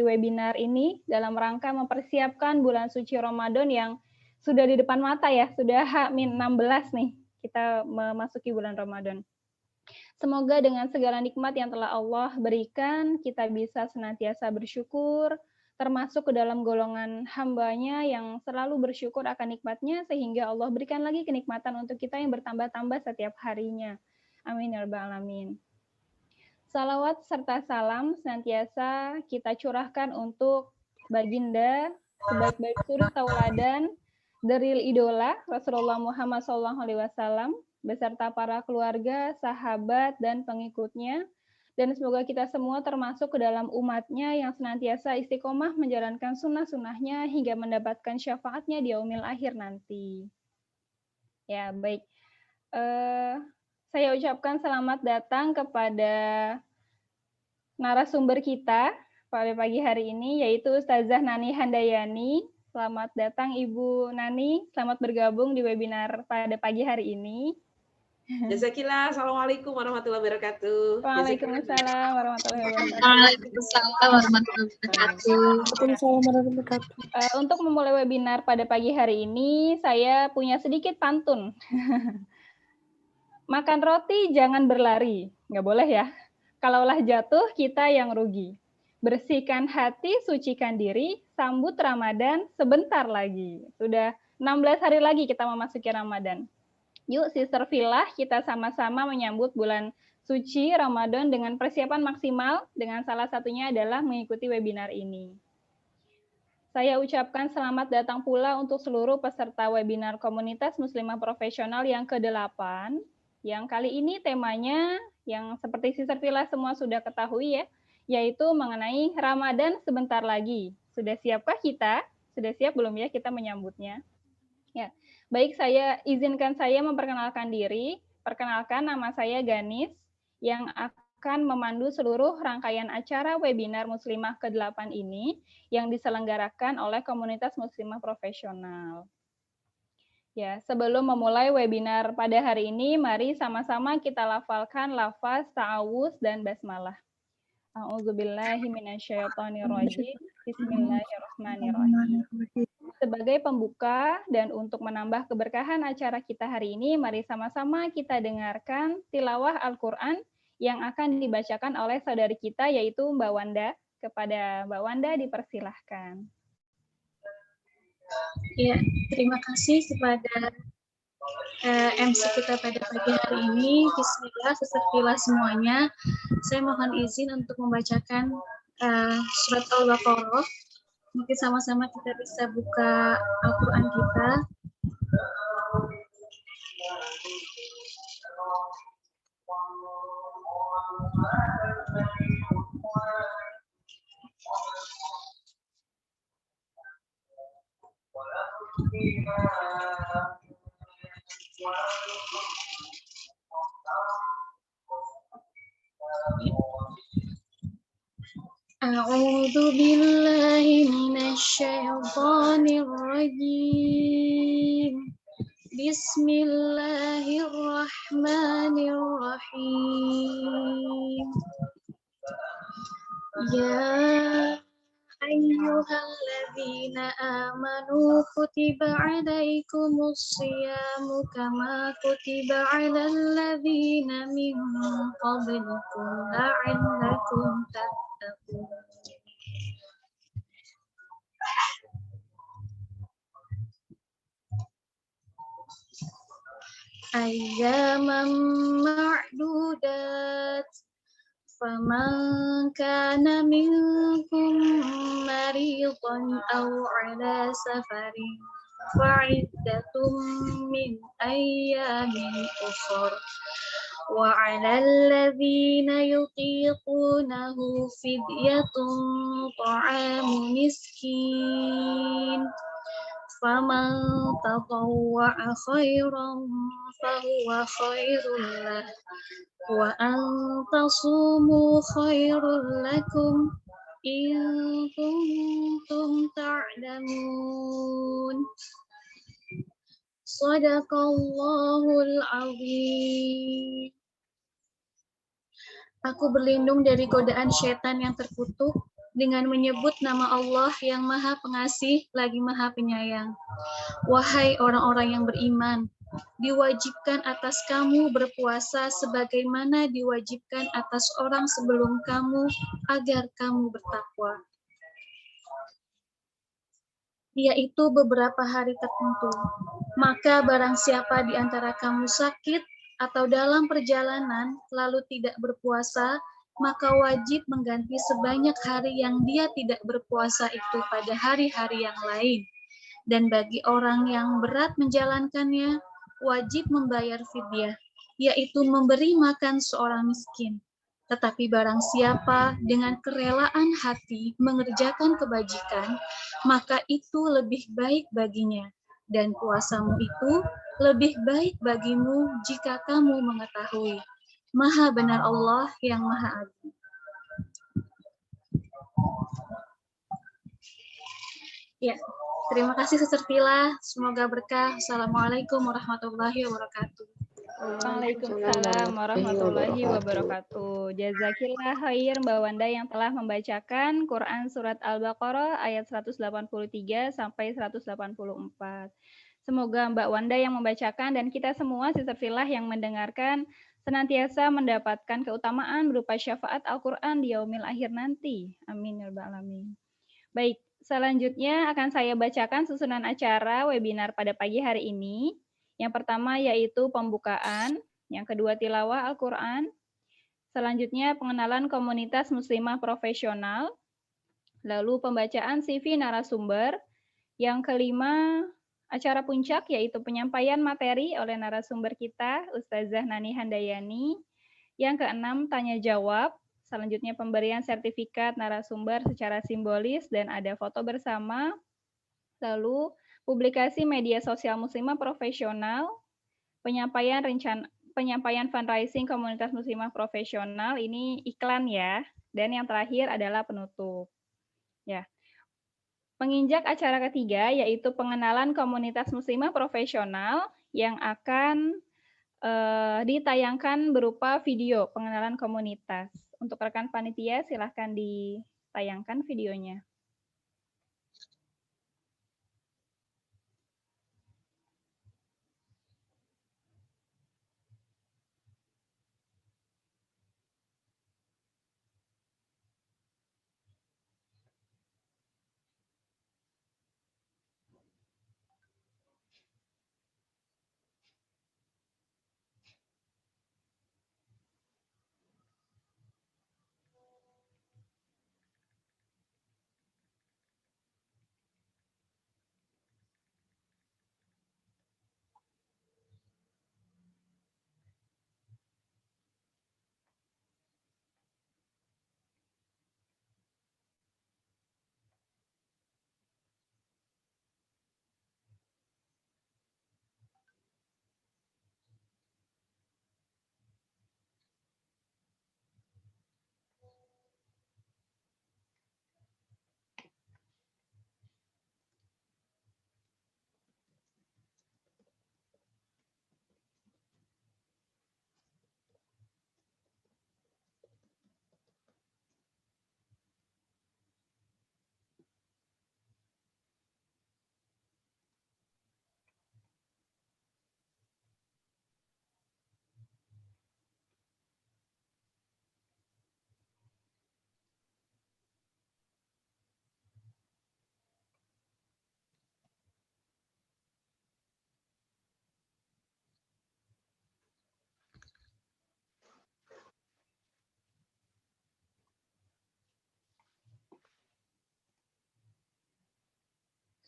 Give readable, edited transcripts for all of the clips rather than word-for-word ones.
webinar ini dalam rangka mempersiapkan bulan suci Ramadan yang sudah di depan mata ya, sudah H-16 nih kita memasuki bulan Ramadan. Semoga dengan segala nikmat yang telah Allah berikan, kita bisa senantiasa bersyukur, termasuk ke dalam golongan hamba-Nya yang selalu bersyukur akan nikmatnya, sehingga Allah berikan lagi kenikmatan untuk kita yang bertambah-tambah setiap harinya. Amin ya rabbal alamin. Salawat serta salam senantiasa kita curahkan untuk baginda sebaik-baik suri tauladan dari idola Rasulullah Muhammad SAW beserta para keluarga, sahabat, dan pengikutnya. Dan semoga kita semua termasuk ke dalam umatnya yang senantiasa istiqomah menjalankan sunnah-sunnahnya hingga mendapatkan syafaatnya di yaumil akhir nanti. Ya, baik. Saya ucapkan selamat datang kepada narasumber kita pada pagi hari ini, yaitu Ustazah Nani Handayani. Selamat datang Ibu Nani, selamat bergabung di webinar pada pagi hari ini. Jazakillah, Assalamualaikum warahmatullahi wabarakatuh. Waalaikumsalam warahmatullahi wabarakatuh. Waalaikumsalam warahmatullahi wabarakatuh. Waalaikumsalam warahmatullahi wabarakatuh. Untuk memulai webinar pada pagi hari ini, saya punya sedikit pantun. Makan roti jangan berlari, nggak boleh ya. Kalaulah jatuh, kita yang rugi. Bersihkan hati, sucikan diri, sambut Ramadan sebentar lagi. Sudah 16 hari lagi kita memasuki Ramadan. Yuk, Sister Filah, kita sama-sama menyambut bulan suci Ramadan dengan persiapan maksimal, dengan salah satunya adalah mengikuti webinar ini. Saya ucapkan selamat datang pula untuk seluruh peserta webinar Komunitas Muslimah Profesional yang ke-8, yang kali ini temanya yang seperti Sister Filah semua sudah ketahui ya, yaitu mengenai Ramadan sebentar lagi. Sudah siapkah kita? Sudah siap belum ya kita menyambutnya? Ya, baik, izinkan saya memperkenalkan diri. Perkenalkan, nama saya Ganis yang akan memandu seluruh rangkaian acara webinar Muslimah ke-8 ini yang diselenggarakan oleh Komunitas Muslimah Profesional. Ya, sebelum memulai webinar pada hari ini, mari sama-sama kita lafalkan lafaz ta'awuz dan basmalah. A'udzubillahi minasyaitonirrajim. Bismillahirrahmanirrahim. Sebagai pembuka dan untuk menambah keberkahan acara kita hari ini, mari sama-sama kita dengarkan tilawah Al-Quran yang akan dibacakan oleh saudari kita, yaitu Mbak Wanda. Kepada Mbak Wanda dipersilahkan. Ya, terima kasih kepada MC kita pada pagi hari ini. Bismillah, sesekila semuanya. Saya mohon izin untuk membacakan surat Al-Baqarah. Mungkin sama-sama kita bisa buka Al-Quran kita. A'udzu billahi minasyaitonir rajim. Bismillahirrahmanirrahim. Ya ayyuhalladzina amanu kutiba alaikumus shiyamu kama kutiba alal ladzina min qablikum la'allakum tattaqun. Ayyaman ma'dudat faman kana minkum maridan aw ala safarin fa'iddatum min ayyamin ukhra wa 'alal ladzina yutiqunahu fidyatun ta'amu miskin faman tatawwa'a khairan fahuwa khairul lah wa an tasumu khairul lakum in kuntum ta'lamun. Shadaqallahul azim. Aku berlindung dari godaan syaitan yang terkutuk dengan menyebut nama Allah yang Maha Pengasih lagi Maha Penyayang. Wahai orang-orang yang beriman, diwajibkan atas kamu berpuasa sebagaimana diwajibkan atas orang sebelum kamu agar kamu bertakwa, yaitu beberapa hari tertentu. Maka barang siapa di antara kamu sakit atau dalam perjalanan lalu tidak berpuasa, maka wajib mengganti sebanyak hari yang dia tidak berpuasa itu pada hari-hari yang lain. Dan bagi orang yang berat menjalankannya, wajib membayar fidyah, yaitu memberi makan seorang miskin. Tetapi barang siapa dengan kerelaan hati mengerjakan kebajikan, maka itu lebih baik baginya. Dan puasamu itu lebih baik bagimu jika kamu mengetahui. Maha benar Allah yang Maha Adil. Ya, terima kasih Sister Tila. Semoga berkah. Assalamualaikum warahmatullahi wabarakatuh. Waalaikumsalam warahmatullahi wabarakatuh. Jazakillah khair Mbak Wanda yang telah membacakan Quran Surat Al-Baqarah ayat 183 sampai 184. Semoga Mbak Wanda yang membacakan dan kita semua Sister Filah yang mendengarkan senantiasa mendapatkan keutamaan berupa syafaat Al-Quran di yaumil akhir nanti. Amin ya rabbal alamin. Baik, selanjutnya akan saya bacakan susunan acara webinar pada pagi hari ini. Yang pertama yaitu pembukaan, yang kedua tilawah Al-Quran, selanjutnya pengenalan komunitas muslimah profesional, lalu pembacaan CV narasumber, yang kelima acara puncak yaitu penyampaian materi oleh narasumber kita, Ustazah Nani Handayani. Yang keenam, tanya jawab. Selanjutnya pemberian sertifikat narasumber secara simbolis dan ada foto bersama. Lalu publikasi media sosial muslimah profesional, penyampaian fundraising komunitas muslimah profesional, ini iklan ya. Dan yang terakhir adalah penutup. Ya. Menginjak acara ketiga, yaitu pengenalan komunitas muslimah profesional yang akan ditayangkan berupa video pengenalan komunitas. Untuk rekan panitia, silahkan ditayangkan videonya.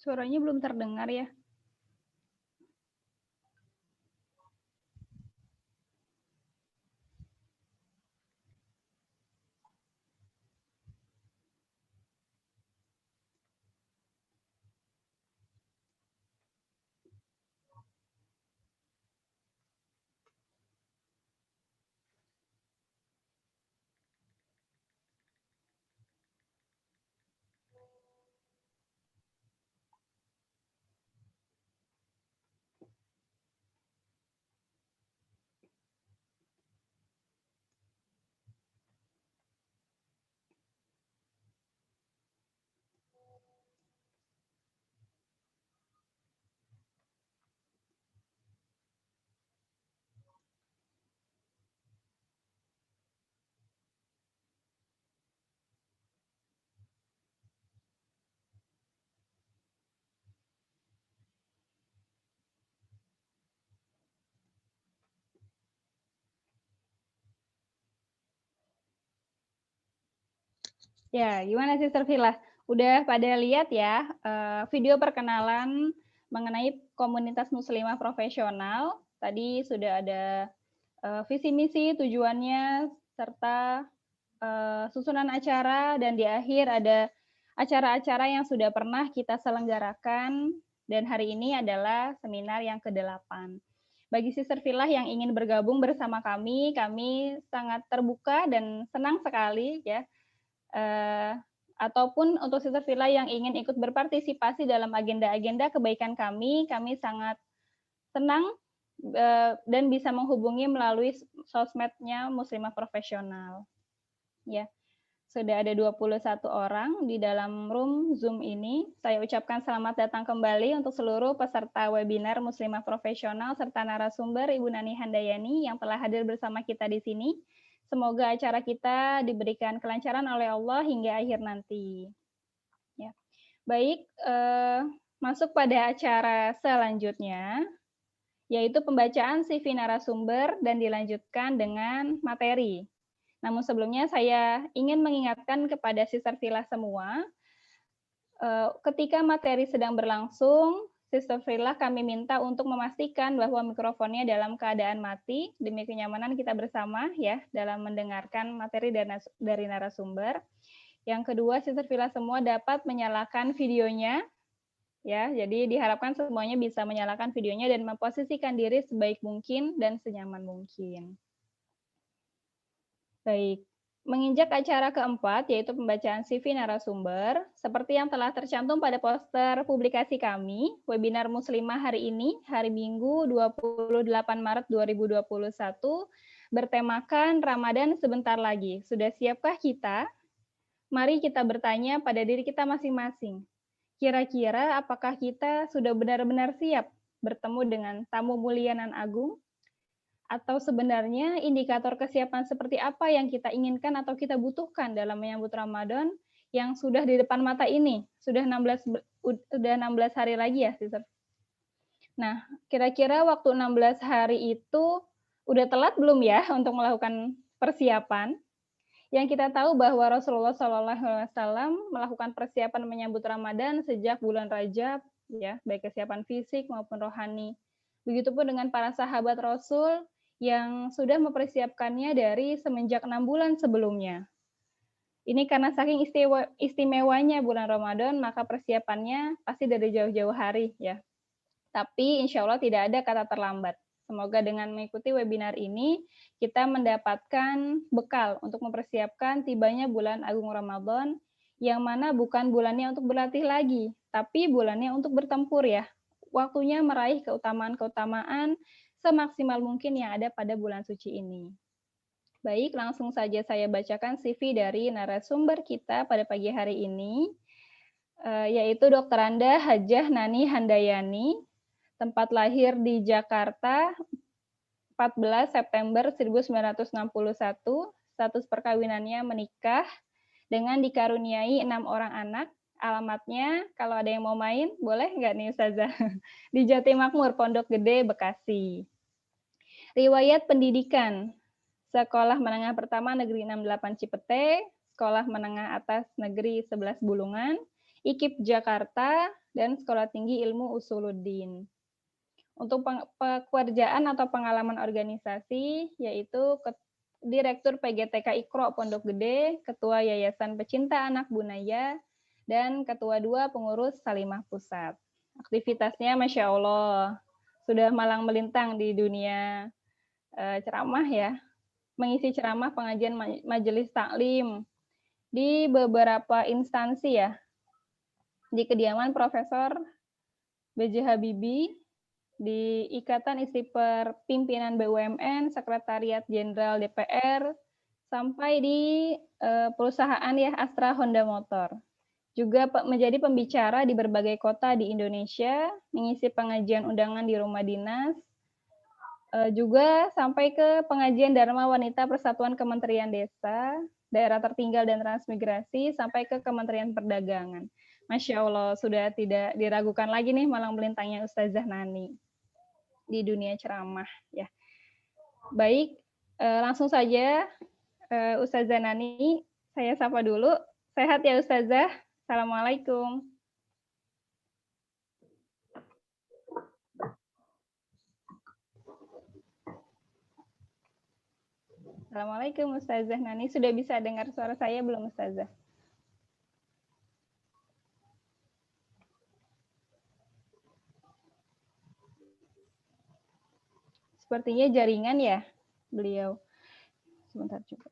Suaranya belum terdengar ya. Ya, gimana Sister Villa? Udah pada lihat ya video perkenalan mengenai komunitas muslimah profesional. Tadi sudah ada visi misi, tujuannya, serta susunan acara, dan di akhir ada acara-acara yang sudah pernah kita selenggarakan, dan hari ini adalah seminar yang ke-8. Bagi Sister Villa yang ingin bergabung bersama kami sangat terbuka dan senang sekali ya. Ataupun untuk Sister Villa yang ingin ikut berpartisipasi dalam agenda-agenda kebaikan kami sangat senang dan bisa menghubungi melalui sosmednya Muslimah Profesional. Ya, sudah ada 21 orang di dalam room Zoom ini. Saya ucapkan selamat datang kembali untuk seluruh peserta webinar Muslimah Profesional serta narasumber Ibu Nani Handayani yang telah hadir bersama kita di sini. Semoga acara kita diberikan kelancaran oleh Allah hingga akhir nanti. Ya. Baik, masuk pada acara selanjutnya, yaitu pembacaan CV narasumber dan dilanjutkan dengan materi. Namun sebelumnya saya ingin mengingatkan kepada Sister Villa semua, ketika materi sedang berlangsung, Sister Villa kami minta untuk memastikan bahwa mikrofonnya dalam keadaan mati demi kenyamanan kita bersama ya dalam mendengarkan materi dari narasumber. Yang kedua, Sister Villa semua dapat menyalakan videonya ya. Jadi diharapkan semuanya bisa menyalakan videonya dan memposisikan diri sebaik mungkin dan senyaman mungkin. Baik. Menginjak acara keempat, yaitu pembacaan CV narasumber, seperti yang telah tercantum pada poster publikasi kami, webinar Muslimah hari ini, hari Minggu 28 Maret 2021, bertemakan Ramadan sebentar lagi. Sudah siapkah kita? Mari kita bertanya pada diri kita masing-masing. Kira-kira apakah kita sudah benar-benar siap bertemu dengan tamu mulia nan agung? Atau sebenarnya indikator kesiapan seperti apa yang kita inginkan atau kita butuhkan dalam menyambut Ramadan yang sudah di depan mata ini? Sudah 16 hari lagi ya, Sister. Nah, kira-kira waktu 16 hari itu udah telat belum ya untuk melakukan persiapan? Yang kita tahu bahwa Rasulullah SAW melakukan persiapan menyambut Ramadan sejak bulan Rajab, ya, baik kesiapan fisik maupun rohani. Begitupun dengan para sahabat Rasul yang sudah mempersiapkannya dari semenjak 6 bulan sebelumnya. Ini karena saking istimewanya bulan Ramadan, maka persiapannya pasti dari jauh-jauh hari ya. Tapi insya Allah tidak ada kata terlambat. Semoga dengan mengikuti webinar ini, kita mendapatkan bekal untuk mempersiapkan tibanya bulan Agung Ramadan, yang mana bukan bulannya untuk berlatih lagi, tapi bulannya untuk bertempur ya. Waktunya meraih keutamaan-keutamaan semaksimal mungkin yang ada pada bulan suci ini. Baik, langsung saja saya bacakan CV dari narasumber kita pada pagi hari ini, yaitu Dr. Anda Hajah Nani Handayani, tempat lahir di Jakarta, 14 September 1961, status perkawinannya menikah, dengan dikaruniai 6 orang anak. Alamatnya, kalau ada yang mau main, boleh nggak nih Ustazah? Di Jatimakmur, Pondok Gede, Bekasi. Riwayat pendidikan, Sekolah Menengah Pertama Negeri 68 Cipete, Sekolah Menengah Atas Negeri 11 Bulungan, IKIP Jakarta, dan Sekolah Tinggi Ilmu Usuluddin. Untuk pekerjaan atau pengalaman organisasi, yaitu Direktur PGTK Iqro Pondok Gede, Ketua Yayasan Pecinta Anak Bunaya, dan Ketua 2 Pengurus Salimah Pusat. Aktivitasnya Masya Allah, sudah malang melintang di dunia ceramah ya, mengisi ceramah pengajian majelis taklim di beberapa instansi ya, di kediaman Profesor B.J. Habibie, di Ikatan Istiper Pimpinan BUMN, Sekretariat Jenderal DPR, sampai di perusahaan ya Astra Honda Motor. Juga menjadi pembicara di berbagai kota di Indonesia, mengisi pengajian undangan di rumah dinas, juga sampai ke pengajian Dharma Wanita Persatuan Kementerian Desa, Daerah Tertinggal dan Transmigrasi, sampai ke Kementerian Perdagangan. Masya Allah, sudah tidak diragukan lagi nih malang melintangnya Ustazah Nani di dunia ceramah ya. Baik, langsung saja Ustazah Nani, saya sapa dulu. Sehat ya Ustazah. Assalamualaikum. Assalamualaikum Ustazah Nani. Sudah bisa dengar suara saya belum Ustazah? Sepertinya jaringan ya beliau. Sebentar coba.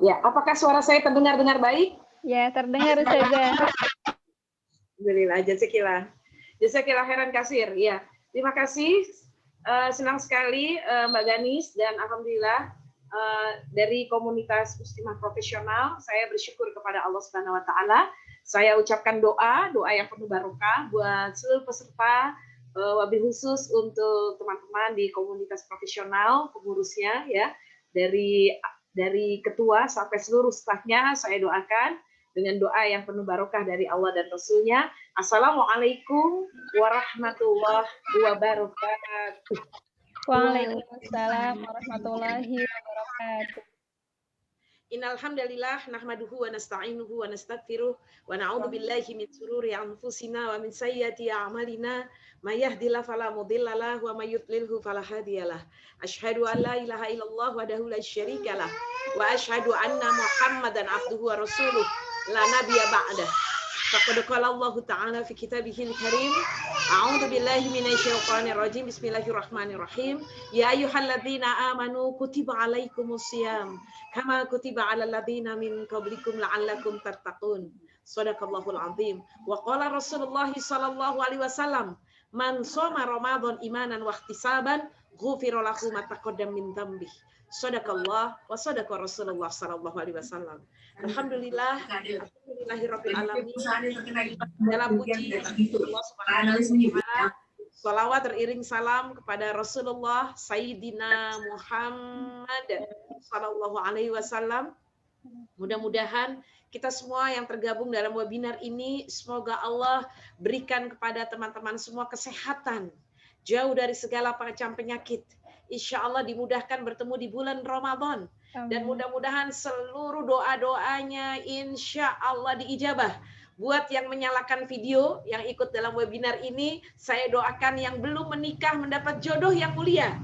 Ya, apakah suara saya terdengar baik? Ya, terdengar Ustazah. Alhamdulillah, jazakillah. Jazakillah khairan kasir. Ya, terima kasih. Senang sekali Mbak Ganis dan alhamdulillah dari komunitas muslimah profesional, saya bersyukur kepada Allah Subhanahu wa taala. Saya ucapkan doa yang penuh barokah buat seluruh peserta, wabil khusus untuk teman-teman di komunitas profesional, pengurusnya ya, dari ketua sampai seluruh stafnya, saya doakan dengan doa yang penuh barokah dari Allah dan Rasulnya. Assalamualaikum warahmatullahi wabarakatuh. Waalaikumsalam warahmatullahi wabarakatuh. Innal hamdalillah nahmaduhu wa nasta'inuhu wa nastaghfiruh wa na'udzu billahi min shururi anfusina wa min sayyiati a'malina may yahdihillahu fala mudilla lahu wa may yudlilhu fala hadiyalah. Asyhadu an la ilaha illallah wahdahu la syarika lah wa asyhadu anna Muhammadan abduhu wa rasuluh la nabiyya ba'dah. Faqad qala Allah ta'ala fi kitabihil karim, a'udzu billahi minasyaitonir rajim, bismillahirrahmanirrahim. Ya ayyuhalladzina amanu kutiba alaikumus shiyam kama kutiba 'alal ladzina min qablikum la'allakum tattaqun. Shadaqallahul azim. Wa qala Rasulullah sallallahu alaihi wasallam, man shoma Ramadan imanan wa ihtisaban ghufira lahu ma taqaddama min dzambi. Shadaqallah wa shadaqa Rasulullah sallallahu alaihi wasallam. Alhamdulillah, alhamdulillahirabbil alamin. Dalam puji Allah Subhanahu wa taala, salawat teriring salam kepada Rasulullah Sayyidina Muhammad sallallahu alaihi wasallam. Mudah-mudahan kita semua yang tergabung dalam webinar ini, semoga Allah berikan kepada teman-teman semua kesehatan, jauh dari segala macam penyakit. Insya Allah dimudahkan bertemu di bulan Ramadan. Dan mudah-mudahan seluruh doa-doanya insya Allah diijabah. Buat yang menyalakan video, yang ikut dalam webinar ini, saya doakan yang belum menikah mendapat jodoh yang mulia.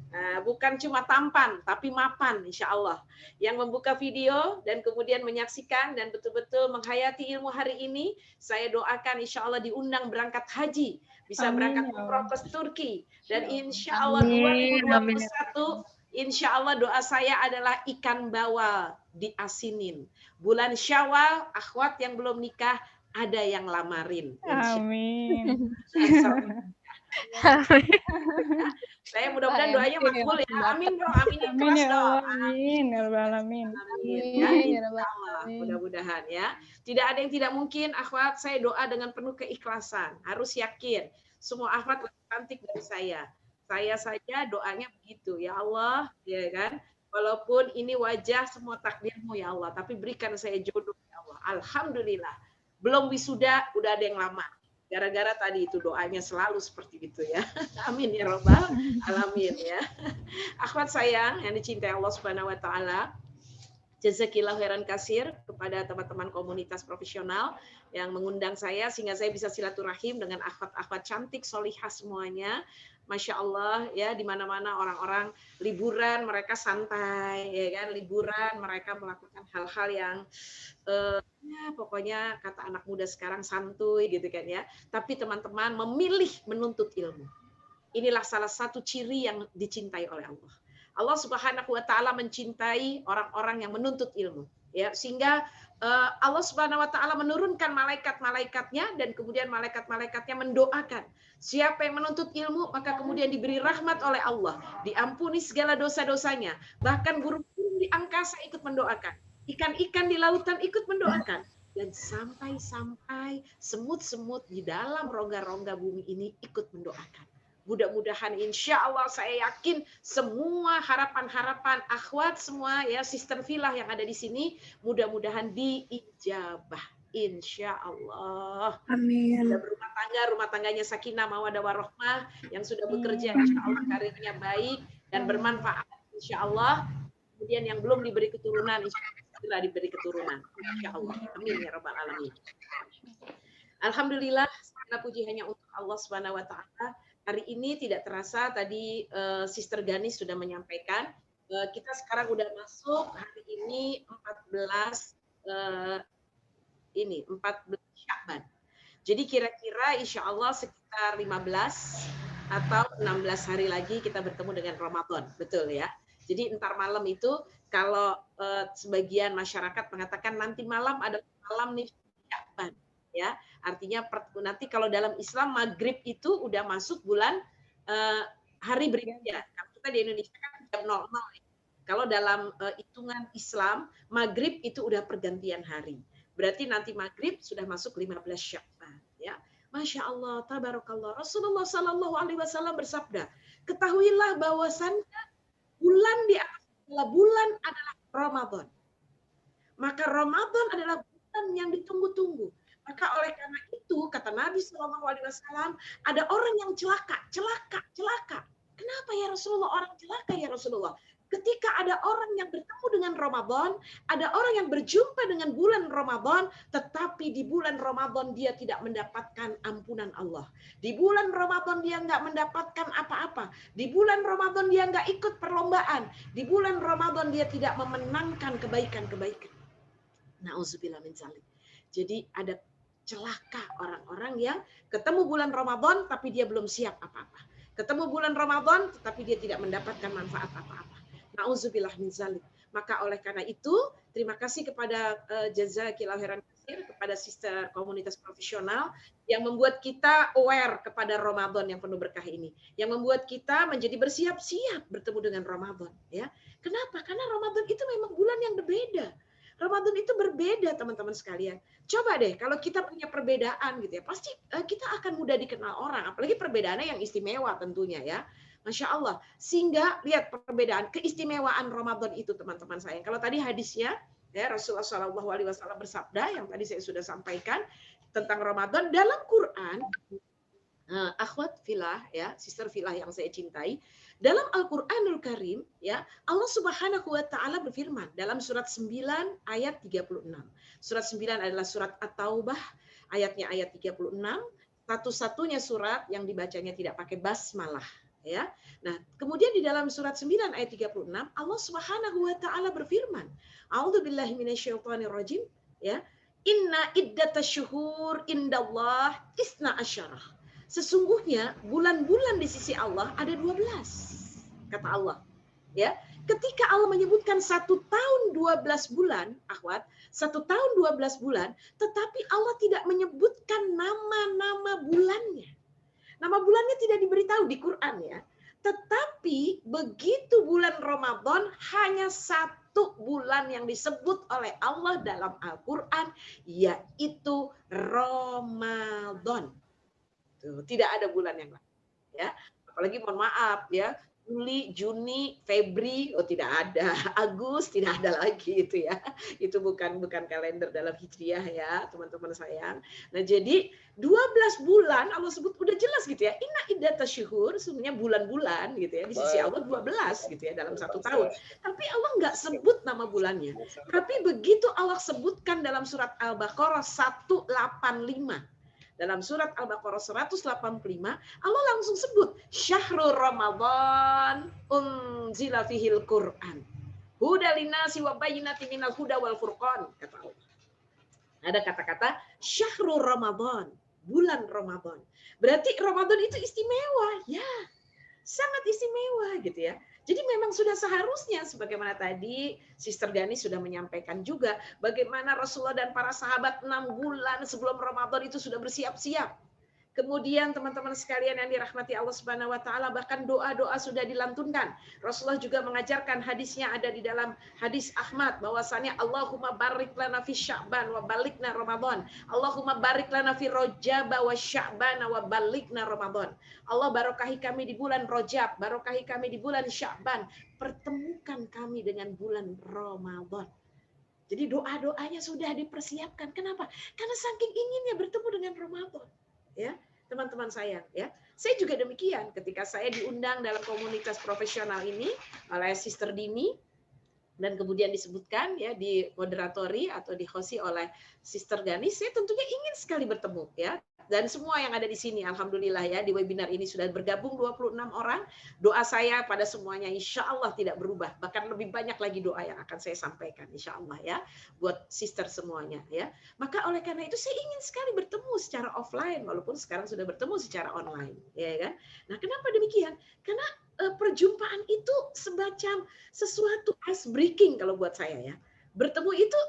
Nah, bukan cuma tampan, tapi mapan insya Allah. Yang membuka video dan kemudian menyaksikan dan betul-betul menghayati ilmu hari ini, saya doakan insya Allah diundang berangkat haji. Bisa berangkat umroh ke Turki. Dan insya Allah 2021, insya Allah doa saya adalah ikan bawal diasinin. Bulan Syawal, akhwat yang belum nikah, ada yang lamarin. Amin. Saya mudah-mudahan doanya makbul ya. Amin dong, amin keras dong. Amin ya rabbal alamin. Amin ya Allah, mudah-mudahan ya. Tidak ada yang tidak mungkin, akhwat. Saya doa dengan penuh keikhlasan. Harus yakin. Semua akhwat lebih cantik dari saya. Saya saja doanya begitu. Ya Allah, ya kan? Walaupun ini wajah semua takdirmu ya Allah, tapi berikan saya jodoh ya Allah. Alhamdulillah. Belum wisuda, udah ada yang lama. Gara-gara tadi itu doanya selalu seperti itu ya. Amin ya rabbal alamin ya. Akhwat sayang yang dicintai Allah Subhanahu wa taala, jazakillah khairan kasir kepada teman-teman komunitas profesional yang mengundang saya sehingga saya bisa silaturahim dengan akhwat-akhwat cantik solihah semuanya. Masya Allah ya, di mana-mana orang-orang liburan mereka santai ya kan, liburan mereka melakukan hal-hal yang ya, pokoknya kata anak muda sekarang santuy gitu kan ya. Tapi teman-teman memilih menuntut ilmu. Inilah salah satu ciri yang dicintai oleh Allah. Allah Subhanahu wa taala mencintai orang-orang yang menuntut ilmu. Ya, sehingga Allah Subhanahu wa taala menurunkan malaikat-malaikatnya dan kemudian malaikat-malaikatnya mendoakan. Siapa yang menuntut ilmu maka kemudian diberi rahmat oleh Allah, diampuni segala dosa-dosanya. Bahkan burung-burung di angkasa ikut mendoakan. Ikan-ikan di lautan ikut mendoakan. Dan sampai-sampai semut-semut di dalam rongga-rongga bumi ini ikut mendoakan. Mudah-mudahan insya Allah saya yakin semua harapan-harapan akhwat semua ya sistem filah yang ada di sini mudah-mudahan diijabah insya Allah. Amin. Sudah rumah tangganya sakinah mawaddah warahmah, yang sudah bekerja insya Allah karirnya baik, dan bermanfaat insya Allah. Kemudian yang belum diberi keturunan insya Allah segera diberi keturunan insya Allah. Amin ya rabbal alamin. Alhamdulillah, segala puji hanya untuk Allah Subhanahu wa taala. Hari ini tidak terasa tadi Sister Ganis sudah menyampaikan, kita sekarang udah masuk hari ini 14 Sya'ban. Jadi kira-kira insya Allah sekitar 15 atau 16 hari lagi kita bertemu dengan Ramadan, betul ya. Jadi entar malam itu kalau sebagian masyarakat mengatakan nanti malam ada malam nih Sya'ban, ya. Artinya nanti kalau dalam Islam maghrib itu udah masuk bulan hari berikutnya. Kalau kita di Indonesia kan jam 00. Kalau dalam hitungan Islam maghrib itu udah pergantian hari. Berarti nanti maghrib sudah masuk 15 Sya'ban. Ya, Masya Allah, tabarakallah. Rasulullah Sallallahu Alaihi Wasallam bersabda, ketahuilah bahwasannya bulan di atas bulan adalah Ramadan. Maka Ramadan adalah bulan yang ditunggu-tunggu. Maka oleh karena itu kata Nabi Sallallahu Alaihi Wasallam, ada orang yang celaka. Kenapa ya Rasulullah orang celaka ya Rasulullah? Ketika ada orang yang bertemu dengan Ramadan, ada orang yang berjumpa dengan bulan Ramadan, tetapi di bulan Ramadan dia tidak mendapatkan ampunan Allah. Di bulan Ramadan dia nggak mendapatkan apa-apa. Di bulan Ramadan dia nggak ikut perlombaan. Di bulan Ramadan dia tidak memenangkan kebaikan-kebaikan. Nauzubillah min dzalik. Jadi ada celaka orang-orang yang ketemu bulan Ramadan tapi dia belum siap apa-apa. Ketemu bulan Ramadan tetapi dia tidak mendapatkan manfaat apa-apa. Nauzubillah min dzalik. Maka oleh karena itu, terima kasih kepada jazakillahu khairan katsir, kepada sister komunitas profesional yang membuat kita aware kepada Ramadan yang penuh berkah ini. Yang membuat kita menjadi bersiap-siap bertemu dengan Ramadan, ya. Kenapa? Karena Ramadan itu memang bulan yang berbeda. Ramadan itu berbeda, teman-teman sekalian. Coba deh, kalau kita punya perbedaan gitu ya, pasti kita akan mudah dikenal orang. Apalagi perbedaannya yang istimewa tentunya ya. Masya Allah. Sehingga lihat perbedaan, keistimewaan Ramadan itu teman-teman sayang. Kalau tadi hadisnya, ya Rasulullah SAW bersabda, yang tadi saya sudah sampaikan, tentang Ramadan, dalam Quran, akhwat filah, ya, sister filah yang saya cintai, dalam Al-Quranul Karim, ya, Allah Subhanahu wa Ta'ala berfirman dalam surat 9 ayat 36. Surat 9 adalah surat At-Taubah, ayatnya ayat 36, satu-satunya surat yang dibacanya tidak pakai basmalah. Ya, nah kemudian di dalam surat 9 ayat 36 Allah Subhanahu wa Ta'ala berfirman, A'udzubillahi minasyaitonirrajim, ya, inna iddatasyuhur indallah isna asyarah. Sesungguhnya bulan-bulan di sisi Allah ada 12, kata Allah. Ya, ketika Allah menyebutkan 1 tahun 12 bulan, akhwat, 1 tahun 12 bulan, tetapi Allah tidak menyebutkan nama-nama bulannya. Nama bulannya tidak diberitahu di Quran ya. Tetapi begitu bulan Ramadan hanya 1 bulan yang disebut oleh Allah dalam Al-Quran, yaitu Ramadan. Tuh, tidak ada bulan yang lain. Ya, apalagi mohon maaf ya, Juli, Juni, Februari, oh tidak ada. Agustus tidak ada lagi itu ya. Itu bukan kalender dalam Hijriah ya, teman-teman sayang. Nah, jadi 12 bulan Allah sebut udah jelas gitu ya. Inna iddatasyuhur, sebenarnya bulan-bulan gitu ya. Di sisi Allah 12 gitu ya dalam 1 tahun. Tapi Allah nggak sebut nama bulannya. Tapi begitu Allah sebutkan dalam surat Al-Baqarah 185. Dalam surat Al-Baqarah 185, Allah langsung sebut Syahrul Ramadan unzila fihil Qur'an. Huda linnasi wa bayyinatin minal huda wal furqan, kata Allah. Ada kata-kata Syahrul Ramadan, bulan Ramadan. Berarti Ramadan itu istimewa, ya. Sangat istimewa gitu ya. Jadi memang sudah seharusnya, sebagaimana tadi Sister Gani sudah menyampaikan juga, bagaimana Rasulullah dan para sahabat 6 bulan sebelum Ramadan itu sudah bersiap-siap. Kemudian teman-teman sekalian yang dirahmati Allah Subhanahu wa Ta'ala, bahkan doa-doa sudah dilantunkan. Rasulullah juga mengajarkan, hadisnya ada di dalam hadis Ahmad, bahwasannya Allahumma barik lana fi Sya'ban wa balikna Ramadan. Allahumma barik lana fi Rajab wa Sya'ban wa balikna Ramadan. Allah barokahi kami di bulan Rajab, barokahi kami di bulan Sya'ban, pertemukan kami dengan bulan Ramadan. Jadi doa-doanya sudah dipersiapkan. Kenapa? Karena saking inginnya bertemu dengan Ramadan. Ya, teman-teman sayang ya. Saya juga demikian ketika saya diundang dalam komunitas profesional ini oleh Sister Dini, dan kemudian disebutkan ya di moderatori atau di hosti oleh Sister Gani, saya tentunya ingin sekali bertemu ya. Dan semua yang ada di sini, alhamdulillah ya, di webinar ini sudah bergabung 26 orang. Doa saya pada semuanya insya Allah tidak berubah. Bahkan lebih banyak lagi doa yang akan saya sampaikan insya Allah ya, buat sister semuanya ya. Maka oleh karena itu saya ingin sekali bertemu secara offline, walaupun sekarang sudah bertemu secara online, ya kan. Nah, kenapa demikian? Karena perjumpaan itu semacam sesuatu ice breaking kalau buat saya ya. Bertemu itu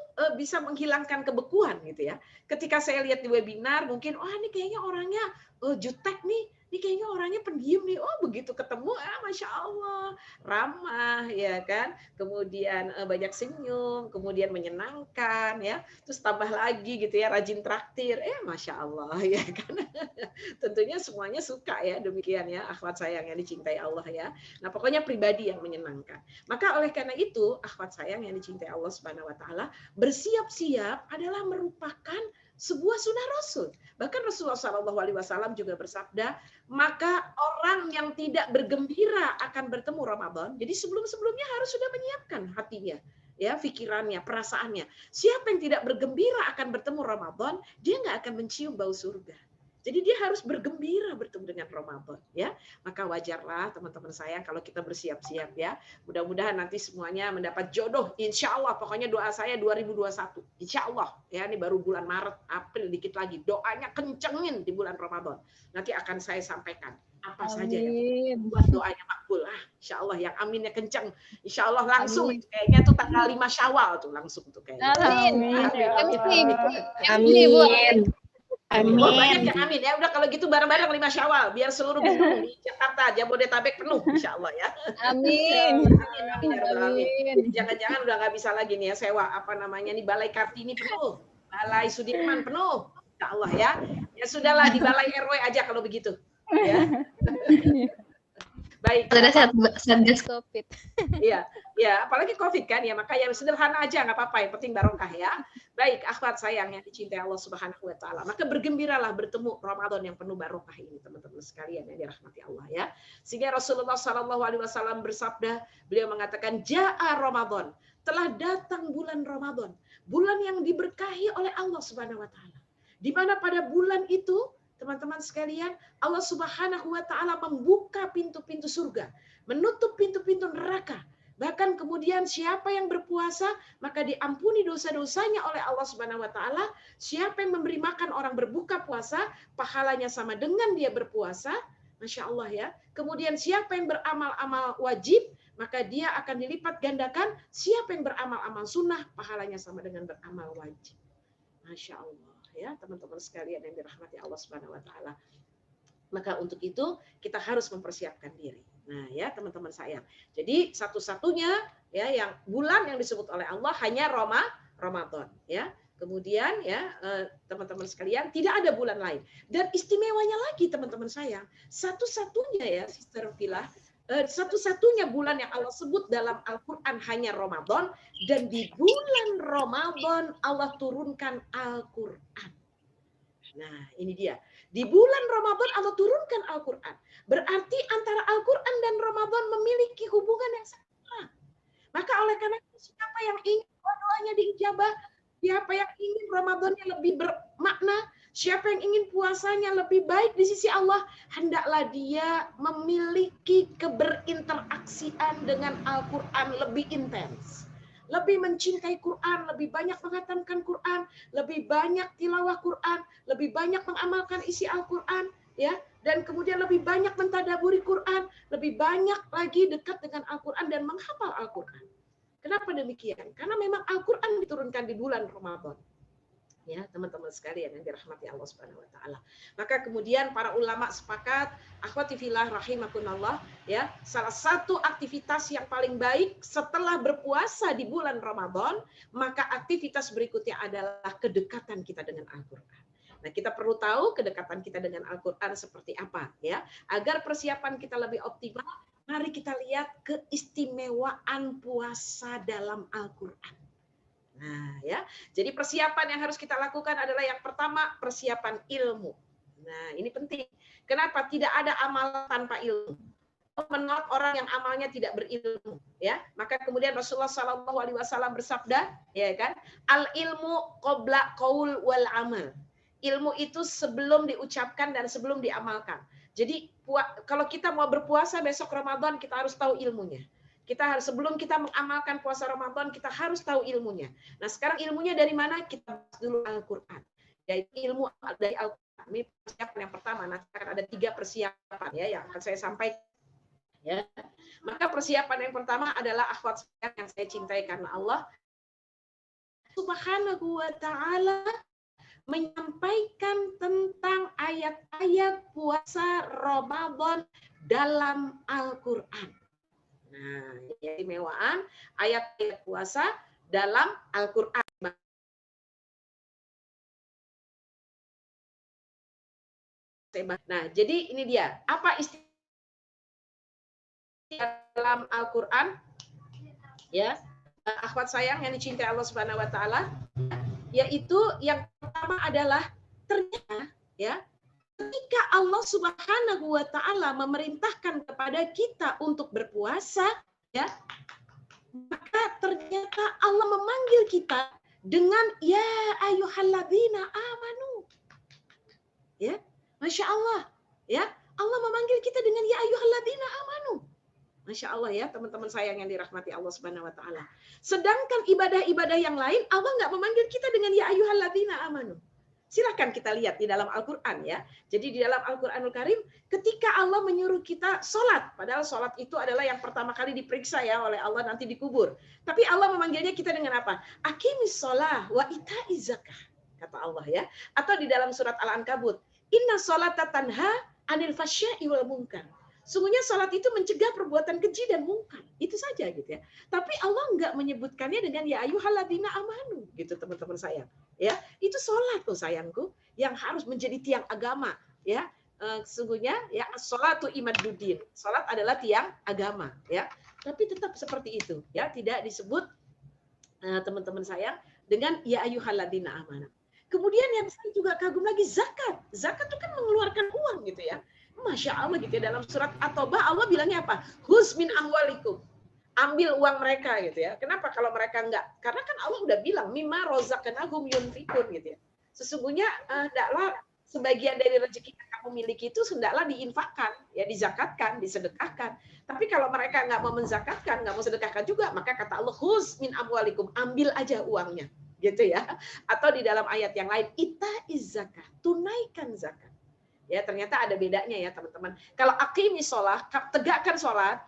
bisa menghilangkan kebekuan gitu ya. Ketika saya lihat di webinar mungkin ini kayaknya orangnya jutek nih, ini kayaknya orangnya pendiam nih. Oh begitu ketemu Masya Allah ramah ya kan. Kemudian banyak senyum, kemudian menyenangkan ya. Terus tambah lagi gitu ya rajin traktir. Masya Allah ya kan. Tentunya semuanya suka ya demikian ya akhwat sayang yang dicintai Allah ya. Nah pokoknya pribadi yang menyenangkan. Maka oleh karena itu akhwat sayang yang dicintai Allah Subhanahu wa taala, bersiap-siap adalah merupakan sebuah sunnah Rasul. Bahkan Rasulullah SAW juga bersabda, maka orang yang tidak bergembira akan bertemu Ramadan, jadi sebelum-sebelumnya harus sudah menyiapkan hatinya, ya, pikirannya, perasaannya. Siapa yang tidak bergembira akan bertemu Ramadan, dia nggak akan mencium bau surga. Jadi dia harus bergembira bertemu dengan Ramadan, ya. Maka wajarlah teman-teman sayang kalau kita bersiap-siap ya. Mudah-mudahan nanti semuanya mendapat jodoh. Insya Allah, pokoknya doa saya 2021. Insya Allah, ya ini baru bulan Maret, April dikit lagi. Doanya kencengin di bulan Ramadan. Nanti akan saya sampaikan apa saja yang membuat doanya makbul. Insya Allah yang aminnya kenceng. Insya Allah langsung kayaknya tuh tanggal 5 Syawal tuh langsung tuh kayaknya. Amin. Amin. Oh, banyak yang amin ya. Udah kalau gitu bareng-bareng 5 Syawal biar seluruh gedung di Jakarta, Jabodetabek penuh insya Allah ya. Amin. Amin. Jangan-jangan udah nggak bisa lagi nih ya sewa apa namanya nih Balai Kartini penuh, Balai Sudirman penuh. Insya Allah ya. Ya sudahlah di Balai RW aja kalau begitu. Ya. Baik. Sudah Satgas Covid. Iya, ya, apalagi Covid kan ya, maka yang sederhana aja nggak apa-apa, yang penting barokah ya. Baik, akhwat sayang yang dicintai Allah Subhanahu wa taala. Maka bergembiralah bertemu Ramadan yang penuh barokah ini, teman-teman sekalian yang dirahmati Allah ya. Sehingga Rasulullah Shallallahu alaihi wasallam bersabda, beliau mengatakan, "Ja'a Ramadan." Telah datang bulan Ramadan, bulan yang diberkahi oleh Allah Subhanahu wa taala. Di mana pada bulan itu teman-teman sekalian, Allah Subhanahu wa taala membuka pintu-pintu surga, menutup pintu-pintu neraka. Bahkan kemudian siapa yang berpuasa, maka diampuni dosa-dosanya oleh Allah Subhanahu wa taala. Siapa yang memberi makan orang berbuka puasa, pahalanya sama dengan dia berpuasa. Masya Allah ya. Kemudian siapa yang beramal-amal wajib, maka dia akan dilipat gandakan. Siapa yang beramal-amal sunnah, pahalanya sama dengan beramal wajib. Masya Allah. Ya teman-teman sekalian yang dirahmati Allah Subhanahu wa taala. Maka untuk itu kita harus mempersiapkan diri. Nah, ya teman-teman sayang. Jadi satu-satunya ya yang bulan yang disebut oleh Allah hanya Ramadan, ya. Kemudian ya teman-teman sekalian tidak ada bulan lain. Dan istimewanya lagi teman-teman sayang, satu-satunya ya Sister Vila, satu-satunya bulan yang Allah sebut dalam Al-Quran hanya Ramadan, dan di bulan Ramadan Allah turunkan Al-Quran. Nah ini dia, di bulan Ramadan Allah turunkan Al-Quran. Berarti antara Al-Quran dan Ramadan memiliki hubungan yang sangat erat. Maka oleh karena itu siapa yang ingin doanya diijabah, siapa yang ingin Ramadannya lebih bermakna, siapa yang ingin puasanya lebih baik di sisi Allah, hendaklah dia memiliki keberinteraksian dengan Al-Quran lebih intens. Lebih mencintai Quran, lebih banyak menghatamkan Quran, lebih banyak tilawah Quran, lebih banyak mengamalkan isi Al-Quran, ya, dan kemudian lebih banyak mentadaburi Quran, lebih banyak lagi dekat dengan Al-Quran dan menghafal Al-Quran. Kenapa demikian? Karena memang Al-Quran diturunkan di bulan Ramadan. Ya, teman-teman sekalian yang dirahmati Allah Subhanahu wa taala. Maka kemudian para ulama sepakat, akhwati fillah rahimakumullah, ya, salah satu aktivitas yang paling baik setelah berpuasa di bulan Ramadan, maka aktivitas berikutnya adalah kedekatan kita dengan Al-Qur'an. Nah, kita perlu tahu kedekatan kita dengan Al-Qur'an seperti apa, ya. Agar persiapan kita lebih optimal, mari kita lihat keistimewaan puasa dalam Al-Qur'an. Nah, ya. Jadi persiapan yang harus kita lakukan adalah yang pertama persiapan ilmu. Nah, ini penting. Kenapa tidak ada amal tanpa ilmu? Menolak orang yang amalnya tidak berilmu, ya. Maka kemudian Rasulullah SAW bersabda, ya kan, al ilmu qabla qaul wal amal. Ilmu itu sebelum diucapkan dan sebelum diamalkan. Jadi kalau kita mau berpuasa besok Ramadan, kita harus tahu ilmunya. Kita harus, sebelum kita mengamalkan puasa Ramadan, kita harus tahu ilmunya. Nah, sekarang ilmunya dari mana? Kita bahas dulu Al-Qur'an. Yaitu ilmu dari Al-Qur'an. Ini persiapan yang pertama. Nanti akan ada 3 persiapan ya yang akan saya sampaikan. Ya. Maka persiapan yang pertama adalah akhwat yang saya cintai karena Allah Subhanahu wa ta'ala menyampaikan tentang ayat-ayat puasa Ramadan dalam Al-Qur'an. Nah, keistimewaan ayat-ayat puasa dalam Al-Qur'an. Nah, jadi ini dia. Apa istilah dalam Al-Qur'an? Ya. Akhwat sayang yang dicintai Allah Subhanahu wa taala, yaitu yang pertama adalah ternyata ya, ketika Allah Subhanahu wa taala memerintahkan kepada kita untuk berpuasa, ya, maka ternyata Allah memanggil kita dengan ya ayyuhalladzina amanu. Ya, Masya Allah, ya, Allah memanggil kita dengan ya ayyuhalladzina amanu. Masya Allah ya, teman-teman sayang yang dirahmati Allah Subhanahu wa taala. Sedangkan ibadah-ibadah yang lain Allah nggak memanggil kita dengan ya ayyuhalladzina amanu. Silahkan kita lihat di dalam Al-Qur'an ya. Jadi di dalam Al-Qur'anul Karim ketika Allah menyuruh kita sholat, padahal sholat itu adalah yang pertama kali diperiksa ya oleh Allah nanti dikubur. Tapi Allah memanggilnya kita dengan apa? Aqimis shalah wa itaiz zakah, kata Allah ya. Atau di dalam surat Al-Ankabut, inna sholata tanha 'anil fasya'i wal munkar. Sungguhnya salat itu mencegah perbuatan keji dan mungkar. Itu saja gitu ya. Tapi Allah enggak menyebutkannya dengan ya ayyuhalladzina amanu gitu teman-teman sayang. Ya, itu salat tuh sayangku yang harus menjadi tiang agama ya. Sesungguhnya ya sholatu imaduddin. Salat adalah tiang agama ya. Tapi tetap seperti itu ya, tidak disebut teman-teman sayang dengan ya ayyuhalladzina amanu. Kemudian yang saya juga kagum lagi zakat. Zakat itu kan mengeluarkan uang gitu ya. Masya Allah gitu ya, dalam surat At-Taubah Allah bilangnya apa? Huz min amwalikum. Ambil uang mereka gitu ya. Kenapa kalau mereka enggak? Karena kan Allah udah bilang mimma rozaqnahum yunfikun gitu ya. Sesungguhnya hendaklah sebagian dari rezeki yang kamu miliki itu hendaklah diinfakkan, ya dizakatkan, disedekahkan. Tapi kalau mereka enggak mau menzakatkan, enggak mau sedekahkan juga, maka kata Allah huz min amwalikum, ambil aja uangnya gitu ya. Atau di dalam ayat yang lain itaiz zakah, tunaikan zakat. Ya, ternyata ada bedanya ya teman-teman. Kalau aqimis shalah, tegakkan sholat,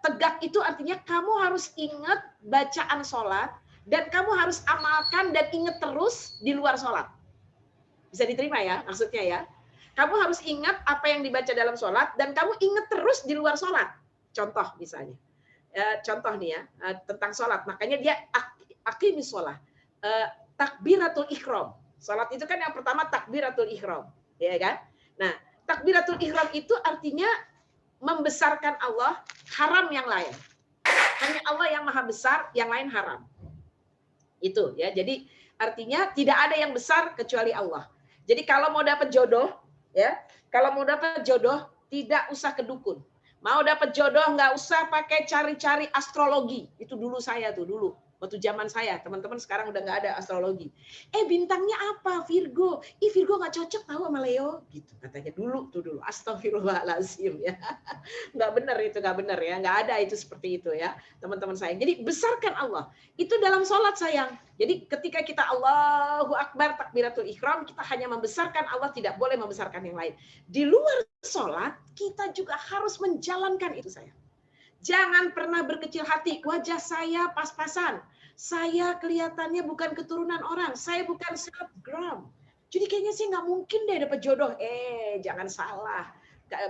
tegak itu artinya kamu harus ingat bacaan sholat dan kamu harus amalkan dan ingat terus di luar sholat. Bisa diterima ya maksudnya ya. Kamu harus ingat apa yang dibaca dalam sholat dan kamu ingat terus di luar sholat. Contoh misalnya. Contoh nih ya tentang sholat. Makanya dia aqimis shalah. Takbiratul ihram. Sholat itu kan yang pertama takbiratul ihram. Ya kan? Nah, takbiratul ihram itu artinya membesarkan Allah, haram yang lain. Hanya Allah yang maha besar, yang lain haram. Itu ya. Jadi artinya tidak ada yang besar kecuali Allah. Jadi kalau mau dapat jodoh, ya, kalau mau dapat jodoh tidak usah ke dukun. Mau dapat jodoh nggak usah pakai cari-cari astrologi. Itu dulu saya tuh dulu. Waktu zaman saya, teman-teman sekarang udah nggak ada astrologi. Bintangnya apa? Virgo. Virgo nggak cocok tahu sama Leo. Gitu katanya dulu. Astagfirullahaladzim ya. Nggak benar itu, nggak benar ya. Nggak ada itu seperti itu ya, teman-teman sayang. Jadi besarkan Allah. Itu dalam sholat sayang. Jadi ketika kita Allahu Akbar takbiratul ihram, kita hanya membesarkan Allah, tidak boleh membesarkan yang lain. Di luar sholat, kita juga harus menjalankan itu sayang. Jangan pernah berkecil hati, wajah saya pas-pasan. Saya kelihatannya bukan keturunan orang, saya bukan selebgram. Jadi kayaknya sih nggak mungkin deh dapat jodoh. Jangan salah.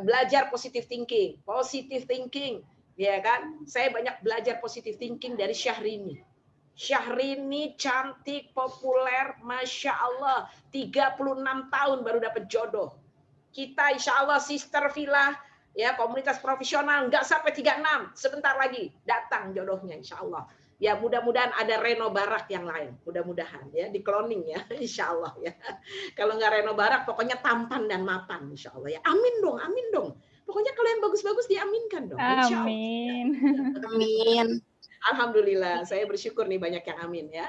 Belajar positive thinking. Positive thinking, ya kan? Saya banyak belajar positive thinking dari Syahrini. Syahrini cantik, populer, Masya Allah. 36 tahun baru dapat jodoh. Kita insya Allah Sister Villa, ya komunitas profesional nggak sampai 36, sebentar lagi datang jodohnya insya Allah Ya mudah-mudahan ada Reno Barak yang lain, mudah-mudahan ya di cloning ya, insya Allah ya. Kalau nggak Reno Barak, pokoknya tampan dan mapan, insya Allah ya. Amin dong, amin dong. Pokoknya kalau yang bagus-bagus diaminkan dong, insya Allah. Amin. Amin. Alhamdulillah, saya bersyukur nih banyak yang amin ya.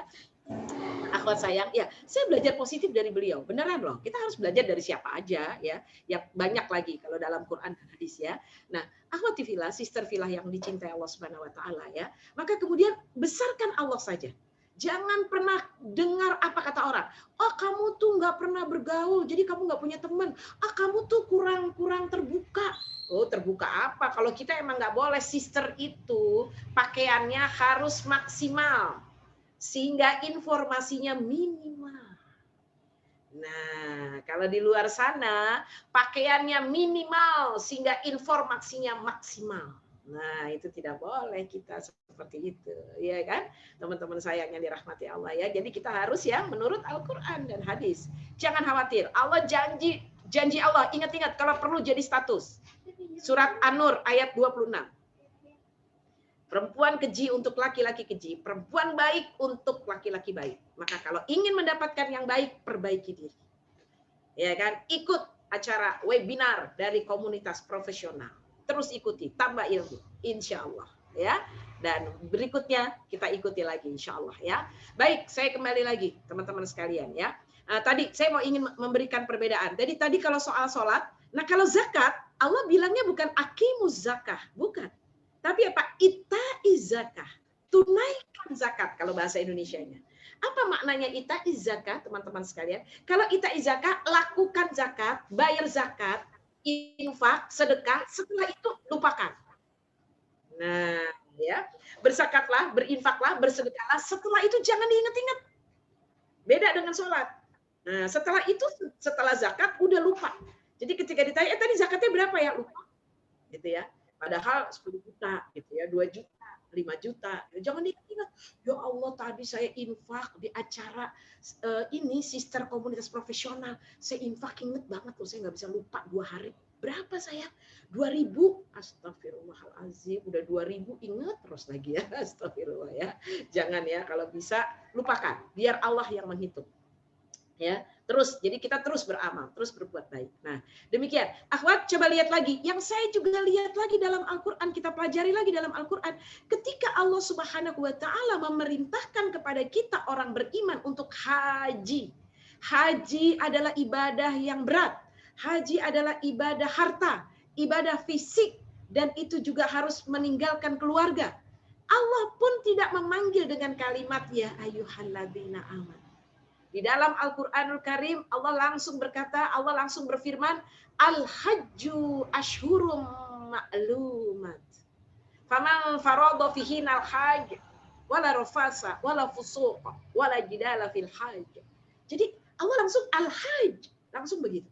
Akhwat sayang, ya saya belajar positif dari beliau, beneran loh. Kita harus belajar dari siapa aja ya, ya banyak lagi kalau dalam Quran dan hadis ya. Nah, akhwat fillah, sister fillah yang dicintai Allah Subhanahu Wa Taala ya, maka kemudian besarkan Allah saja. Jangan pernah dengar apa kata orang. Oh kamu tuh nggak pernah bergaul, jadi kamu nggak punya teman. Ah kamu tuh kurang terbuka. Oh terbuka apa? Kalau kita emang nggak boleh, sister itu pakaiannya harus maksimal. Sehingga informasinya minimal. Nah, kalau di luar sana pakaiannya minimal sehingga informasinya maksimal. Nah, itu tidak boleh kita seperti itu, ya kan? Teman-teman sayang yang dirahmati Allah ya. Jadi kita harus ya menurut Al-Qur'an dan hadis. Jangan khawatir. Allah janji Allah, ingat-ingat kalau perlu jadi status. Surat An-Nur ayat 26. Perempuan keji untuk laki-laki keji, perempuan baik untuk laki-laki baik. Maka kalau ingin mendapatkan yang baik, perbaiki diri. Ya kan? Ikut acara webinar dari komunitas profesional. Terus ikuti, tambah ilmu, insya Allah. Ya. Dan berikutnya kita ikuti lagi, insya Allah. Ya. Baik, saya kembali lagi, teman-teman sekalian. Ya. Tadi saya ingin memberikan perbedaan. Jadi tadi kalau soal sholat, nah kalau zakat, Allah bilangnya bukan akimuz zakah, bukan. Tapi apa? Ita'iz zakah. Tunaikan zakat kalau bahasa Indonesianya. Apa maknanya ita'iz zakah, teman-teman sekalian? Kalau ita'iz zakah, lakukan zakat, bayar zakat, infak, sedekah, setelah itu lupakan. Nah, ya. Berzakatlah, berinfaklah, bersedekahlah, setelah itu jangan diingat-ingat. Beda dengan sholat. Nah, setelah itu, setelah zakat, udah lupa. Jadi ketika ditanya, tadi zakatnya berapa ya? Lupa. Gitu ya. Padahal 10 juta gitu ya, 2 juta, 5 juta. Jangan diingat, ya Allah tadi saya infak di acara ini sister komunitas profesional. Saya infak, inget banget loh, saya nggak bisa lupa 2 hari. Berapa saya? 2.000. Astagfirullahalazim, udah 2.000 inget terus lagi ya. Astagfirullah ya. Jangan ya, kalau bisa lupakan, biar Allah yang menghitung. Ya, terus jadi kita terus beramal, terus berbuat baik. Nah, demikian. Akhwat, coba lihat lagi. Yang saya juga lihat lagi dalam Al-Qur'an, kita pelajari lagi dalam Al-Qur'an, ketika Allah Subhanahu wa taala memerintahkan kepada kita orang beriman untuk haji. Haji adalah ibadah yang berat. Haji adalah ibadah harta, ibadah fisik, dan itu juga harus meninggalkan keluarga. Allah pun tidak memanggil dengan kalimat ya ayyuhalladzina amanu. Di dalam Al-Quranul Karim, Allah langsung berkata, Allah langsung berfirman, Al-Hajju ashhurum ma'lumat. Faman farada fihinal hajj, wala rafasa, wala fusuqa, wala jidala fil hajj. Jadi Allah langsung Al-Hajj, langsung begitu.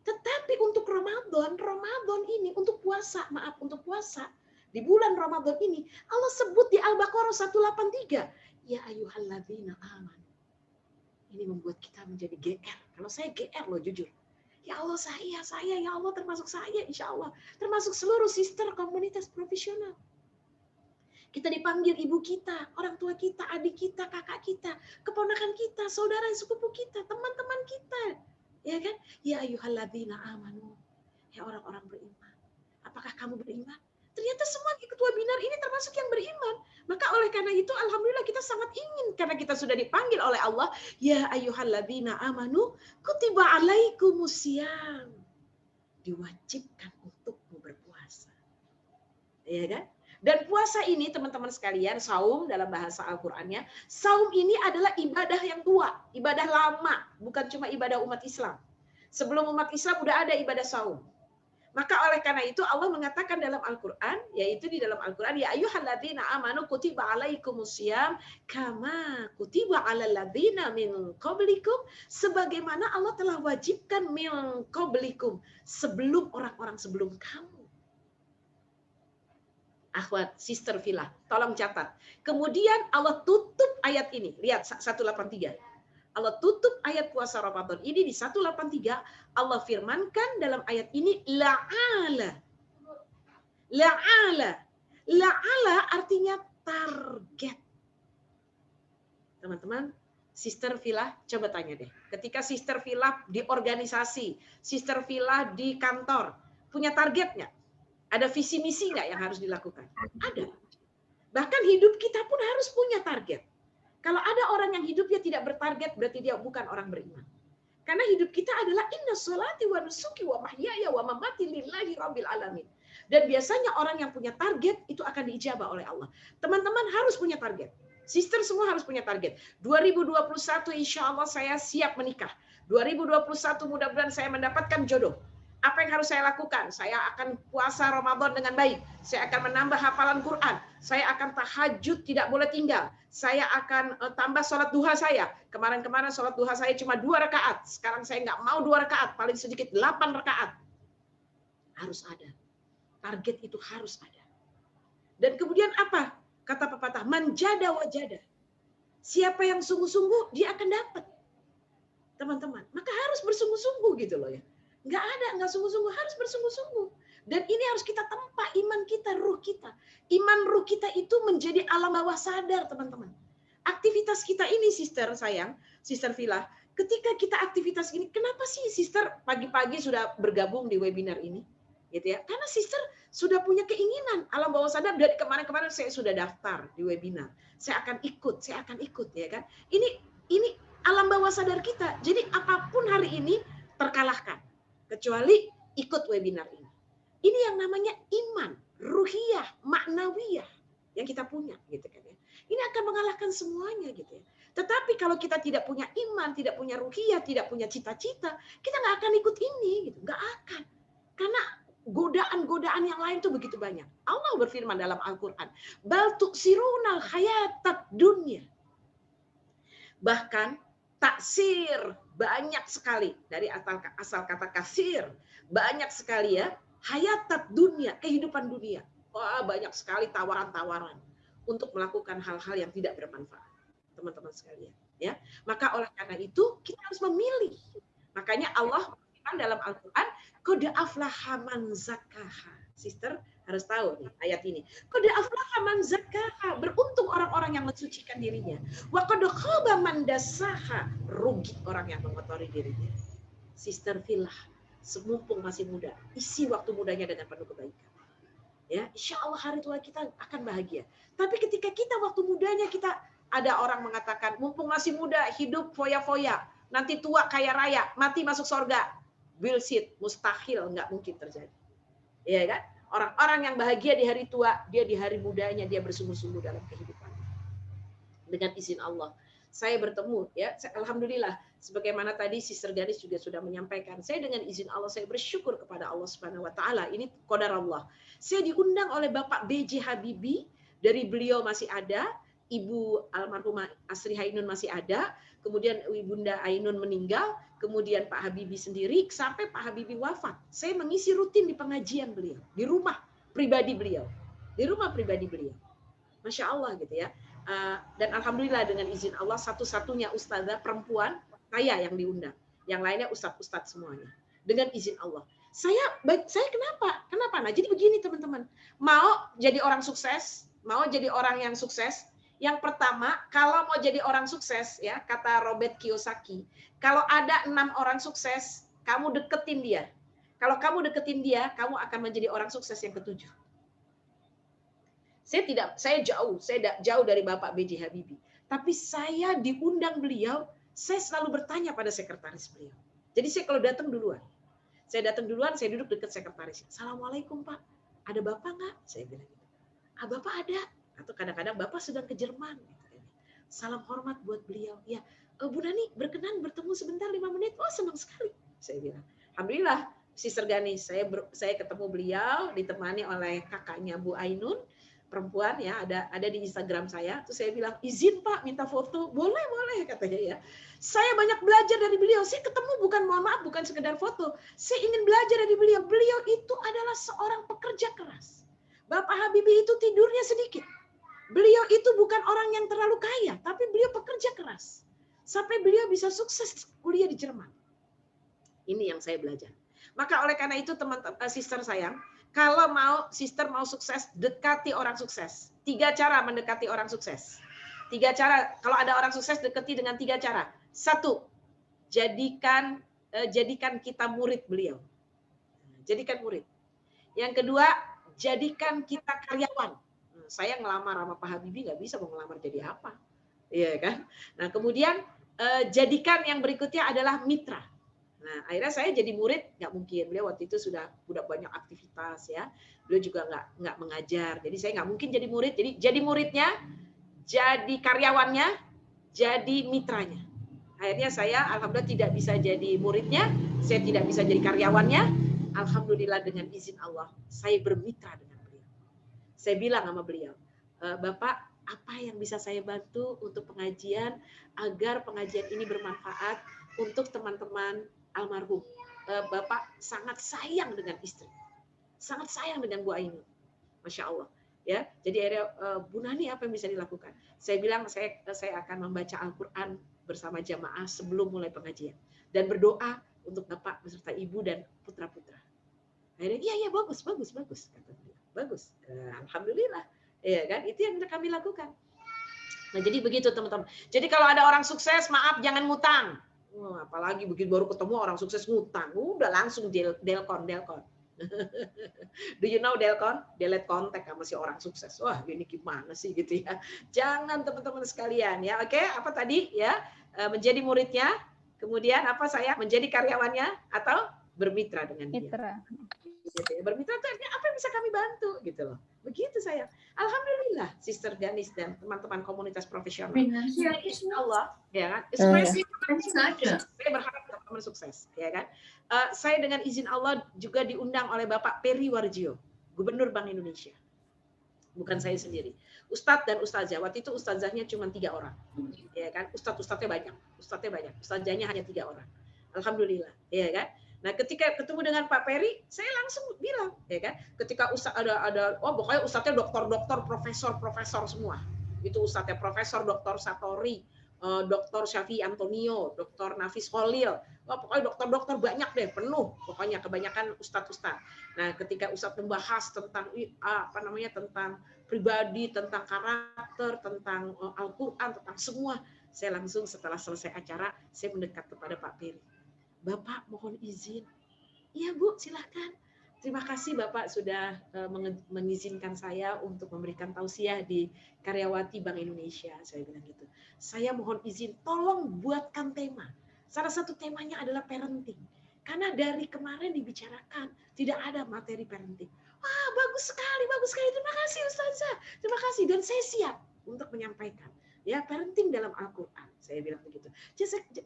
Tetapi untuk Ramadan ini, untuk puasa, di bulan Ramadan ini, Allah sebut di Al-Baqarah 183, Ya ayyuhalladzina amanu. Ini membuat kita menjadi GR. Kalau saya GR loh, jujur. Ya Allah, saya, ya Allah, termasuk saya, insya Allah. Termasuk seluruh sister komunitas profesional. Kita dipanggil ibu kita, orang tua kita, adik kita, kakak kita, keponakan kita, saudara sepupu kita, teman-teman kita. Ya kan? Ya ayyuhalladzina amanu. Ya orang-orang beriman. Apakah kamu beriman? Ternyata semua ketua binar ini termasuk yang beriman. Maka oleh karena itu alhamdulillah kita sangat ingin, karena kita sudah dipanggil oleh Allah, ya ayyuhalladzina amanu kutiba alaikumusiyam. Diwajibkan untukmu berpuasa. Ya kan? Dan puasa ini teman-teman sekalian, saum dalam bahasa Al-Qur'annya, saum ini adalah ibadah yang tua, ibadah lama, bukan cuma ibadah umat Islam. Sebelum umat Islam udah ada ibadah saum. Maka oleh karena itu Allah mengatakan dalam Al-Quran, yaitu di dalam Al-Quran, ya ayyuhalladzina amanu kutiba alaikumusiyam kama kutiba alal ladzina min qablikum, sebagaimana Allah telah wajibkan min qablikum, sebelum orang-orang sebelum kamu. Akhwat, sister fillah, tolong catat. Kemudian Allah tutup ayat ini. Lihat 183. Allah tutup ayat puasa Ramadan ini di 183. Allah firmankan dalam ayat ini la'ala. La'ala. La'ala artinya target. Teman-teman, Sister Villa, coba tanya deh. Ketika Sister Villa di organisasi, Sister Villa di kantor, punya target nggak? Ada visi misi nggak yang harus dilakukan? Ada. Bahkan hidup kita pun harus punya target. Kalau ada orang yang hidupnya tidak bertarget, berarti dia bukan orang beriman. Karena hidup kita adalah inna sholati wa nusuki wa mahyaya wa mamati lillahi rabbil alamin. Dan biasanya orang yang punya target itu akan diijabah oleh Allah. Teman-teman harus punya target. Sister semua harus punya target. 2021 insya Allah saya siap menikah. 2021 mudah-mudahan saya mendapatkan jodoh. Apa yang harus saya lakukan? Saya akan puasa Ramadan dengan baik. Saya akan menambah hafalan Quran. Saya akan tahajud tidak boleh tinggal. Saya akan tambah sholat duha saya. Kemarin-kemarin sholat duha saya cuma 2 rakaat. Sekarang saya nggak mau 2 rakaat. Paling sedikit 8 rakaat. Harus ada. Target itu harus ada. Dan kemudian apa? Kata pepatah, manjada wajada. Siapa yang sungguh-sungguh, dia akan dapat. Teman-teman, maka harus bersungguh-sungguh gitu loh ya. Nggak sungguh-sungguh, harus bersungguh-sungguh. Dan ini harus kita tempa iman kita, ruh kita. Iman ruh kita itu menjadi alam bawah sadar, teman-teman. Aktivitas kita ini, Sister sayang, Sister Villa, ketika kita aktivitas ini, kenapa sih Sister pagi-pagi sudah bergabung di webinar ini? Gitu ya. Karena Sister sudah punya keinginan alam bawah sadar. Dari kemarin-kemarin saya sudah daftar di webinar. Saya akan ikut ya kan. Ini alam bawah sadar kita. Jadi apapun hari ini terkalahkan kecuali ikut webinar ini. Ini yang namanya iman, ruhiyah, maknawiyah yang kita punya gitu kan ya. Ini akan mengalahkan semuanya gitu ya. Tetapi kalau kita tidak punya iman, tidak punya ruhiyah, tidak punya cita-cita, kita nggak akan ikut ini gitu, nggak akan. Karena godaan-godaan yang lain tuh begitu banyak. Allah berfirman dalam Al-Qur'an, "Bal tu'sirunal hayatad dunya." Bahkan taksir banyak sekali dari asal kata kasir, banyak sekali ya, hayatad dunya, kehidupan dunia. Wah, banyak sekali tawaran-tawaran untuk melakukan hal-hal yang tidak bermanfaat. Teman-teman sekalian, ya. Maka oleh karena itu kita harus memilih. Makanya Allah berfirman dalam Al-Qur'an, qad aflaha man zakkaha. Sister harus tahu nih ayat ini. Qad aflaha man zakkaha, beruntung orang-orang yang mensucikan dirinya. Wa qad khaba man dassaha, rugi orang yang mengotori dirinya. Sister Villa, semumpung masih muda, isi waktu mudanya dengan penuh kebaikan. Ya, insya Allah hari tua kita akan bahagia. Tapi ketika kita waktu mudanya kita, ada orang mengatakan, mumpung masih muda, hidup foya-foya, nanti tua kaya raya, mati masuk surga. Bullshit, mustahil, nggak mungkin terjadi. Ya kan? Orang-orang yang bahagia di hari tua, dia di hari mudanya, dia bersungguh-sungguh dalam kehidupan. Dengan izin Allah. Saya bertemu, ya, alhamdulillah, sebagaimana tadi Sister Garis juga sudah menyampaikan, saya dengan izin Allah, saya bersyukur kepada Allah Subhanahu Wa Taala. Ini qadar Allah. Saya diundang oleh Bapak B.J. Habibie, dari beliau masih ada, Ibu almarhumah Asri Ainun masih ada, kemudian Ibunda Ainun meninggal, kemudian Pak Habibie sendiri, sampai Pak Habibie wafat. Saya mengisi rutin di pengajian beliau, di rumah pribadi beliau, Masya Allah gitu ya. Dan alhamdulillah dengan izin Allah satu-satunya ustazah perempuan saya yang diundang, yang lainnya ustadz semuanya. Dengan izin Allah. Saya kenapa? Nah, jadi begini teman-teman. Mau jadi orang sukses, mau jadi orang yang sukses. Yang pertama, kalau mau jadi orang sukses, ya kata Robert Kiyosaki, kalau ada 6 orang sukses, kamu deketin dia. Kalau kamu deketin dia, kamu akan menjadi orang sukses yang ke-7. Saya jauh dari Bapak B.J. Habibie. Tapi saya diundang beliau, saya selalu bertanya pada sekretaris beliau. Jadi saya kalau datang duluan. Saya duduk dekat sekretaris. Assalamualaikum Pak, ada Bapak nggak? Saya bilang gitu. Bapak ada. Atau kadang-kadang Bapak sedang ke Jerman. Salam hormat buat beliau. Ya, Bu Nani berkenan bertemu sebentar 5 menit. Oh senang sekali. Saya bilang. Alhamdulillah, Sister Ganis, saya ketemu beliau ditemani oleh kakaknya Bu Ainun, perempuan ya, ada di Instagram saya. Terus saya bilang, izin Pak minta foto. Boleh katanya ya. Saya banyak belajar dari beliau. Saya ketemu bukan sekedar foto. Saya ingin belajar dari beliau. Beliau itu adalah seorang pekerja keras. Bapak Habibie itu tidurnya sedikit. Beliau itu bukan orang yang terlalu kaya, tapi beliau pekerja keras. Sampai beliau bisa sukses kuliah di Jerman. Ini yang saya belajar. Maka oleh karena itu teman-teman sister sayang, Kalau sister mau sukses, dekati orang sukses. 3 cara mendekati orang sukses. 3 cara, kalau ada orang sukses dekati dengan 3 cara. 1, jadikan kita murid beliau. Jadikan murid. Yang kedua, jadikan kita karyawan. Saya ngelamar sama Pak Habibie nggak bisa mau ngelamar jadi apa, iya kan? Nah kemudian jadikan yang berikutnya adalah mitra. Nah akhirnya saya jadi murid nggak mungkin, beliau waktu itu sudah banyak aktivitas ya, beliau juga nggak mengajar, jadi saya nggak mungkin jadi murid. Jadi muridnya, jadi karyawannya, jadi mitranya. Akhirnya saya alhamdulillah tidak bisa jadi muridnya, saya tidak bisa jadi karyawannya. Alhamdulillah dengan izin Allah saya bermitra dengan beliau. Saya bilang sama beliau, Bapak, apa yang bisa saya bantu untuk pengajian agar pengajian ini bermanfaat untuk teman-teman almarhum. Bapak sangat sayang dengan istri, sangat sayang dengan Bu Ainun, Masya Allah. Ya, jadi akhirnya Bu Nani apa yang bisa dilakukan? Saya bilang saya akan membaca Al-Quran bersama jamaah sebelum mulai pengajian dan berdoa untuk Bapak beserta Ibu dan putra-putra. Akhirnya iya bagus kata beliau. Bagus. Alhamdulillah. Ya kan? Itu yang kami lakukan. Nah, jadi begitu teman-teman. Jadi kalau ada orang sukses, maaf jangan ngutang. Apalagi begitu baru ketemu orang sukses ngutang. Udah langsung delkon. Do you know delkon? Delete kontak sama si orang sukses. Wah, ini gimana sih gitu ya. Jangan teman-teman sekalian ya. Oke, apa tadi ya? Menjadi muridnya, kemudian apa saya menjadi karyawannya atau bermitra dengan dia. Gitu ya. Bermitra itu apa yang bisa kami bantu gitu loh. Begitu saya. Alhamdulillah Sister Ganis dan teman-teman komunitas profesional. Ya, insya-Allah ya kan. Saya berharap teman-teman sukses ya kan. Saya dengan izin Allah juga diundang oleh Bapak Peri Warjio, Gubernur Bank Indonesia. Bukan saya sendiri. Ustadz dan ustazah. Waktu itu ustazahnya cuma 3 orang. Ya kan? Ustadznya banyak. Ustazahnya hanya 3 orang. Alhamdulillah, ya kan? Nah, ketika ketemu dengan Pak Peri, saya langsung bilang, ya kan? Ketika ada pokoknya ustadznya dokter, profesor semua. Itu ustadznya Profesor Dr. Satori, Dr. Syafi Antonio, Dr. Nafis Khalil. Pokoknya dokter banyak deh, penuh. Pokoknya kebanyakan ustadz. Nah, ketika ustadz membahas tentang tentang pribadi, tentang karakter, tentang Al-Qur'an, tentang semua, saya langsung setelah selesai acara, saya mendekat kepada Pak Peri. Bapak mohon izin. Iya Bu, silahkan. Terima kasih Bapak sudah mengizinkan saya untuk memberikan tausiah di Karyawati Bank Indonesia. Saya bilang gitu. Saya mohon izin, tolong buatkan tema. Salah satu temanya adalah parenting. Karena dari kemarin dibicarakan, tidak ada materi parenting. Wah, bagus sekali. Terima kasih Ustazah. Terima kasih. Dan saya siap untuk menyampaikan. Ya, parenting dalam Al-Quran. Saya bilang begitu.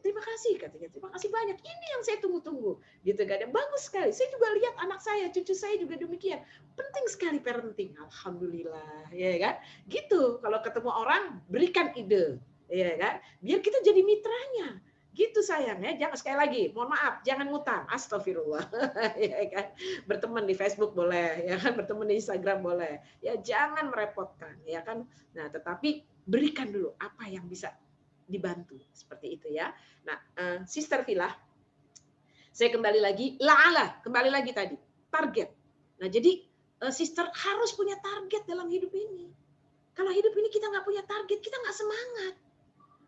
Terima kasih katanya. Terima kasih banyak. Ini yang saya tunggu-tunggu. Gitu kan. Bagus sekali. Saya juga lihat anak saya, cucu saya juga demikian. Penting sekali parenting. Alhamdulillah, ya kan? Gitu. Kalau ketemu orang, berikan ide, ya kan? Biar kita jadi mitranya. Gitu sayang ya. Jangan sekali lagi, mohon maaf, jangan ngutang. Astagfirullah. Ya kan? Berteman di Facebook boleh, ya kan? Berteman di Instagram boleh. Ya jangan merepotkan, ya kan? Nah, tetapi berikan dulu apa yang bisa dibantu seperti itu ya. Nah, Sister Villa, saya kembali lagi tadi target. Nah, jadi Sister harus punya target dalam hidup ini. Kalau hidup ini kita nggak punya target, kita nggak semangat.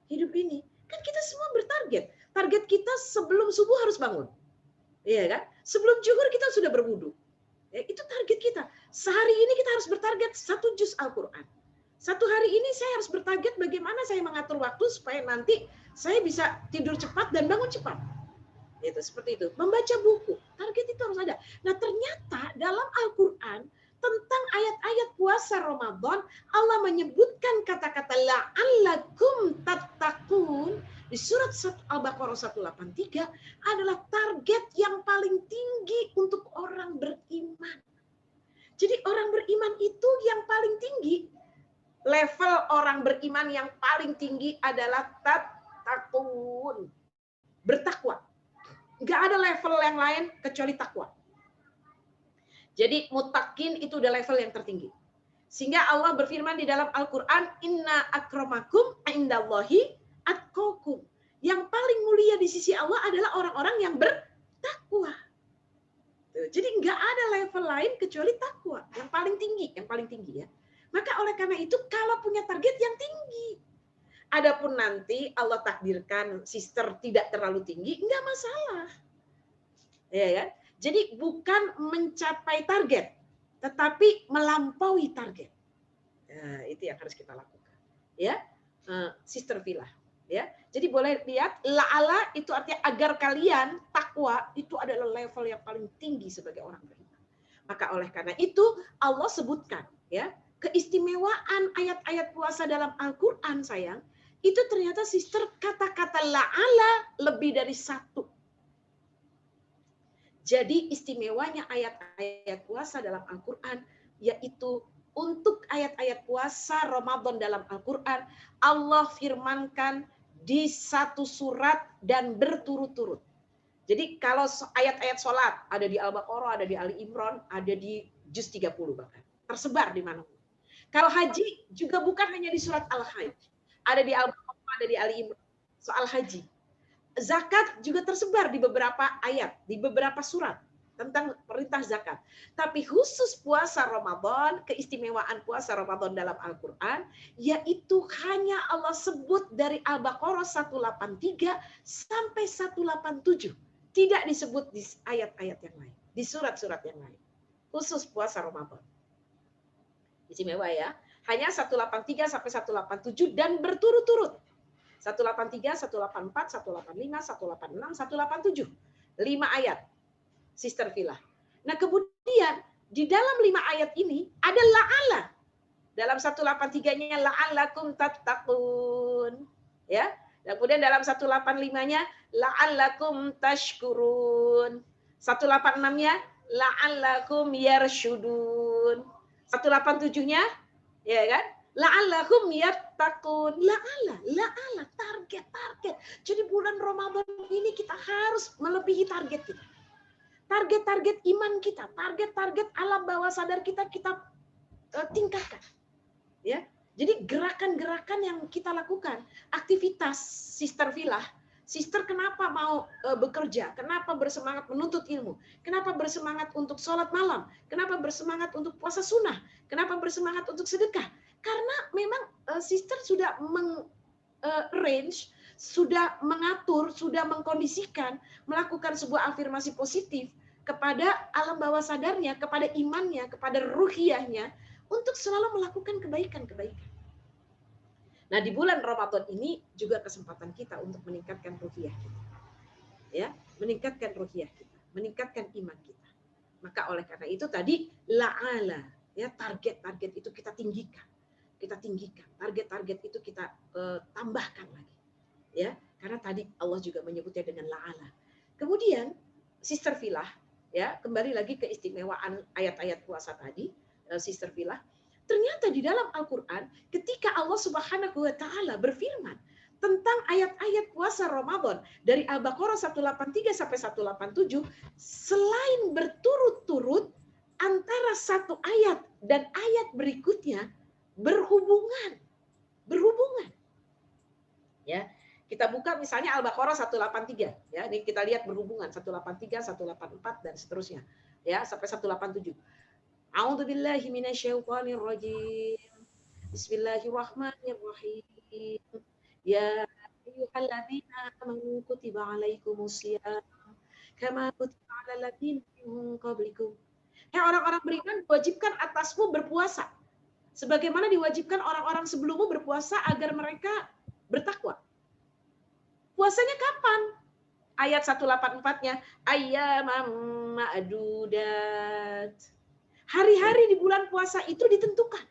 Hidup ini kan kita semua bertarget. Target kita sebelum subuh harus bangun, iya kan? Sebelum zuhur kita sudah berwudu. Ya, itu target kita. Sehari ini kita harus bertarget 1 juz Al-Quran. Satu hari ini saya harus bertarget bagaimana saya mengatur waktu supaya nanti saya bisa tidur cepat dan bangun cepat. Itu seperti itu. Membaca buku, target itu harus ada. Nah, ternyata dalam Al-Qur'an tentang ayat-ayat puasa Ramadan, Allah menyebutkan kata-kata la'allakum tattaqun di surat Al-Baqarah 183 adalah target yang paling tinggi untuk orang beriman. Jadi orang beriman itu yang paling tinggi. Level orang beriman yang paling tinggi adalah tattaqun. Bertakwa. Nggak ada level yang lain kecuali takwa. Jadi mutakin itu udah level yang tertinggi. Sehingga Allah berfirman di dalam Al-Quran, Inna akramakum indallahi atqakum. Yang paling mulia di sisi Allah adalah orang-orang yang bertakwa. Jadi nggak ada level lain kecuali takwa, yang paling tinggi ya. Maka oleh karena itu kalau punya target yang tinggi, adapun nanti Allah takdirkan sister tidak terlalu tinggi, nggak masalah, ya kan? Jadi bukan mencapai target, tetapi melampaui target. Nah, itu yang harus kita lakukan, ya, sister Villa. Ya, jadi boleh lihat la'ala itu artinya agar kalian takwa itu adalah level yang paling tinggi sebagai orang beriman. Maka oleh karena itu Allah sebutkan ya keistimewaan ayat-ayat puasa dalam Al-Quran sayang itu ternyata sister kata-kata la'ala lebih dari satu. Jadi istimewanya ayat-ayat puasa dalam Al-Quran yaitu untuk ayat-ayat puasa Ramadan dalam Al-Quran Allah firmankan di satu surat dan berturut-turut. Jadi kalau ayat-ayat sholat ada di Al-Baqarah, ada di Ali Imran, ada di juz 30 bahkan. Tersebar di mana. Kalau haji juga bukan hanya di surat Al-Hajj. Ada di Al-Baqarah, ada di Ali Imran. Soal haji. Zakat juga tersebar di beberapa ayat, di beberapa surat tentang perintah zakat. Tapi khusus puasa Ramadan, keistimewaan puasa Ramadan dalam Al-Quran, yaitu hanya Allah sebut dari Al-Baqarah 183 sampai 187. Tidak disebut di ayat-ayat yang lain, di surat-surat yang lain. Khusus puasa Ramadan. Istimewa ya. Hanya 183 sampai 187 dan berturut-turut. 183, 184, 185, 186, 187. 5 ayat. Sister Villa. Nah kemudian di dalam 5 ayat ini ada la'ala. Dalam 183-nya la'allakum tattaqun. Ya. Dan kemudian dalam 185-nya la'allakum tashkurun. 186-nya la'allakum yarshudun. 187-nya ya kan? La'allakum yattaqun. La'ala, target. Jadi bulan Ramadan ini kita harus melebihi target kita. Target-target iman kita, target-target alam bawah sadar kita tingkatkan. Ya. Jadi gerakan-gerakan yang kita lakukan, aktivitas Sister Villa. Sister kenapa mau bekerja? Kenapa bersemangat menuntut ilmu? Kenapa bersemangat untuk sholat malam? Kenapa bersemangat untuk puasa sunnah? Kenapa bersemangat untuk sedekah? Karena memang sister sudah range, sudah mengatur, sudah mengkondisikan, melakukan sebuah afirmasi positif kepada alam bawah sadarnya, kepada imannya, kepada ruhiyahnya, untuk selalu melakukan kebaikan-kebaikan. Nah di bulan Ramadan ini juga kesempatan kita untuk meningkatkan ruhiyah kita. Ya, meningkatkan ruhiyah kita, meningkatkan iman kita. Maka oleh karena itu tadi la'ala, ya target-target itu kita tinggikan. Target-target itu kita tambahkan lagi, ya karena tadi Allah juga menyebutnya dengan la'ala. Kemudian Sister Villa, ya kembali lagi ke istimewaan ayat-ayat puasa tadi, Sister Villa. Ternyata di dalam Al-Quran, ketika Allah Subhanahu wa Ta'ala berfirman tentang ayat-ayat puasa Ramadan dari Al-Baqarah 183 sampai 187, selain berturut-turut antara satu ayat dan ayat berikutnya berhubungan. Ya, kita buka misalnya Al-Baqarah 183, ya. Ini kita lihat berhubungan 183, 184 dan seterusnya, ya, sampai 187. A'udzu billahi minasyaitonir rajim. Bismillahirrahmanirrahim. Ya ayyuhalladzina amanu kutiba alaikumusiyam kama kutiba alal ladzina min qablikum. Orang-orang beriman diwajibkan atasmu berpuasa sebagaimana diwajibkan orang-orang sebelummu berpuasa agar mereka bertakwa. Puasanya kapan? Ayat 184-nya ayyamam ma'dudat. Hari-hari di bulan puasa itu ditentukan.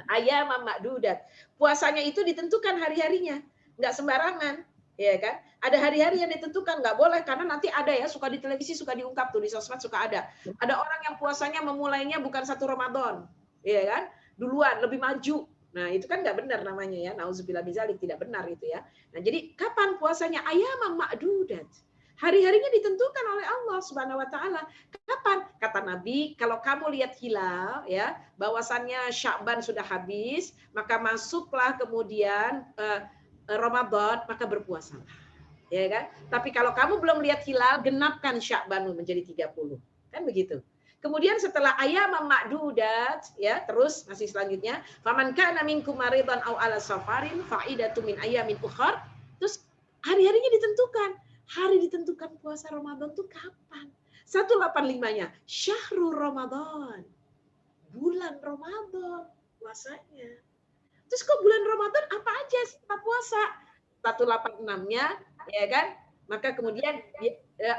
Ayyamam ma'dudat. Puasanya itu ditentukan hari-harinya, nggak sembarangan, ya kan? Ada hari-hari yang ditentukan, nggak boleh karena nanti ada ya suka di televisi suka diungkap tuh di sosmed suka ada. Ada orang yang puasanya memulainya bukan 1 Ramadan, ya kan? Duluan lebih maju. Nah, itu kan nggak benar namanya ya. Nauzubillah bizalik, tidak benar itu ya. Nah, jadi kapan puasanya? Ayyamam ma'dudat. Hari-harinya ditentukan oleh Allah Subhanahu wa Ta'ala. Kapan? Kata Nabi, kalau kamu lihat hilal, ya, bahwasannya Sya'ban sudah habis, maka masuklah kemudian Ramadan, maka berpuasalah. Ya kan? Tapi kalau kamu belum lihat hilal, genapkan Sya'banmu menjadi 30. Kan begitu. Kemudian setelah ayyaman ma'dudat, ya, terus masih selanjutnya, faman kana minkum maridan aw ala safarin fa'idatu min ayyamin ukhar. Terus hari-harinya ditentukan. Hari ditentukan puasa Ramadan tuh kapan? 185-nya, syahrul Ramadan. Bulan Ramadan puasanya. Terus kok bulan Ramadan apa aja kita puasa? 186-nya, ya kan? Maka kemudian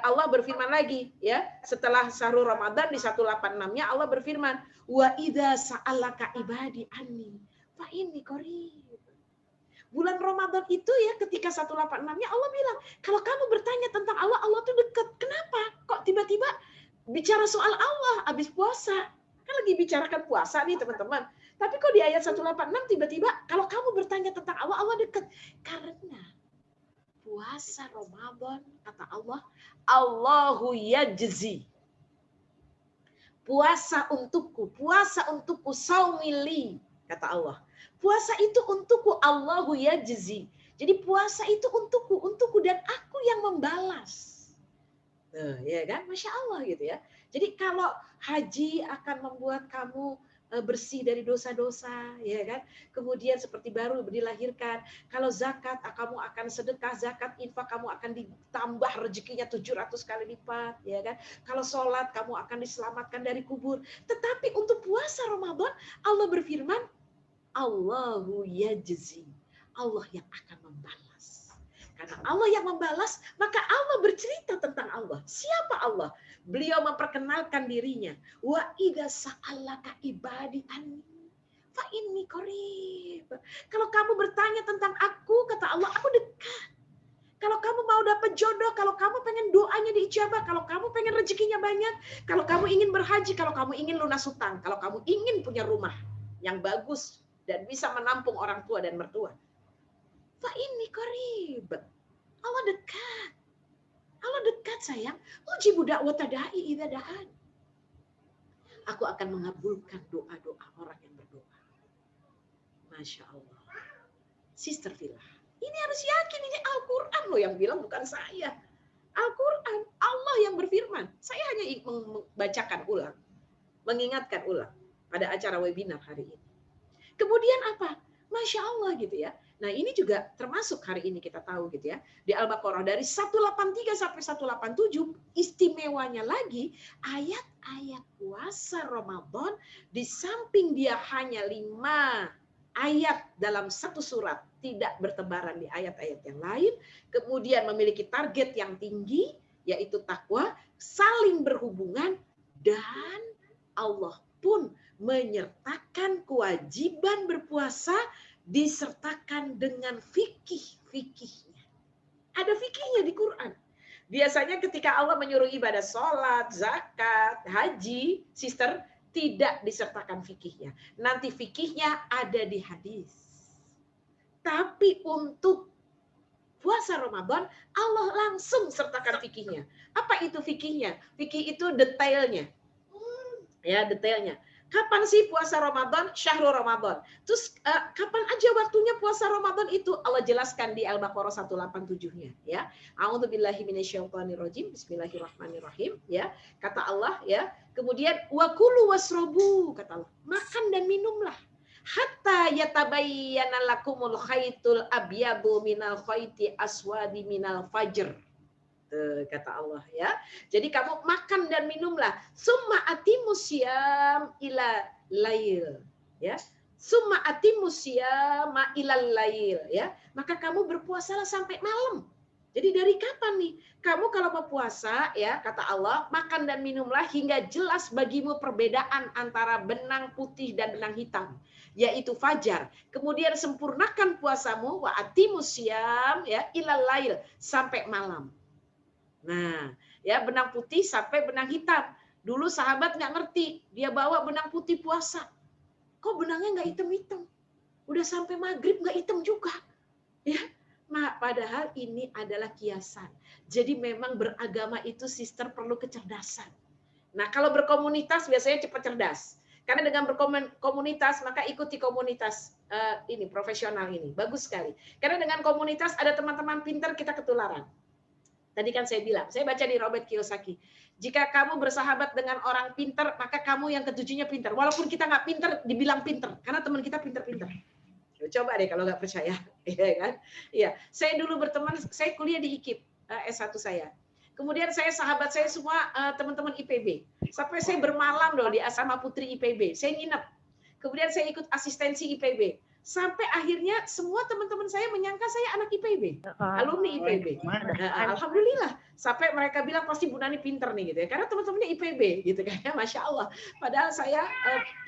Allah berfirman lagi, ya, setelah syahrul Ramadan di 186-nya Allah berfirman, wa idza sa'alaka ibadi anni fa inni qarib. Bulan Ramadan itu ya ketika 186-nya Allah bilang, kalau kamu bertanya tentang Allah, Allah tuh dekat. Kenapa? Kok tiba-tiba bicara soal Allah habis puasa? Kan lagi bicarakan puasa nih teman-teman. Tapi kok di ayat 186 tiba-tiba kalau kamu bertanya tentang Allah, Allah dekat. Karena puasa Ramadan, kata Allah, Allahu yajzi. Puasa untukku, saumili, kata Allah. Puasa itu untukku, Allahu yajzi. Jadi puasa itu untukku dan aku yang membalas. Ya kan? Masya Allah gitu ya. Jadi kalau haji akan membuat kamu bersih dari dosa-dosa, ya kan? Kemudian seperti baru dilahirkan. Kalau zakat, kamu akan sedekah, zakat, infak, kamu akan ditambah rezekinya 700 kali lipat, ya kan? Kalau sholat, kamu akan diselamatkan dari kubur. Tetapi untuk puasa Ramadan, Allah berfirman, Allahu yajzi. Allah yang akan membalas. Karena Allah yang membalas, maka Allah bercerita tentang Allah. Siapa Allah? Beliau memperkenalkan dirinya. Wa idza sa'alaka ibadi anni fa inni qarib. Kalau kamu bertanya tentang aku, kata Allah, aku dekat. Kalau kamu mau dapat jodoh, kalau kamu pengen doanya diijabah, kalau kamu pengen rezekinya banyak, kalau kamu ingin berhaji, kalau kamu ingin lunas hutang, kalau kamu ingin punya rumah yang bagus dan bisa menampung orang tua dan mertua. Fa inni qarib. Allah dekat. Allah dekat sayang. Ujibu da'wata da'i idza da'an. Aku akan mengabulkan doa-doa orang yang berdoa. Masya Allah. Sister Villa. Ini harus yakin, ini Al-Quran loh yang bilang, bukan saya. Al-Quran, Allah yang berfirman. Saya hanya membacakan ulang. Mengingatkan ulang pada acara webinar hari ini. Kemudian apa? Masya Allah gitu ya. Nah ini juga termasuk hari ini kita tahu gitu ya. Di Al-Baqarah dari 183 sampai 187 istimewanya lagi ayat-ayat puasa Ramadan di samping dia hanya 5 ayat dalam satu surat, tidak bertebaran di ayat-ayat yang lain, kemudian memiliki target yang tinggi yaitu takwa, saling berhubungan, dan Allah pun menyertakan kewajiban berpuasa disertakan dengan fikihnya. Ada fikihnya di Quran. Biasanya ketika Allah menyuruh ibadah sholat, zakat, haji, sister, tidak disertakan fikihnya. Nanti fikihnya ada di hadis. Tapi untuk puasa Ramadan, Allah langsung sertakan fikihnya. Apa itu fikihnya? Fikih itu detailnya. Ya, detailnya. Kapan sih puasa Ramadan? Syahrul Ramadan. Terus kapan aja waktunya puasa Ramadan itu? Allah jelaskan di Al-Baqarah 187-nya, ya. A'udzubillahi minasyaitonirrajim. Bismillahirrahmanirrahim, ya. Kata Allah, ya. Kemudian wa kulu wasrobu, kata Allah. Makan dan minumlah. Hatta yatabayyana lakumul khaitul abyadu minal khaiti aswadi minal fajr. Kata Allah, ya. Jadi kamu makan dan minumlah. Summa atimus syiyam ila lail, ya. Summa atimus syiyam ila lail, ya. Maka kamu berpuasalah sampai malam. Jadi dari kapan nih? Kamu kalau mau puasa, ya, kata Allah, makan dan minumlah hingga jelas bagimu perbedaan antara benang putih dan benang hitam, yaitu fajar. Kemudian sempurnakan puasamu wa atimus syiyam, ya, ila lail, sampai malam. Nah, ya, benang putih sampai benang hitam. Dulu sahabat nggak ngerti, dia bawa benang putih puasa. Kok benangnya nggak hitam-hitam? Udah sampai maghrib nggak hitam juga. Ya, padahal ini adalah kiasan. Jadi memang beragama itu, sister, perlu kecerdasan. Nah, kalau berkomunitas biasanya cepat cerdas. Karena dengan berkomunitas maka ikuti komunitas ini profesional ini. Bagus sekali. Karena dengan komunitas ada teman-teman pintar kita ketularan. Tadi kan saya bilang, saya baca di Robert Kiyosaki, jika kamu bersahabat dengan orang pintar, maka kamu yang ketujuhnya pintar. Walaupun kita nggak pintar, dibilang pintar, karena teman kita pintar-pintar. Coba deh kalau nggak percaya, ya kan? Iya, saya dulu berteman, saya kuliah di IKIP S1 saya. Kemudian saya sahabat saya semua teman-teman IPB. Sampai saya bermalam loh di asrama putri IPB. Saya nginep. Kemudian saya ikut asistensi IPB. Sampai akhirnya semua teman-teman saya menyangka saya anak IPB, alumni IPB. Alhamdulillah, sampai mereka bilang pasti Bu Nani pinter nih gitu ya, karena teman-temannya IPB gitu kan ya, Masya Allah. Padahal saya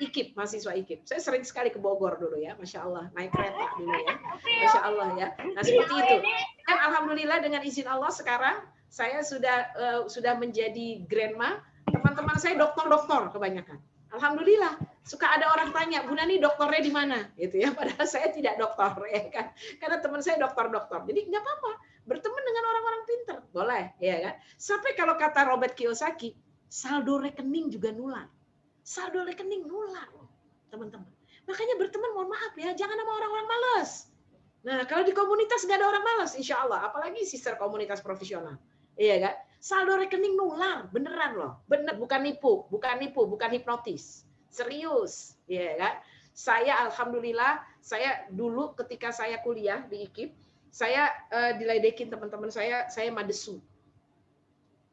IKIP, mahasiswa IKIP. Saya sering sekali ke Bogor dulu ya, Masya Allah, naik kereta dulu ya, Masya Allah ya. Nah seperti itu. Dan alhamdulillah dengan izin Allah sekarang saya sudah menjadi grandma. Teman-teman saya dokter-dokter kebanyakan. Alhamdulillah, suka ada orang tanya, Bu Nani dokternya di mana? Gitu ya, padahal saya tidak dokter ya kan. Karena teman saya dokter-dokter. Jadi nggak apa-apa, berteman dengan orang-orang pintar, boleh ya kan. Sampai kalau kata Robert Kiyosaki, saldo rekening juga nular. Saldo rekening nular, teman-teman. Makanya berteman, mohon maaf ya, jangan sama orang-orang malas. Nah, kalau di komunitas nggak ada orang malas, insya Allah, apalagi sister komunitas profesional. Iya kan? Saldo rekening nular, beneran loh. Bener, bukan nipu, bukan hipnotis. Serius, ya kan? Saya alhamdulillah, saya dulu ketika saya kuliah di IKIP, saya diledekin teman-teman saya madesu.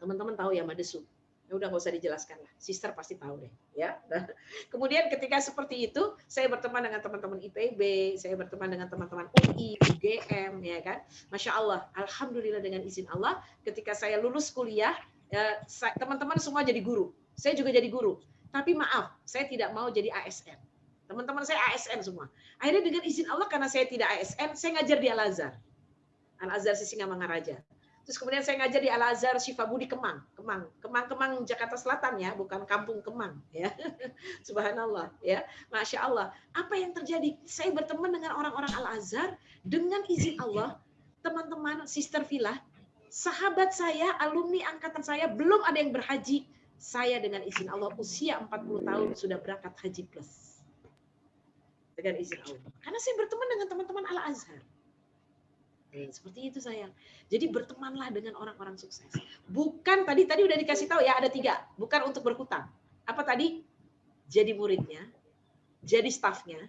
Teman-teman tahu ya madesu? Ya udah nggak usah dijelaskan lah, sister pasti tahu deh, ya. Nah, kemudian ketika seperti itu, saya berteman dengan teman-teman IPB, saya berteman dengan teman-teman UI, UGM, ya kan. Masya Allah, alhamdulillah dengan izin Allah, ketika saya lulus kuliah, teman-teman semua jadi guru, saya juga jadi guru. Tapi maaf, saya tidak mau jadi ASN. Teman-teman saya ASN semua. Akhirnya dengan izin Allah, karena saya tidak ASN, saya ngajar di Al-Azhar. Al-Azhar Sisingamangaraja. Terus kemudian saya ngajar di Al-Azhar Syifabudi Kemang, Jakarta Selatan ya, bukan Kampung Kemang ya. Subhanallah ya. Masya Allah. Apa yang terjadi? Saya berteman dengan orang-orang Al-Azhar dengan izin Allah, teman-teman Sister Villa, sahabat saya, alumni angkatan saya belum ada yang berhaji. Saya dengan izin Allah usia 40 tahun sudah berangkat haji plus. Dengan izin Allah. Karena saya berteman dengan teman-teman Al-Azhar. Seperti itu sayang. Jadi bertemanlah dengan orang-orang sukses. Bukan tadi udah dikasih tahu ya, ada 3. Bukan untuk berhutang. Apa tadi? Jadi muridnya, jadi stafnya.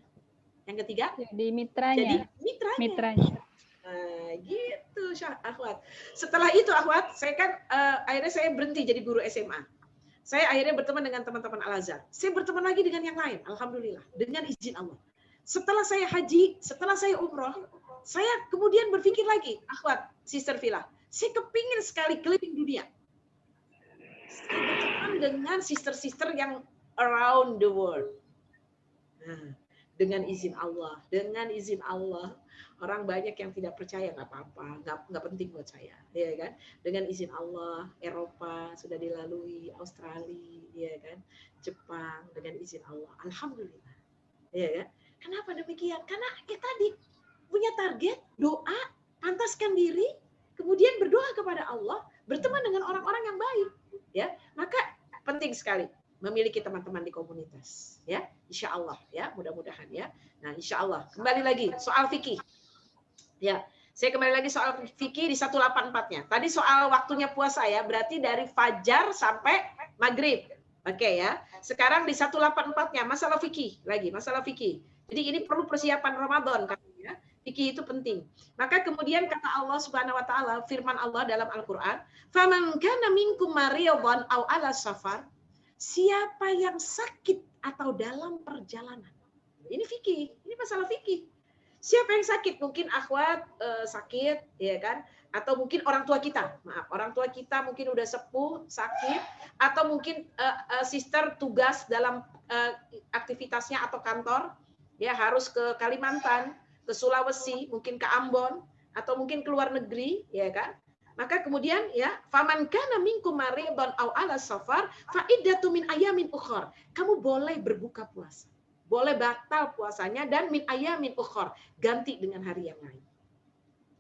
Yang ketiga? Jadi mitranya. Jadi mitranya. Nah, gitu akhwat. Setelah itu akhwat, saya kan akhirnya saya berhenti jadi guru SMA. Saya akhirnya berteman dengan teman-teman Al-Azhar. Saya berteman lagi dengan yang lain, alhamdulillah, dengan izin Allah. Setelah saya haji, setelah saya umroh, saya kemudian berpikir lagi, akhwat, Sister Villa, saya kepingin sekali keliling dunia. Saya berteman dengan sister-sister yang around the world. Nah, dengan izin Allah, orang banyak yang tidak percaya, nggak apa-apa, nggak penting buat saya, ya kan? Dengan izin Allah, Eropa sudah dilalui, Australia, ya kan? Jepang, dengan izin Allah, alhamdulillah, ya kan? Kenapa demikian? Karena kita punya target, doa, pantaskan diri, kemudian berdoa kepada Allah, berteman dengan orang-orang yang baik, ya. Maka penting sekali memiliki teman-teman di komunitas, ya. Insya Allah, ya, mudah-mudahan, ya. Nah, insya Allah. Kembali lagi soal fikih, ya. Saya kembali lagi soal fikih di 184-nya. Tadi soal waktunya puasa ya, berarti dari fajar sampai maghrib, oke ya. Sekarang di 184-nya masalah fikih lagi, masalah fikih. Jadi ini perlu persiapan Ramadan kan, ya. Fikih itu penting. Maka kemudian kata Allah Subhanahu wa taala, firman Allah dalam Al-Qur'an, "Faman kana minkum maridan aw ala safar", siapa yang sakit atau dalam perjalanan. Ini fikih, ini masalah fikih. Siapa yang sakit? Mungkin akhwat sakit, ya kan? Atau mungkin orang tua kita, maaf, orang tua kita mungkin udah sepuh, sakit, atau mungkin sister tugas dalam aktivitasnya atau kantor, ya harus ke Kalimantan, ke Sulawesi, mungkin ke Ambon, atau mungkin ke luar negeri, ya kan? Maka kemudian ya, faman kana minkum maridan aw ala safar fa iddatu min ayamin ukhra. Kamu boleh berbuka puasa. Boleh batal puasanya dan min ayamin ukhra, ganti dengan hari yang lain.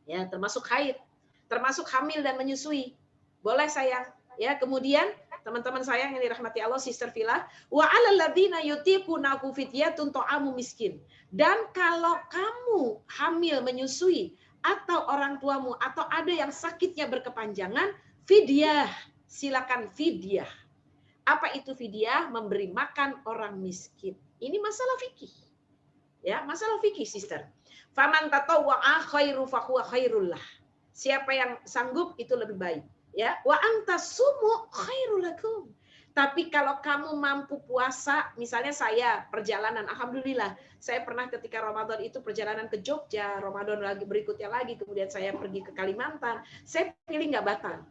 Ya, termasuk haid, termasuk hamil dan menyusui. Boleh sayang, ya. Kemudian teman-teman saya yang dirahmati Allah, Sister Villa, wa 'alal ladzina yutiqunahu fidyatun ta'amu miskin. Dan kalau kamu hamil menyusui atau orang tuamu atau ada yang sakitnya berkepanjangan, fidyah, silakan fidyah. Apa itu fidyah? Memberi makan orang miskin. Ini masalah fikih. Ya, masalah fikih, Sister. Faman tatawwa'a khairu fahuwa khairul lah. Siapa yang sanggup itu lebih baik. Ya, wa antasumu khairul lakum. Tapi kalau kamu mampu puasa, misalnya saya perjalanan, alhamdulillah, saya pernah ketika Ramadan itu perjalanan ke Jogja, Ramadan lagi berikutnya lagi, kemudian saya pergi ke Kalimantan, saya pilih nggak batal.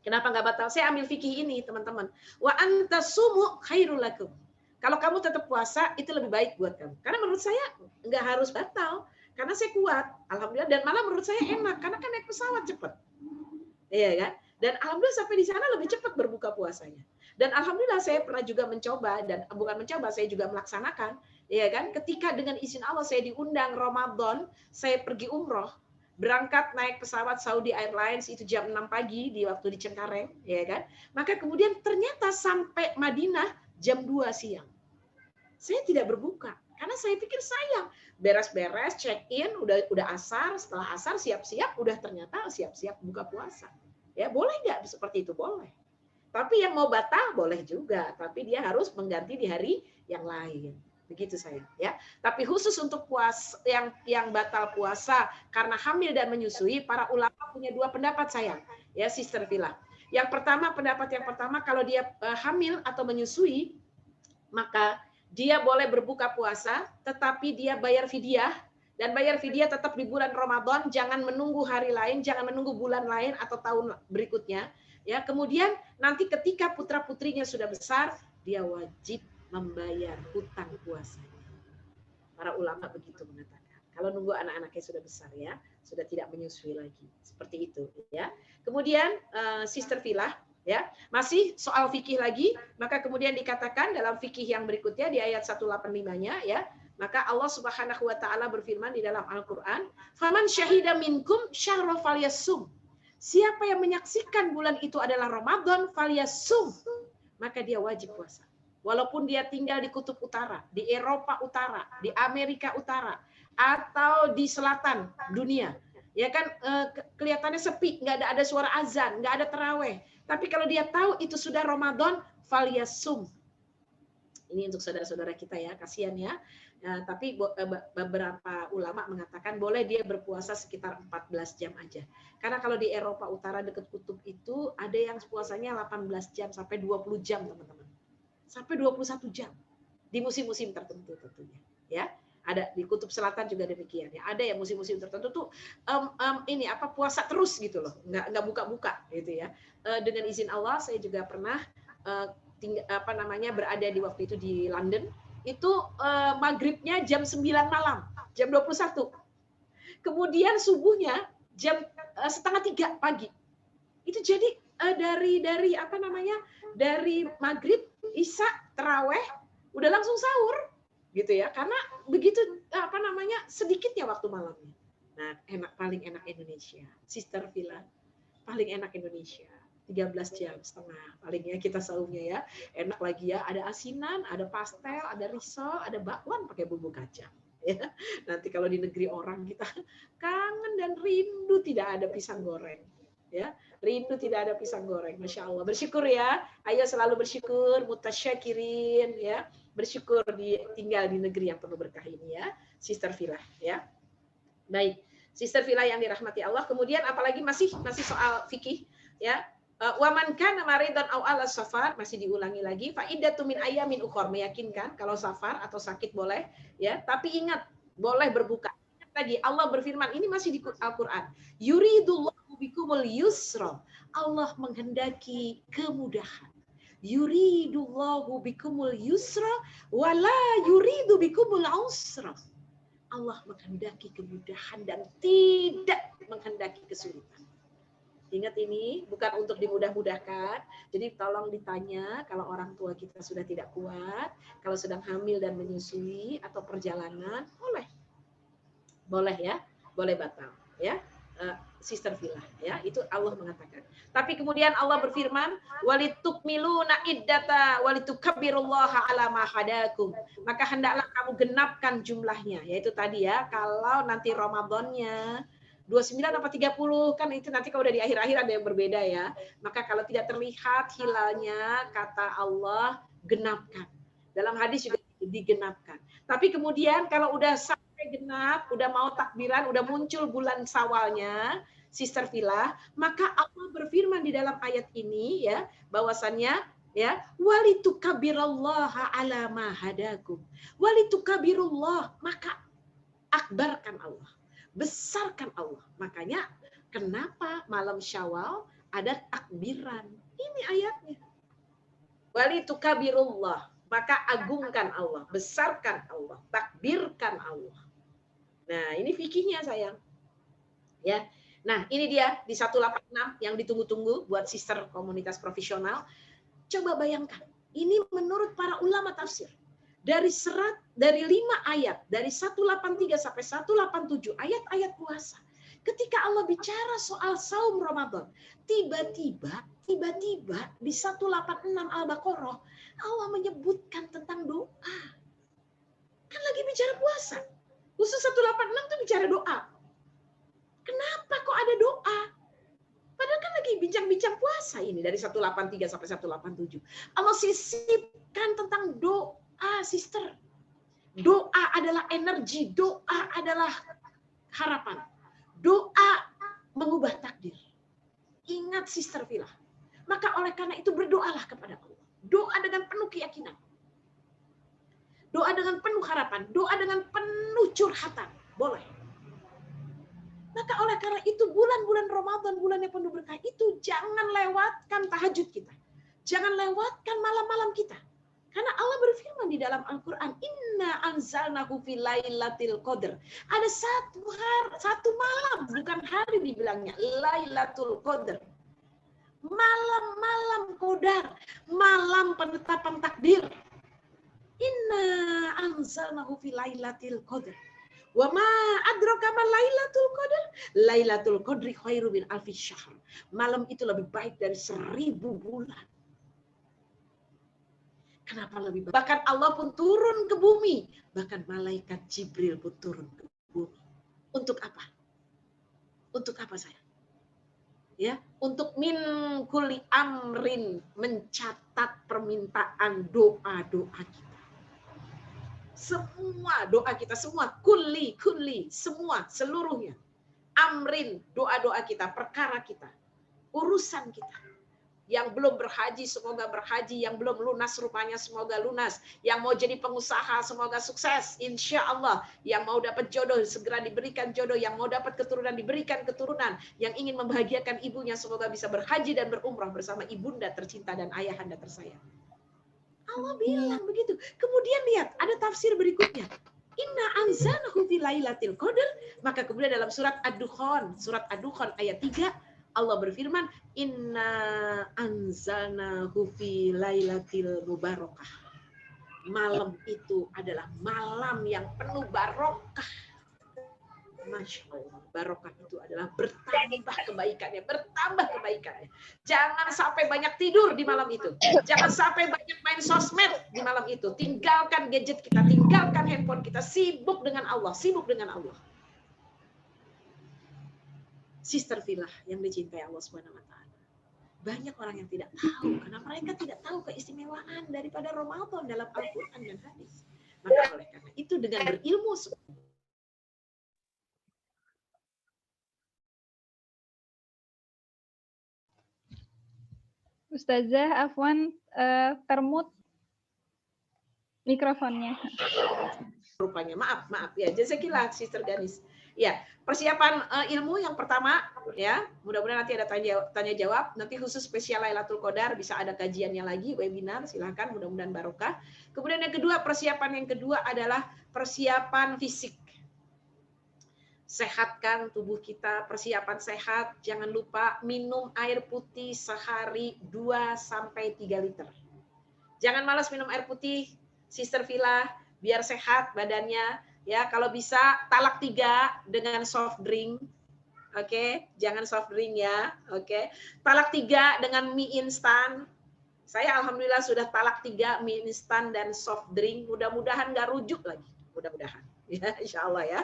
Kenapa nggak batal? Saya ambil fikih ini, teman-teman. Wa antasumu khairul lakum. Kalau kamu tetap puasa, itu lebih baik buat kamu. Karena menurut saya nggak harus batal. Karena saya kuat, alhamdulillah. Dan malah menurut saya enak, karena kan naik pesawat cepat. Iya kan? Dan alhamdulillah sampai di sana lebih cepat berbuka puasanya. Dan alhamdulillah saya pernah juga mencoba, dan bukan mencoba, saya juga melaksanakan. Iya kan? Ketika dengan izin Allah saya diundang Ramadan, saya pergi umroh, berangkat naik pesawat Saudi Airlines itu jam 6 pagi di waktu di Cengkareng, ya kan? Maka kemudian ternyata sampai Madinah jam 2 siang. Saya tidak berbuka karena saya pikir sayang. Beres-beres, check-in, udah asar, setelah asar siap-siap, udah ternyata siap-siap buka puasa. Ya, boleh nggak seperti itu? Boleh. Tapi yang mau batal boleh juga, tapi dia harus mengganti di hari yang lain. Begitu saya, ya. Tapi khusus untuk puasa yang batal puasa karena hamil dan menyusui, para ulama punya dua pendapat sayang, ya, Sister Villa. Pendapat yang pertama kalau dia hamil atau menyusui, maka dia boleh berbuka puasa, tetapi dia bayar fidyah, dan bayar fidyah tetap di bulan Ramadan, jangan menunggu hari lain, jangan menunggu bulan lain atau tahun berikutnya. Ya, kemudian nanti ketika putra-putrinya sudah besar, dia wajib membayar hutang puasanya. Para ulama begitu mengatakan. Kalau nunggu anak-anaknya sudah besar ya, sudah tidak menyusui lagi. Seperti itu ya. Kemudian Sister Villa, ya, masih soal fikih lagi, maka kemudian dikatakan dalam fikih yang berikutnya di ayat 185-nya ya, maka Allah Subhanahu wa taala berfirman di dalam Al-Qur'an, "Faman syahida minkum syahra falyasum." Siapa yang menyaksikan bulan itu adalah Ramadan, falyasum, maka dia wajib puasa. Walaupun dia tinggal di kutub utara, di Eropa utara, di Amerika utara, atau di selatan dunia. Ya kan kelihatannya sepi, nggak ada suara azan, nggak ada taraweh. Tapi kalau dia tahu itu sudah Ramadan, falyasum. Ini untuk saudara-saudara kita ya, kasihan ya. Nah, tapi beberapa ulama mengatakan boleh dia berpuasa sekitar 14 jam aja. Karena kalau di Eropa Utara dekat kutub itu ada yang puasanya 18 jam sampai 20 jam, teman-teman. Sampai 21 jam. Di musim-musim tertentu tentunya, ya. Ada di kutub selatan juga demikian ya. Ada yang musim-musim tertentu tuh puasa terus gitu loh, nggak buka-buka gitu ya. Dengan izin Allah saya juga pernah berada di waktu itu di London. Itu maghribnya jam 9 malam, jam 21. Kemudian subuhnya jam setengah 3 pagi. Itu jadi dari maghrib, isya, taraweh, udah langsung sahur gitu ya, karena begitu sedikitnya waktu malamnya. Nah, paling enak Indonesia, Sister Villa, paling enak Indonesia, 13 jam setengah palingnya kita sahurnya ya, enak lagi ya, ada asinan, ada pastel, ada risol, ada bakwan pakai bumbu kacang. Ya, nanti kalau di negeri orang kita kangen dan rindu tidak ada pisang goreng. Ya, rindu tidak ada pisang goreng. Masya Allah, bersyukur ya, ayo selalu bersyukur, mutasyakirin ya, bersyukur tinggal di negeri yang penuh berkah ini ya, Sister Villa ya. Baik, Sister Villa yang dirahmati Allah. Kemudian apalagi masih soal fikih ya. Wa man kana maridan aw ala safar, masih diulangi lagi, fa iddatu min ayamin ukhra, meyakinkan kalau safar atau sakit boleh ya, tapi ingat boleh berbuka. Ingat lagi Allah berfirman, ini masih di Al-Qur'an, yuridullahu bikumul yusra, Allah menghendaki kemudahan. Yuridullahu bikumul yusra wala yuridu bikumul usra. Allah menghendaki kemudahan dan tidak menghendaki kesulitan. Ingat, ini bukan untuk dimudah-mudahkan. Jadi tolong ditanya kalau orang tua kita sudah tidak kuat, kalau sedang hamil dan menyusui atau perjalanan, boleh ya, boleh batal ya. Sister Villa, ya, itu Allah mengatakan. Tapi kemudian Allah berfirman, walitukmiluna iddata walitukabbirullaha ala ma hadakum. Maka hendaklah kamu genapkan jumlahnya, yaitu tadi ya, kalau nanti Ramadannya 29 apa 30 kan itu nanti kalau udah di akhir-akhir ada yang berbeda ya. Maka kalau tidak terlihat hilalnya, kata Allah, genapkan. Dalam hadis juga digenapkan. Tapi kemudian kalau udah genap, udah mau takbiran, udah muncul bulan Syawalnya, Sister Villa, maka Allah berfirman di dalam ayat ini ya, bahwasannya ya, walitukabirallaha ala ma hadakum. Walitukabirullah, maka akbarkan Allah, besarkan Allah. Makanya kenapa malam Syawal ada takbiran? Ini ayatnya. Walitukabirullah, maka agungkan Allah, besarkan Allah, takbirkan Allah. Nah, ini fikihnya sayang. Ya. Nah, ini dia di 186 yang ditunggu-tunggu buat sister komunitas profesional. Coba bayangkan, ini menurut para ulama tafsir. Dari 5 ayat, dari 183 sampai 187 ayat-ayat puasa. Ketika Allah bicara soal saum Ramadan, tiba-tiba di 186 Al-Baqarah Allah menyebutkan tentang doa. Kan lagi bicara puasa. Khusus 186 itu bicara doa. Kenapa kok ada doa? Padahal kan lagi bincang-bincang puasa ini dari 183 sampai 187. Allah sisipkan tentang doa, sister. Doa adalah energi, doa adalah harapan. Doa mengubah takdir. Ingat Sister Villa. Maka oleh karena itu berdoalah kepada Allah. Doa dengan penuh keyakinan. Doa dengan penuh harapan. Doa dengan penuh curhatan. Boleh. Maka oleh karena itu bulan-bulan Ramadan, bulan yang penuh berkah itu jangan lewatkan tahajud kita. Jangan lewatkan malam-malam kita. Karena Allah berfirman di dalam Al-Quran, Inna anzalnahu fi lailatul qadr. Ada satu malam, bukan hari dibilangnya, Lailatul Qadr. Malam-malam qadar, malam penetapan takdir. Inna anzalnahu fi lailatul qadr. Wa ma adraka ma lailatul qadr? Lailatul qadri khairu min alfi syahr. Malam itu lebih baik dari 1000 bulan. Kenapa lebih baik? Bahkan Allah pun turun ke bumi. Bahkan malaikat Jibril pun turun ke bumi. Untuk apa? Untuk apa saya? Ya, untuk min kulli amrin, mencatat permintaan doa-doa kita. Semua doa kita, semua kulli, semua, seluruhnya. Amrin, doa-doa kita, perkara kita, urusan kita. Yang belum berhaji, semoga berhaji. Yang belum lunas rupanya, semoga lunas. Yang mau jadi pengusaha, semoga sukses. Insya Allah. Yang mau dapat jodoh, segera diberikan jodoh. Yang mau dapat keturunan, diberikan keturunan. Yang ingin membahagiakan ibunya, semoga bisa berhaji dan berumrah bersama ibunda tercinta dan ayahanda tersayang. Allah bilang begitu. Kemudian lihat, ada tafsir berikutnya. Inna anzalnahu fi lailatul qadr. Maka kemudian dalam surat Ad-Dukhan ayat 3, Allah berfirman, Inna anzalnahu fi lailatul mubarakah. Malam itu adalah malam yang penuh barokah. Masya Allah, barokah itu adalah bertambah kebaikannya, Jangan sampai banyak tidur di malam itu. Jangan sampai banyak main sosmed di malam itu. Tinggalkan gadget kita, tinggalkan handphone kita, sibuk dengan Allah. Sister Villa yang dicintai Allah Subhanahu wa taala. Banyak orang yang tidak tahu karena mereka tidak tahu keistimewaan daripada Ramadan dalam Al-Qur'an dan hadis. Maka oleh karena itu dengan berilmu Ustazah Afwan termute mikrofonnya. Rupanya, maaf ya, jazakillah Sister Ganis. Ya, persiapan ilmu yang pertama ya, mudah-mudahan nanti ada tanya jawab, nanti khusus spesial Lailatul Qadar bisa ada kajiannya lagi, webinar, silakan, mudah-mudahan barokah. Kemudian yang kedua, persiapan yang kedua adalah persiapan fisik. Sehatkan tubuh kita, persiapan sehat, jangan lupa minum air putih sehari 2-3 liter. Jangan malas minum air putih, Sister Villa, biar sehat badannya. Ya, kalau bisa talak 3 dengan soft drink. Oke, jangan soft drink ya. Oke. Talak 3 dengan mie instan. Saya alhamdulillah sudah talak 3 mie instan dan soft drink. Mudah-mudahan nggak rujuk lagi. Mudah-mudahan. Ya, insya Allah ya.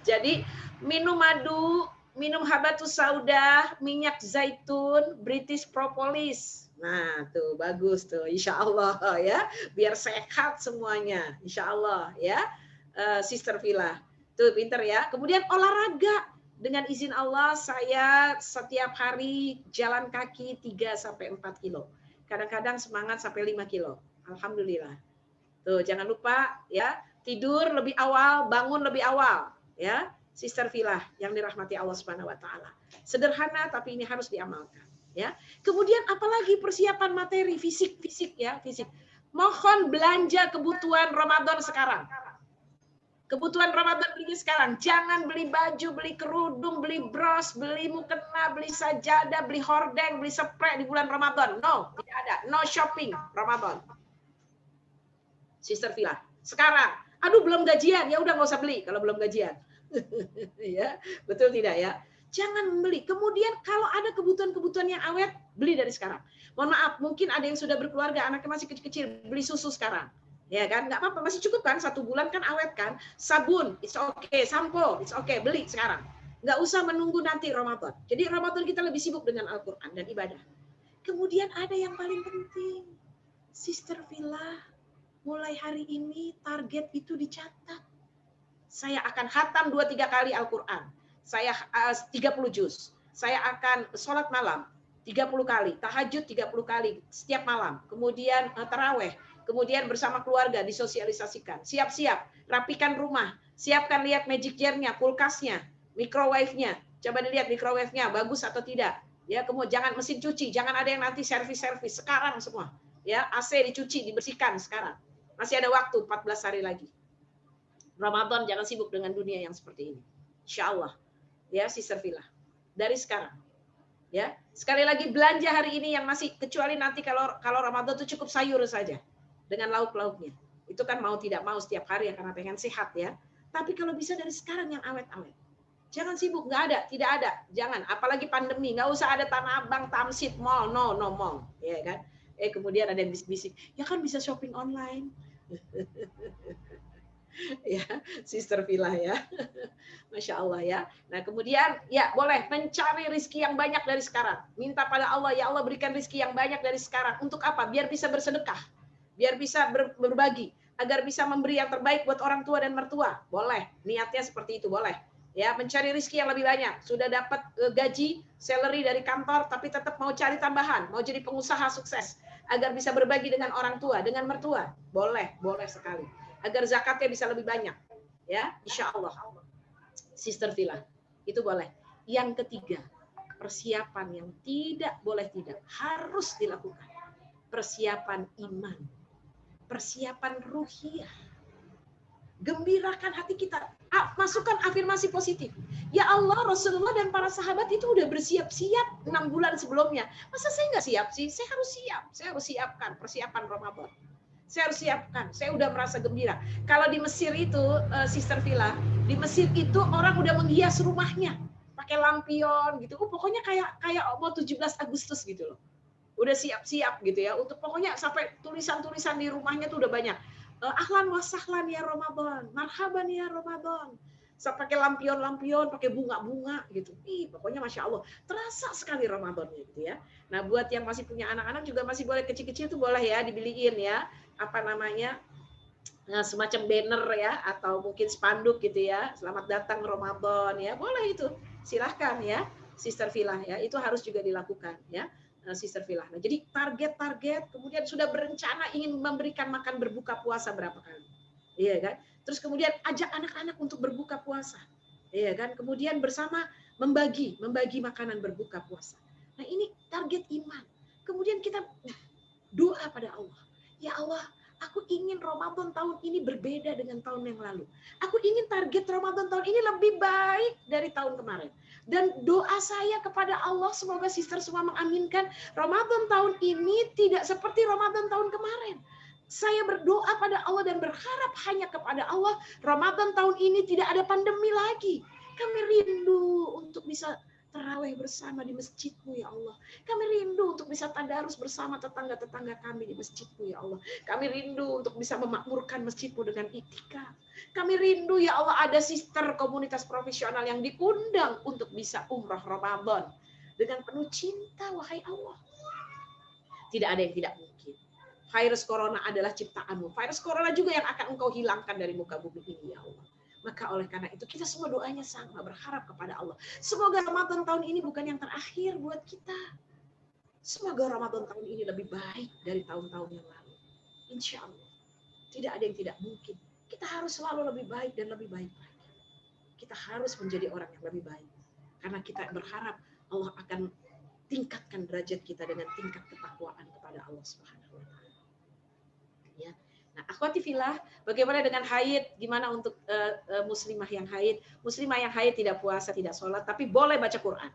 Jadi minum madu, minum habatus sauda, minyak zaitun, British propolis. Nah, tuh bagus tuh, insya Allah ya, biar sehat semuanya, insya Allah ya, Sister Villa. Tuh pinter ya. Kemudian olahraga. Dengan izin Allah, saya setiap hari jalan kaki 3-4 kilo. Kadang-kadang semangat sampai 5 kilo. Alhamdulillah. Tuh, jangan lupa ya, tidur lebih awal, bangun lebih awal. Ya, Sister Villa yang dirahmati Allah Subhanahu wa taala. Sederhana tapi ini harus diamalkan, ya. Kemudian apalagi persiapan materi fisik ya, fisik. Mohon belanja kebutuhan Ramadan sekarang. Kebutuhan Ramadan beli sekarang. Jangan beli baju, beli kerudung, beli bros, beli mukena, beli sajadah, beli hordeng, beli spray di bulan Ramadan. No, tidak ada. No shopping Ramadan. Sister Villa. Sekarang. Aduh, belum gajian. Ya udah nggak usah beli kalau belum gajian. Ya, betul tidak ya? Jangan membeli. Kemudian kalau ada kebutuhan-kebutuhan yang awet, beli dari sekarang. Mohon maaf, mungkin ada yang sudah berkeluarga, anaknya masih kecil-kecil, beli susu sekarang. Ya kan, nggak apa-apa, masih cukup kan, 1 bulan kan awet kan, sabun, it's okay, sampo, it's okay, beli sekarang. Nggak usah menunggu nanti Ramadan. Jadi Ramadan kita lebih sibuk dengan Al-Quran dan ibadah. Kemudian ada yang paling penting, Sister Villa, mulai hari ini target itu dicatat. Saya akan khatam 2-3 kali Al-Quran. Saya 30 juz. Saya akan sholat malam 30 kali, tahajud 30 kali setiap malam. Kemudian taraweh. Kemudian bersama keluarga disosialisasikan. Siap-siap, rapikan rumah. Siapkan lihat magic jar-nya, kulkasnya, microwave-nya. Coba dilihat microwave-nya bagus atau tidak. Ya, kemudian jangan mesin cuci, jangan ada yang nanti servis-servis sekarang semua. Ya, AC dicuci, dibersihkan sekarang. Masih ada waktu 14 hari lagi. Ramadan jangan sibuk dengan dunia yang seperti ini. Insya Allah. Ya, Sister Villa. Dari sekarang. Ya, sekali lagi belanja hari ini yang masih, kecuali nanti kalau Ramadan itu cukup sayur saja. Dengan lauk-lauknya. Itu kan mau tidak mau setiap hari ya, karena pengen sehat ya. Tapi kalau bisa dari sekarang yang awet-awet. Jangan sibuk, nggak ada, tidak ada. Jangan, apalagi pandemi, nggak usah ada Tanah Abang, Tamsit, mall, no mall. Ya kan? Kemudian ada yang bisik-bisik, ya kan bisa shopping online. Ya, Sister Villa ya. Masya Allah ya. Nah kemudian ya boleh mencari rizki yang banyak dari sekarang. Minta pada Allah, ya Allah berikan rizki yang banyak dari sekarang. Untuk apa? Biar bisa bersedekah. Biar bisa berbagi, agar bisa memberi yang terbaik buat orang tua dan mertua. Boleh, niatnya seperti itu, boleh. Ya, mencari rezeki yang lebih banyak. Sudah dapat gaji, salary dari kantor, tapi tetap mau cari tambahan, mau jadi pengusaha sukses, agar bisa berbagi dengan orang tua, dengan mertua. Boleh, boleh sekali. Agar zakatnya bisa lebih banyak. Ya, insya Allah. Sister Villa, itu boleh. Yang ketiga, persiapan yang tidak boleh tidak, harus dilakukan. Persiapan iman. Persiapan ruhiyah. Gembirakan hati kita. Masukkan afirmasi positif. Ya Allah, Rasulullah dan para sahabat itu udah bersiap-siap 6 bulan sebelumnya. Masa saya nggak siap sih? Saya harus siap. Saya harus siapkan persiapan Ramadan. Saya harus siapkan. Saya udah merasa gembira. Kalau di Mesir itu, Sister Villa, di Mesir itu orang udah menghias rumahnya. Pakai lampion gitu. Pokoknya kayak mau 17 Agustus gitu loh. Udah siap-siap gitu ya, untuk pokoknya sampai tulisan-tulisan di rumahnya tuh udah banyak. Ahlan wa sahlan ya Ramadan, marhaban ya Ramadan. Sampai pakai lampion-lampion, pakai bunga-bunga gitu. Pokoknya Masya Allah, terasa sekali Ramadannya gitu ya. Nah buat yang masih punya anak-anak juga masih boleh kecil-kecil tuh boleh ya dibeliin ya, apa namanya, semacam banner ya, atau mungkin spanduk gitu ya, selamat datang Ramadan ya, boleh itu, silahkan ya, Sister Villa ya, itu harus juga dilakukan ya. Sister Villa. Nah, jadi target-target, kemudian sudah berencana ingin memberikan makan berbuka puasa berapa kali, iya kan? Terus kemudian ajak anak-anak untuk berbuka puasa, iya kan? Kemudian bersama membagi makanan berbuka puasa. Nah, ini target iman. Kemudian kita doa pada Allah, ya Allah, aku ingin Ramadan tahun ini berbeda dengan tahun yang lalu. Aku ingin target Ramadan tahun ini lebih baik dari tahun kemarin. Dan doa saya kepada Allah, semoga sister semua mengaminkan, Ramadan tahun ini tidak seperti Ramadan tahun kemarin. Saya berdoa pada Allah dan berharap hanya kepada Allah, Ramadan tahun ini tidak ada pandemi lagi. Kami rindu untuk untuk bisa tarawih bersama di masjid-Mu ya Allah. Kami rindu untuk bisa tadarus bersama tetangga-tetangga kami di masjid-Mu ya Allah. Kami rindu untuk bisa memakmurkan masjid-Mu dengan itikaf. Kami rindu ya Allah ada sister komunitas profesional yang diundang untuk bisa umrah Ramadan dengan penuh cinta wahai Allah. Tidak ada yang tidak mungkin. Virus corona adalah ciptaan-Mu. Virus corona juga yang akan Engkau hilangkan dari muka bumi ini ya Allah. Maka oleh karena itu kita semua doanya sama, berharap kepada Allah. Semoga Ramadan tahun ini bukan yang terakhir buat kita. Semoga Ramadan tahun ini lebih baik dari tahun-tahun yang lalu. Insya Allah. Tidak ada yang tidak mungkin. Kita harus selalu lebih baik dan lebih baik lagi. Kita harus menjadi orang yang lebih baik. Karena kita berharap Allah akan tingkatkan derajat kita dengan tingkat ketakwaan kepada Allah Subhanahu wa Ta'ala. Ya. Nah, akhwati fillah, bagaimana dengan haid? Gimana untuk muslimah yang haid? Muslimah yang haid tidak puasa, tidak sholat, tapi boleh baca Quran.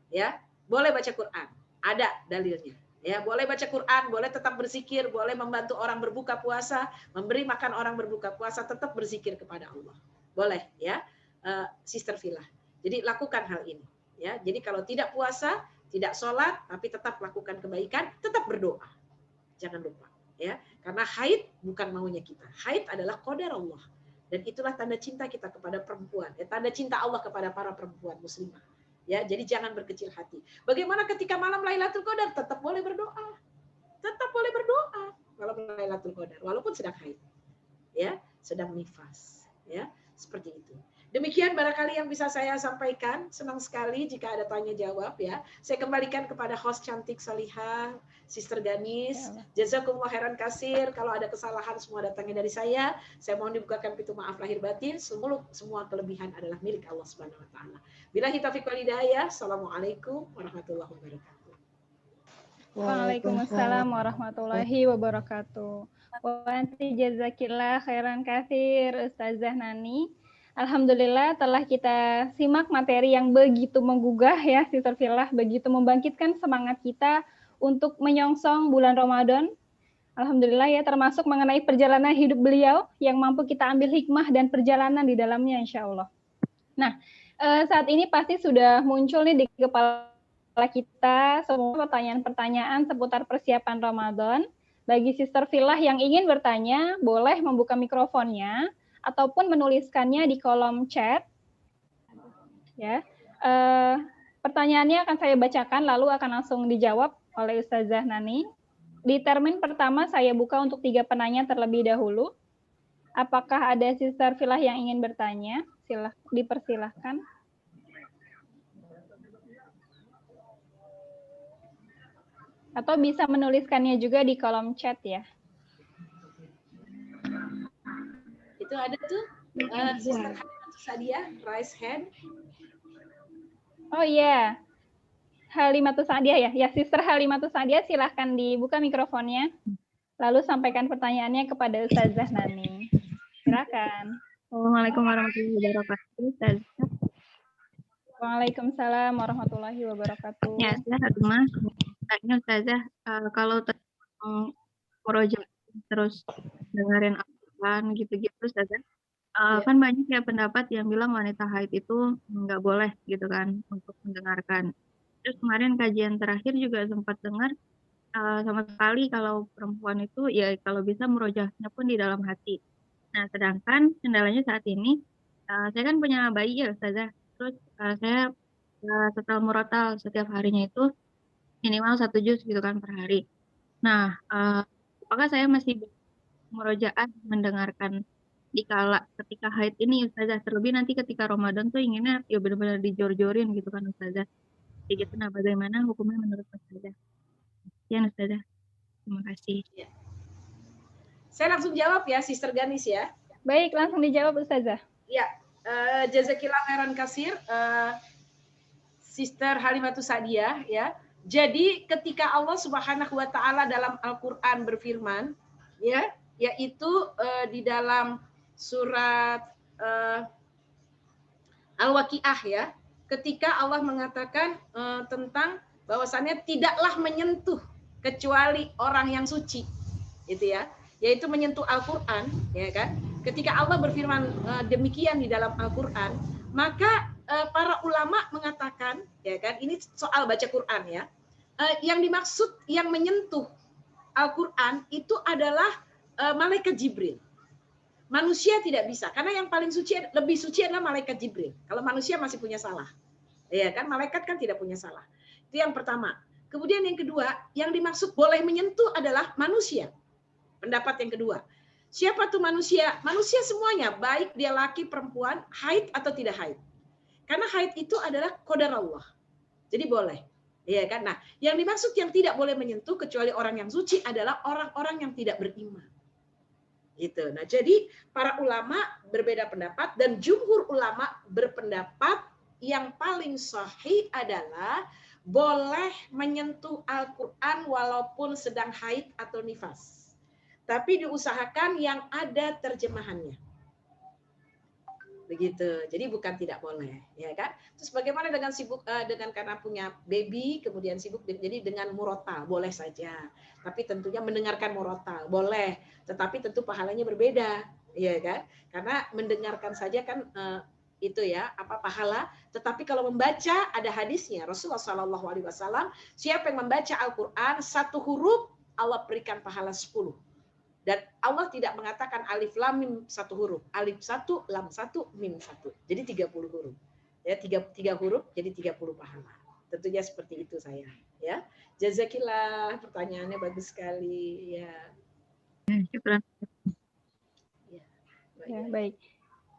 Ya, boleh baca Quran. Ada dalilnya. Ya, boleh baca Quran, boleh tetap berzikir, boleh membantu orang berbuka puasa, memberi makan orang berbuka puasa, tetap berzikir kepada Allah. Boleh, ya, sister fillah. Jadi lakukan hal ini. Ya, jadi kalau tidak puasa, tidak sholat, tapi tetap lakukan kebaikan, tetap berdoa. Jangan lupa. Ya, karena haid bukan maunya kita. Haid adalah qadar Allah. Dan itulah tanda cinta kita kepada perempuan. Ya, tanda cinta Allah kepada para perempuan muslimah. Ya, jadi jangan berkecil hati. Bagaimana ketika malam Lailatul Qadar? Tetap boleh berdoa. Tetap boleh berdoa malam Lailatul Qadar walaupun sedang haid. Ya, sedang nifas. Ya, seperti itu. Demikian barangkali yang bisa saya sampaikan. Senang sekali jika ada tanya jawab ya. Saya kembalikan kepada host cantik Salihah, Sister Ganis. Jazakumullah khairan kasir. Kalau ada kesalahan semua datangnya dari saya. Saya mohon dibukakan pintu maaf lahir batin. Semua kelebihan adalah milik Allah Subhanahu wa taala. Billahi taufiq wal hidayah. Assalamualaikum warahmatullahi wabarakatuh. Waalaikumsalam warahmatullahi wabarakatuh. Wa anti jazakillah khairan kasir Ustazah Nani. Alhamdulillah telah kita simak materi yang begitu menggugah ya, Sister Fillah, begitu membangkitkan semangat kita untuk menyongsong bulan Ramadan. Alhamdulillah ya, termasuk mengenai perjalanan hidup beliau yang mampu kita ambil hikmah dan perjalanan di dalamnya insya Allah. Nah, saat ini pasti sudah muncul nih di kepala kita semua pertanyaan-pertanyaan seputar persiapan Ramadan. Bagi Sister Fillah yang ingin bertanya, boleh membuka mikrofonnya ataupun menuliskannya di kolom chat. Ya, pertanyaannya akan saya bacakan, lalu akan langsung dijawab oleh Ustazah Nani. Di termin pertama saya buka untuk 3 penanya terlebih dahulu. Apakah ada Sister Fillah yang ingin bertanya? Dipersilahkan. Atau bisa menuliskannya juga di kolom chat ya. Itu ada tuh Sister Sadia, raise hand. Oh iya, Halimatus Sadia ya. Ya, Sister Halimatus Sadia, silahkan dibuka mikrofonnya. Lalu sampaikan pertanyaannya kepada Ustazah Nani. Silakan. Assalamualaikum warahmatullahi wabarakatuh. Ustazah. Waalaikumsalam warahmatullahi wabarakatuh. Ya, saya Hadumah. Tanya Ustazah, kalau murojaah terus dengerin Al-Quran gitu-gitu Ustazah, kan banyak ya pendapat yang bilang wanita haid itu nggak boleh gitu kan untuk mendengarkan. Terus kemarin kajian terakhir juga sempat dengar sama sekali kalau perempuan itu ya kalau bisa murojaahnya pun di dalam hati. Nah, sedangkan kendalanya saat ini saya kan punya bayi ya Ustazah. Terus saya setelah murotal setiap harinya itu minimal 1 juz gitu kan per hari. Nah, apakah saya masih murojaah mendengarkan dikala ketika haid ini Ustazah, terlebih nanti ketika Ramadan tuh inginnya ya benar-benar dijor-jorin gitu kan Ustazah. Jadi gitu, nah bagaimana hukumnya menurut Ustazah? Ya Ustazah, terima kasih. Ya. Saya langsung jawab ya Sister Ganis ya. Baik, langsung dijawab Ustazah. Ya, jazakillah khairan kasir Sister Halimatus Sadia ya. Jadi ketika Allah Subhanahu wa taala dalam Al-Qur'an berfirman ya, yaitu di dalam surat Al-Waqiah ya, ketika Allah mengatakan tentang bahwasannya tidaklah menyentuh kecuali orang yang suci, gitu ya, yaitu menyentuh Al-Quran, ya kan? Ketika Allah berfirman demikian di dalam Al-Quran, maka para ulama ulama mengatakan, ya kan, ini soal baca Quran ya. Yang dimaksud yang menyentuh Al-Quran itu adalah malaikat Jibril. Manusia tidak bisa, karena yang paling suci, lebih suci adalah malaikat Jibril. Kalau manusia masih punya salah, ya kan, malaikat kan tidak punya salah. Itu yang pertama. Kemudian yang kedua, yang dimaksud boleh menyentuh adalah manusia. Pendapat yang kedua. Siapa tuh manusia? Manusia semuanya, baik dia laki, perempuan, haid atau tidak haid. Karena haid itu adalah qadar Allah. Jadi boleh. Ya kan? Nah, yang dimaksud yang tidak boleh menyentuh kecuali orang yang suci adalah orang-orang yang tidak beriman. Gitu. Nah, jadi para ulama berbeda pendapat dan jumhur ulama berpendapat yang paling sahih adalah boleh menyentuh Al-Quran walaupun sedang haid atau nifas. Tapi diusahakan yang ada terjemahannya. Begitu. Jadi bukan tidak boleh, ya kan? Terus bagaimana dengan sibuk dengan karena punya baby kemudian sibuk, jadi dengan murotal boleh saja. Tapi tentunya mendengarkan murotal boleh, tetapi tentu pahalanya berbeda, ya kan? Karena mendengarkan saja kan itu ya apa pahala, tetapi kalau membaca ada hadisnya Rasulullah SAW, siapa yang membaca Al-Qur'an satu huruf Allah berikan pahala 10. Dan Allah tidak mengatakan alif lam mim satu huruf, alif satu, lam satu, mim satu. Jadi 30 huruf. Ya, tiga huruf jadi 30 pahala. Tentunya seperti itu saya, ya. Jazakillah, pertanyaannya bagus sekali, ya. Ya, baik.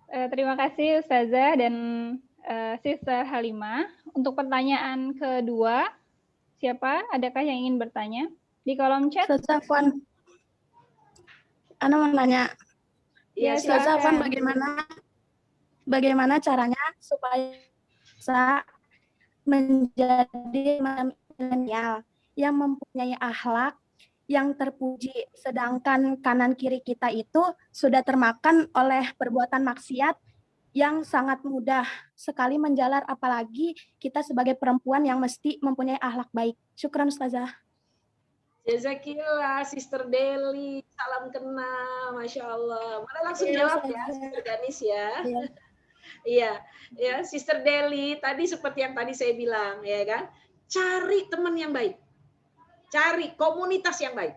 Terima kasih Ustazah dan Sister Halimah. Untuk pertanyaan kedua, siapa? Adakah yang ingin bertanya? Di kolom chat. Ustazah Afwan, Ana mau nanya. Ya, Ustazah Afwan, bagaimana caranya supaya bisa menjadi milenial yang mempunyai akhlak yang terpuji, sedangkan kanan kiri kita itu sudah termakan oleh perbuatan maksiat yang sangat mudah sekali menjalar, apalagi kita sebagai perempuan yang mesti mempunyai akhlak baik. Syukran Ustazah. Jazakillah, Sister Deli, salam kenal, Masya Allah. Mana langsung jawab ya, Sister Ganis ya. Iya, ya Sister Deli, tadi seperti yang tadi saya bilang, ya kan, cari teman yang baik, cari komunitas yang baik.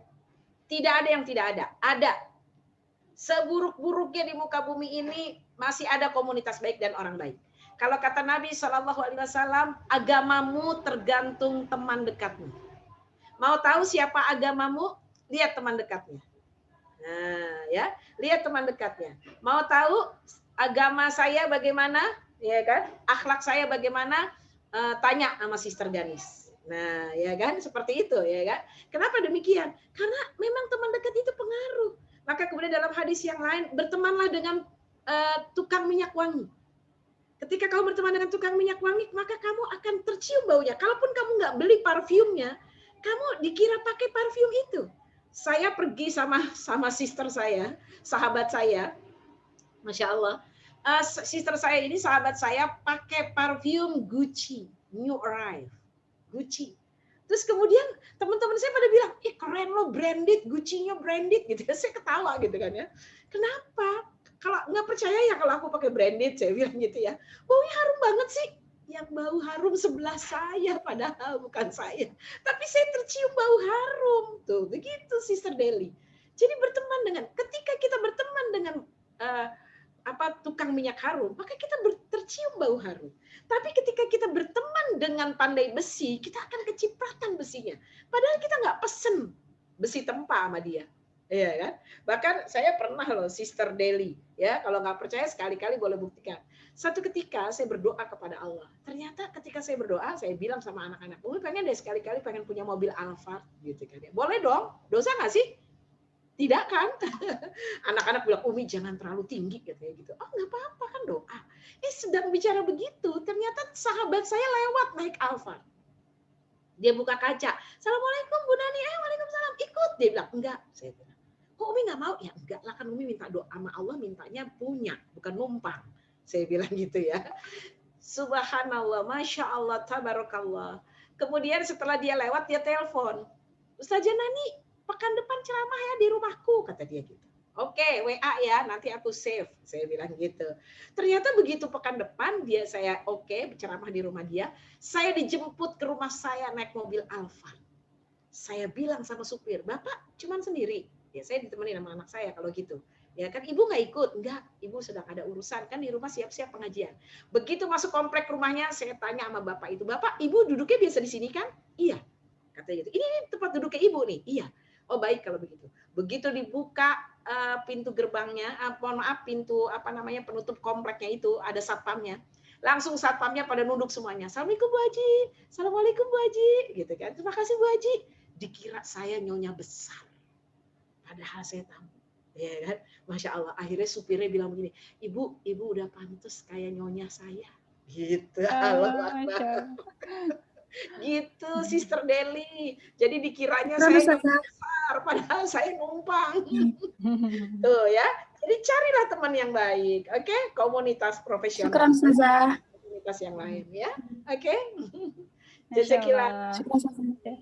Tidak ada yang tidak ada, ada. Seburuk-buruknya di muka bumi ini masih ada komunitas baik dan orang baik. Kalau kata Nabi SAW, agamamu tergantung teman dekatmu. Mau tahu siapa agamamu? Lihat teman dekatnya. Nah, ya, lihat teman dekatnya. Mau tahu agama saya bagaimana? Ya kan? Akhlak saya bagaimana? Tanya sama Sister Ganis. Nah, ya kan? Seperti itu, ya kan? Kenapa demikian? Karena memang teman dekat itu pengaruh. Maka kemudian dalam hadis yang lain, bertemanlah dengan tukang minyak wangi. Ketika kamu berteman dengan tukang minyak wangi, maka kamu akan tercium baunya. Kalaupun kamu nggak beli parfumnya, kamu dikira pakai parfum itu. Saya pergi sama sister saya, sahabat saya, Masya Allah. Sister saya ini, sahabat saya, pakai parfum Gucci, New Arrive, Gucci. Terus kemudian teman-teman saya pada bilang, ih keren lo, branded, Gucci-nya branded gitu. Saya ketawa gitu kan ya. Kenapa? Kalau nggak percaya ya kalau aku pakai branded, saya bilang gitu ya. Baunya harum banget sih. Yang bau harum sebelah saya, padahal bukan saya. Tapi saya tercium bau harum. Tuh, begitu Sister Deli. Jadi berteman dengan, ketika kita berteman dengan tukang minyak harum, maka kita tercium bau harum. Tapi ketika kita berteman dengan pandai besi, kita akan kecipratan besinya. Padahal kita nggak pesen besi tempa sama dia. Iya kan? Bahkan saya pernah loh Sister Deli, ya kalau nggak percaya sekali-kali boleh buktikan. Satu ketika saya berdoa kepada Allah. Ternyata ketika saya berdoa, saya bilang sama anak-anak, Umi pengen deh sekali-kali pengen punya mobil Alphard gitu kan. Boleh dong, dosa nggak sih? Tidak kan? Anak-anak bilang, Umi jangan terlalu tinggi katanya gitu. Oh nggak apa-apa kan doa. Sedang bicara begitu, ternyata sahabat saya lewat naik Alphard. Dia buka kaca, Assalamualaikum Bu Nani, waalaikumsalam, ikut. Dia bilang, enggak. Saya bilang, kok Umi nggak mau? Ya enggak lah, kan Umi minta doa sama Allah, mintanya punya, bukan numpang. Saya bilang gitu ya. Subhanallah, Masya Allah, Tabarakallah. Kemudian setelah dia lewat, dia telepon. Ustazah Nani, pekan depan ceramah ya di rumahku, kata dia gitu. Oke, WA ya, nanti aku save. Saya bilang gitu. Ternyata begitu pekan depan saya ceramah di rumah dia, saya dijemput ke rumah saya naik mobil Alfa. Saya bilang sama supir, "Bapak cuman sendiri?" Ya saya ditemani sama anak saya kalau gitu. Ya kan ibu nggak ikut? Enggak, ibu sedang ada urusan kan di rumah siap-siap pengajian. Begitu masuk komplek rumahnya, saya tanya sama bapak itu, "Bapak, ibu duduknya biasa di sini kan?" "Iya." Katanya gitu. "Ini tempat duduknya ibu nih." "Iya." "Oh baik kalau begitu." Begitu dibuka pintu gerbangnya, pintu penutup kompleknya itu ada satpamnya. Langsung satpamnya pada nunduk semuanya. "Assalamualaikum Bu Haji." "Assalamualaikum Bu Haji." Gitu kan. "Terima kasih Bu Haji." Dikira saya nyonya besar. Padahal saya tamu. Ya kan? Masya Allah. Akhirnya supirnya bilang begini, "Ibu udah pantas kayak nyonya saya." Gitu. Allah Akbar. Gitu, Sister Deli. Jadi dikiranya saya nyonya besar, padahal saya numpang. Tuh ya. Jadi carilah teman yang baik, oke? Komunitas profesional. Syukran Ustazah. Komunitas yang lain ya. Oke? Masya Jazakallah. Allah.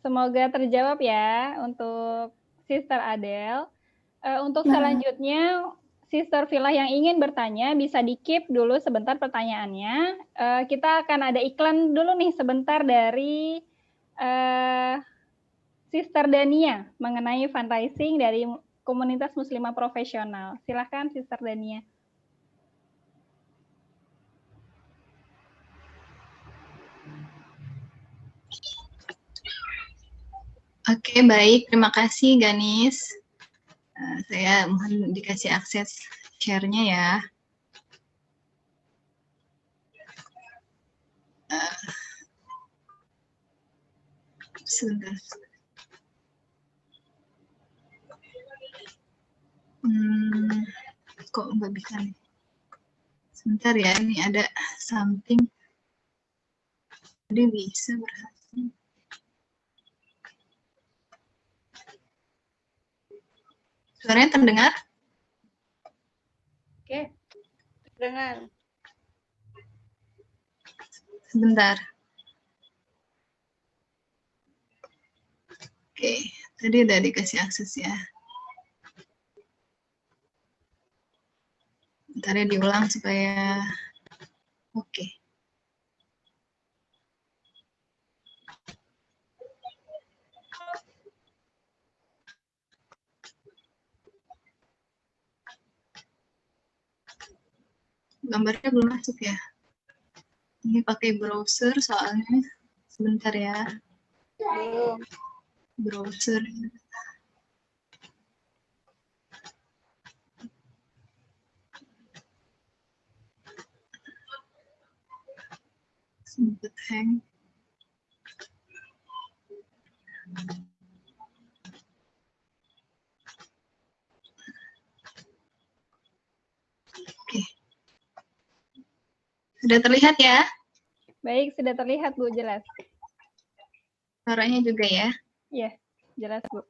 Semoga terjawab ya untuk Sister Adele. Untuk selanjutnya, Sister Villa yang ingin bertanya bisa di-keep dulu sebentar pertanyaannya. Kita akan ada iklan dulu nih sebentar dari Sister Dania mengenai fundraising dari komunitas muslimah profesional. Silahkan Sister Dania. Oke, baik. Terima kasih, Ganis. Saya mohon dikasih akses share-nya ya. Sebentar. Kok nggak bisa nih? Sebentar ya, ini ada something. Jadi bisa berhasil. Suaranya terdengar? Oke, terdengar. Sebentar. Oke, tadi udah dikasih akses ya. Bentar ya diulang supaya oke. Gambarnya belum masuk ya. Ini pakai browser soalnya. Sebentar ya. Belum. Browser. Sempat hang. Oke. Sudah terlihat ya? Baik, sudah terlihat Bu, jelas. Suaranya juga ya? Iya, jelas Bu.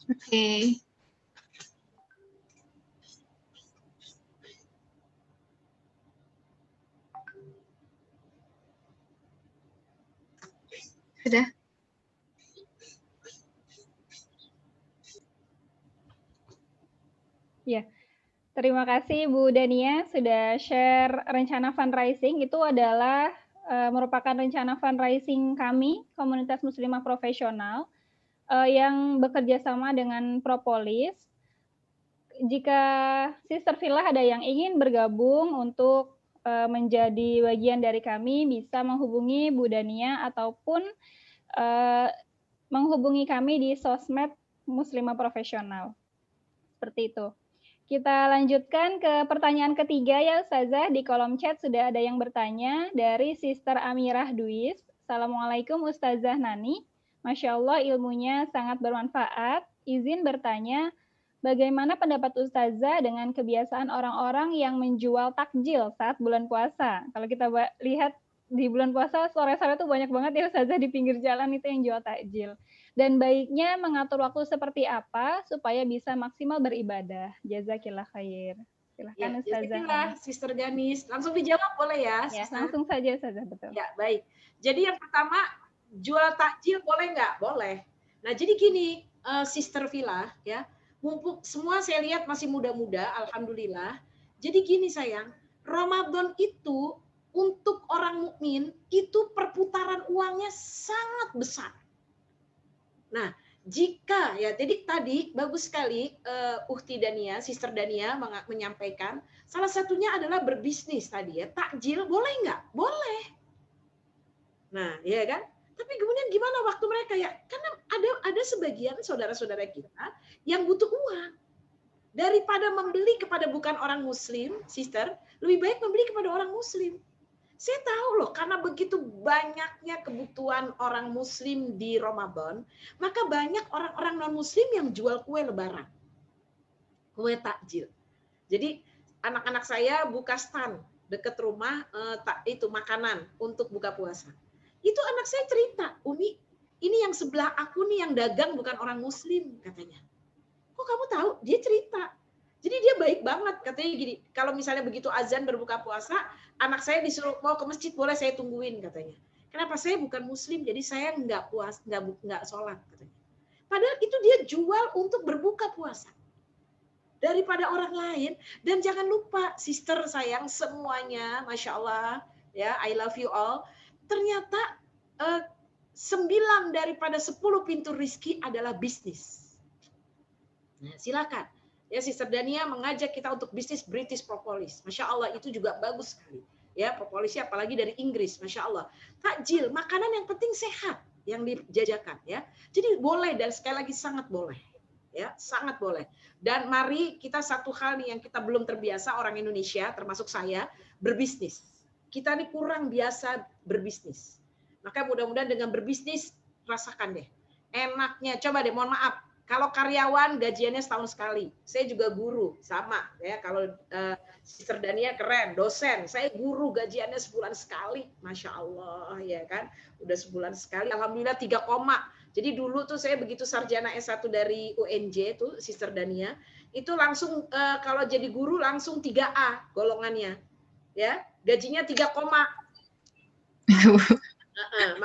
Oke. Sudah. Ya, terima kasih Bu Dania sudah share rencana fundraising. Itu adalah merupakan rencana fundraising kami, komunitas muslimah profesional, yang bekerja sama dengan Propolis. Jika Sister Villa ada yang ingin bergabung untuk menjadi bagian dari kami, bisa menghubungi Bu Dania ataupun menghubungi kami di sosmed muslimah profesional. Seperti itu. Kita lanjutkan ke pertanyaan ketiga ya Ustazah. Di kolom chat sudah ada yang bertanya dari Sister Amirah Duis. Assalamualaikum Ustazah Nani. Masya Allah ilmunya sangat bermanfaat. Izin bertanya, bagaimana pendapat Ustazah dengan kebiasaan orang-orang yang menjual takjil saat bulan puasa? Kalau kita lihat di bulan puasa sore-sore tuh banyak banget ya Ustazah di pinggir jalan itu yang jual takjil. Dan baiknya mengatur waktu seperti apa supaya bisa maksimal beribadah. Jazakillah khair. Silakan Ustazah. Jazakillah, Sister Ganis. Langsung dijawab boleh ya? Ya, langsung saja Ustazah, betul. Ya, baik. Jadi yang pertama, jual takjil boleh nggak? Boleh. Nah, jadi gini, Sister Villa, ya, mumpung semua saya lihat masih muda-muda, alhamdulillah. Jadi gini sayang, Ramadan itu untuk orang mukmin itu perputaran uangnya sangat besar. Nah, jika ya, jadi tadi bagus sekali Ukhti Dania, Sister Dania menyampaikan, salah satunya adalah berbisnis tadi ya, takjil boleh nggak? Boleh. Nah, ya kan? Tapi kemudian gimana waktu mereka ya? Karena ada sebagian saudara-saudara kita yang butuh uang. Daripada membeli kepada bukan orang Muslim, Sister, lebih baik membeli kepada orang Muslim. Saya tahu loh, karena begitu banyaknya kebutuhan orang Muslim di Ramadan, maka banyak orang-orang non-Muslim yang jual kue lebaran, kue takjil. Jadi anak-anak saya buka stand dekat rumah, itu makanan untuk buka puasa. Itu anak saya cerita, Umi, ini yang sebelah aku nih yang dagang bukan orang Muslim, katanya. Kok kamu tahu? Dia cerita. Jadi dia baik banget, katanya gini, kalau misalnya begitu azan berbuka puasa, anak saya disuruh mau ke masjid, boleh saya tungguin, katanya. Kenapa? Saya bukan Muslim, jadi saya nggak sholat, katanya. Padahal itu dia jual untuk berbuka puasa. Daripada orang lain, dan jangan lupa, sister sayang semuanya, Masya Allah, ya, I love you all, ternyata 9 daripada 10 pintu rizki adalah bisnis. Nah, silakan. Ya, Sister Dania mengajak kita untuk bisnis British Propolis. Masya Allah, itu juga bagus sekali. Ya, propolisnya apalagi dari Inggris, Masya Allah. Takjil, makanan yang penting sehat yang dijajakan. Ya, jadi boleh dan sekali lagi sangat boleh. Ya, sangat boleh. Dan mari kita satu hal nih yang kita belum terbiasa orang Indonesia, termasuk saya, berbisnis. Kita ini kurang biasa berbisnis. Maka mudah-mudahan dengan berbisnis rasakan deh. Enaknya, coba deh, mohon maaf. Kalau karyawan gajiannya setahun sekali, saya juga guru sama ya. Kalau Sister Dania keren, dosen, saya guru gajiannya sebulan sekali, Masya Allah ya kan, udah sebulan sekali, alhamdulillah 3 koma. Jadi dulu tuh saya begitu sarjana S1 dari UNJ tuh Sister Dania, itu langsung kalau jadi guru langsung 3A golongannya, ya gajinya 3 koma.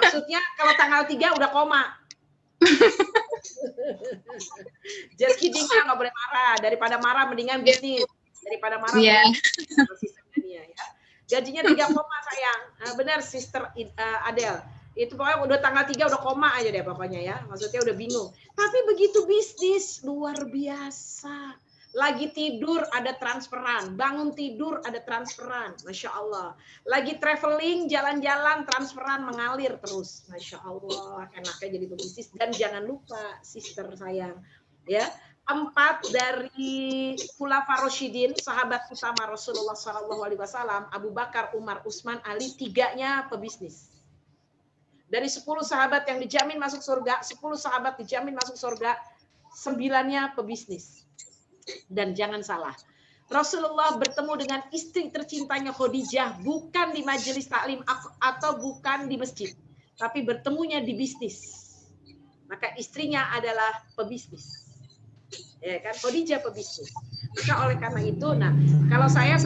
Maksudnya kalau tanggal 3 udah koma. Just kidding ya, nggak boleh marah. Daripada marah mendingan bisnis. Daripada marah ya. Gajinya 3 koma sayang. Benar Sister Adele. Itu pokoknya udah tanggal 3 udah koma aja deh pokoknya ya. Maksudnya udah bingung. Tapi begitu bisnis luar biasa. Lagi tidur ada transferan, bangun tidur ada transferan, Masya Allah. Lagi traveling, jalan-jalan, transferan mengalir terus, Masya Allah. Enaknya jadi pebisnis. Dan jangan lupa, sister sayang, ya 4 dari Khulafaur Rasyidin, sahabat utama Rasulullah SAW, Abu Bakar, Umar, Utsman, Ali, 3-nya pebisnis. Dari 10 sahabat yang dijamin masuk surga, 10 sahabat dijamin masuk surga, 9-nya pebisnis. Dan jangan salah, Rasulullah bertemu dengan istri tercintanya Khadijah bukan di majelis taklim atau bukan di masjid, tapi bertemunya di bisnis. Maka istrinya adalah pebisnis. ya kan? Khadijah pebisnis. Maka oleh karena itu, nah kalau saya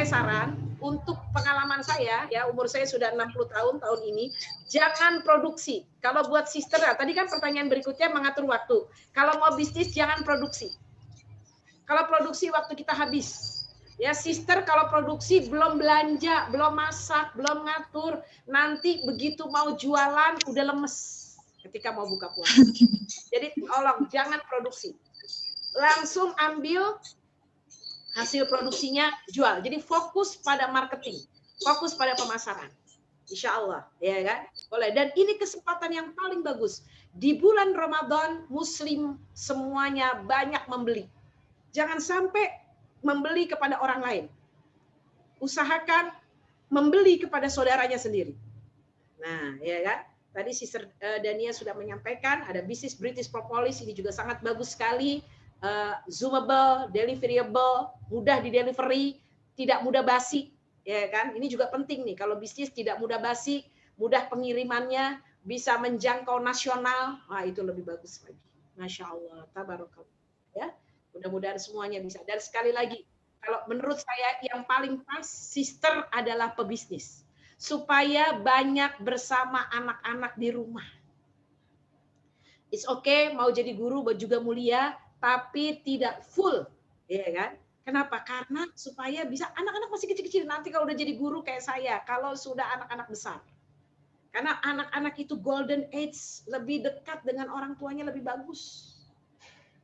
saran untuk pengalaman saya, ya umur saya sudah 60 tahun ini, jangan produksi. Kalau buat sister, tadi kan pertanyaan berikutnya mengatur waktu. Kalau mau bisnis jangan produksi. Kalau produksi waktu kita habis. Ya sister kalau produksi belum belanja, belum masak, belum ngatur, nanti begitu mau jualan udah lemes ketika mau buka puasa. Jadi tolong jangan produksi. Langsung ambil hasil produksinya jual. Jadi fokus pada marketing, fokus pada pemasaran. Insya Allah, ya kan? Boleh. Dan ini kesempatan yang paling bagus. Di bulan Ramadan, Muslim semuanya banyak membeli. Jangan sampai membeli kepada orang lain. Usahakan membeli kepada saudaranya sendiri. Nah, ya kan? Tadi Sister Dania sudah menyampaikan, ada bisnis British Propolis, ini juga sangat bagus sekali. Zoomable, deliverable, mudah di delivery, tidak mudah basi, ya kan? Ini juga penting nih, kalau bisnis tidak mudah basi, mudah pengirimannya, bisa menjangkau nasional, itu lebih bagus lagi. Masya Allah, tabarakallah. Ya, mudah-mudahan semuanya bisa. Dan sekali lagi, kalau menurut saya yang paling pas, sister adalah pebisnis, supaya banyak bersama anak-anak di rumah. It's okay, mau jadi guru juga mulia, tapi tidak full, ya kan? Kenapa? Karena supaya bisa anak-anak masih kecil-kecil, nanti kalau udah jadi guru kayak saya, kalau sudah anak-anak besar. Karena anak-anak itu golden age, lebih dekat dengan orang tuanya lebih bagus.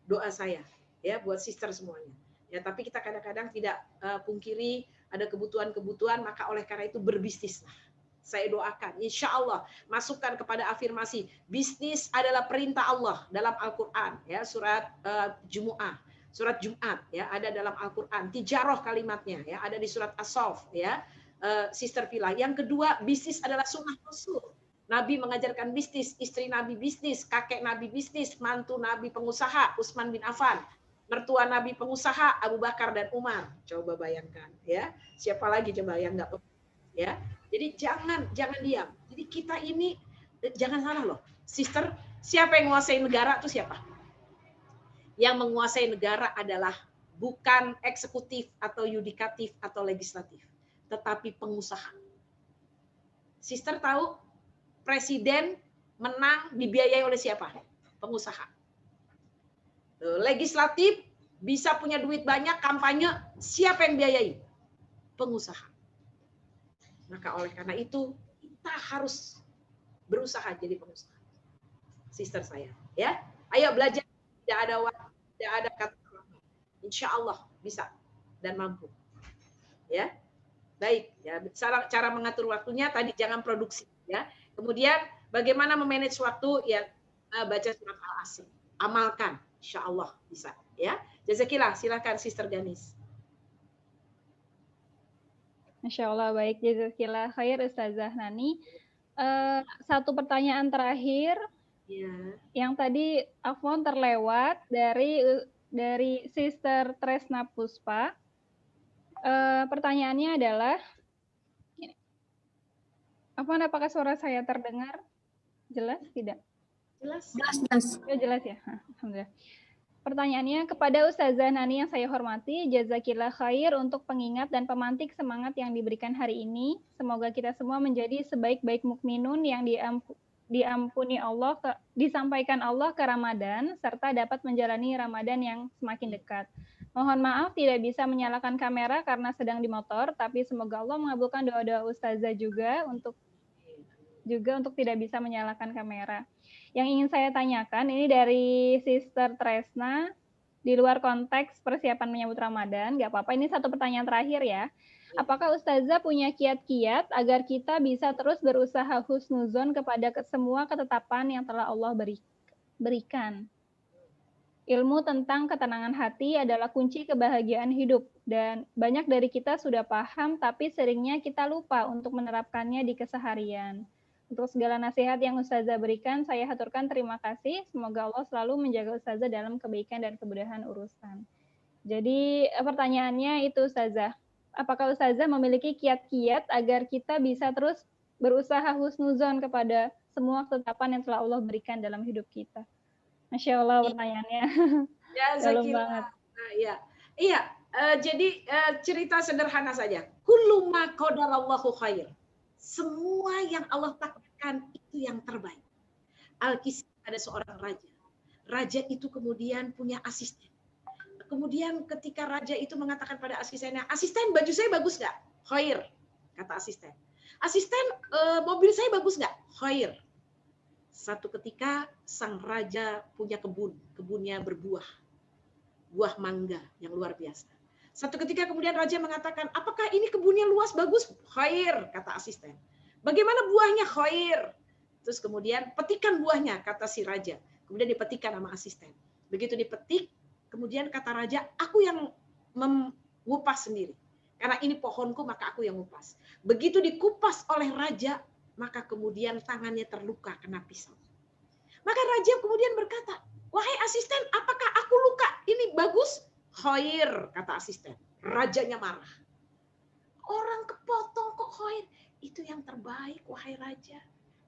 Doa saya, ya buat sister semuanya. Ya, tapi kita kadang-kadang tidak pungkiri ada kebutuhan-kebutuhan, maka oleh karena itu berbisnislah. Saya doakan, insya Allah masukkan kepada afirmasi bisnis adalah perintah Allah dalam Al-Quran, ya surat Jumu'ah, surat Jumat, ya ada dalam Al-Quran. Tijaroh kalimatnya, ya ada di surat As-Saff, ya Sister Villa. Yang kedua, bisnis adalah sunnah Rasul. Nabi mengajarkan bisnis, istri Nabi bisnis, kakek Nabi bisnis, mantu Nabi pengusaha, Utsman bin Affan. Mertua Nabi pengusaha, Abu Bakar dan Umar. Coba bayangkan, ya siapa lagi coba yang nggak, ya. Jadi jangan diam. Jadi kita ini jangan salah loh, sister. Siapa yang menguasai negara itu siapa? Yang menguasai negara adalah bukan eksekutif atau yudikatif atau legislatif, tetapi pengusaha. Sister tahu presiden menang dibiayai oleh siapa? Pengusaha. Legislatif bisa punya duit banyak, kampanye, siapa yang biayai? Pengusaha. Maka oleh karena itu kita harus berusaha jadi pengusaha. Sister saya, ya. Ayo belajar, tidak ada waktu, tidak ada kata. Insya Allah bisa dan mampu. Ya. Baik, ya. Cara mengatur waktunya tadi jangan produksi, ya. Kemudian bagaimana memanage waktu, ya baca surat Al-Asr. Amalkan, insya Allah bisa, ya. Jazakillah, silakan Sister Ganis. Masya Allah, baik. Jazakillah khair Ustazah Nani. Satu pertanyaan terakhir, yang tadi Afwan terlewat dari Sister Tresna Puspa. Pertanyaannya adalah, Afwan, apakah suara saya terdengar jelas tidak? Jelas. Oh, jelas ya. Alhamdulillah. Pertanyaannya, kepada Ustazah Nani yang saya hormati, jazakillah khair untuk pengingat dan pemantik semangat yang diberikan hari ini. Semoga kita semua menjadi sebaik-baik mukminun yang diampuni Allah, disampaikan Allah ke Ramadan, serta dapat menjalani Ramadan yang semakin dekat. Mohon maaf tidak bisa menyalakan kamera karena sedang di motor, tapi semoga Allah mengabulkan doa-doa Ustazah juga untuk tidak bisa menyalakan kamera. Yang ingin saya tanyakan, ini dari Sister Tresna, di luar konteks persiapan menyambut Ramadan, nggak apa-apa, ini satu pertanyaan terakhir ya. Apakah Ustazah punya kiat-kiat agar kita bisa terus berusaha husnuzon kepada semua ketetapan yang telah Allah berikan? Ilmu tentang ketenangan hati adalah kunci kebahagiaan hidup, dan banyak dari kita sudah paham, tapi seringnya kita lupa untuk menerapkannya di keseharian. Untuk segala nasihat yang Ustazah berikan, saya haturkan terima kasih. Semoga Allah selalu menjaga Ustazah dalam kebaikan dan kemudahan urusan. Jadi pertanyaannya itu Ustazah, apakah Ustazah memiliki kiat-kiat agar kita bisa terus berusaha husnuzon kepada semua ketetapan yang telah Allah berikan dalam hidup kita? Masya Allah pertanyaannya. Ya, Dalam Zakila. banget. Nah, iya. Iya, jadi cerita sederhana saja. Kullu ma qadarallahu khair. Semua yang Allah takdirkan itu yang terbaik. Alkisah ada seorang raja. Raja itu kemudian punya asisten. Kemudian ketika raja itu mengatakan pada asistennya, asisten baju saya bagus nggak? Khair, kata asisten. Asisten mobil saya bagus nggak? Khair. Satu ketika sang raja punya kebun, kebunnya berbuah, buah mangga yang luar biasa. Satu ketika kemudian raja mengatakan, apakah ini kebunnya luas bagus? Khair, kata asisten. Bagaimana buahnya? Khair. Terus kemudian petikan buahnya, kata si raja. Kemudian dipetikkan sama asisten. Begitu dipetik, kemudian kata raja, aku yang mengupas sendiri. Karena ini pohonku, maka aku yang ngupas. Begitu dikupas oleh raja, maka kemudian tangannya terluka kena pisau. Maka raja kemudian berkata, wahai asisten, apakah aku luka? Ini bagus? Khair, kata asisten. Rajanya marah. Orang kepotong kok khair? Itu yang terbaik, wahai raja.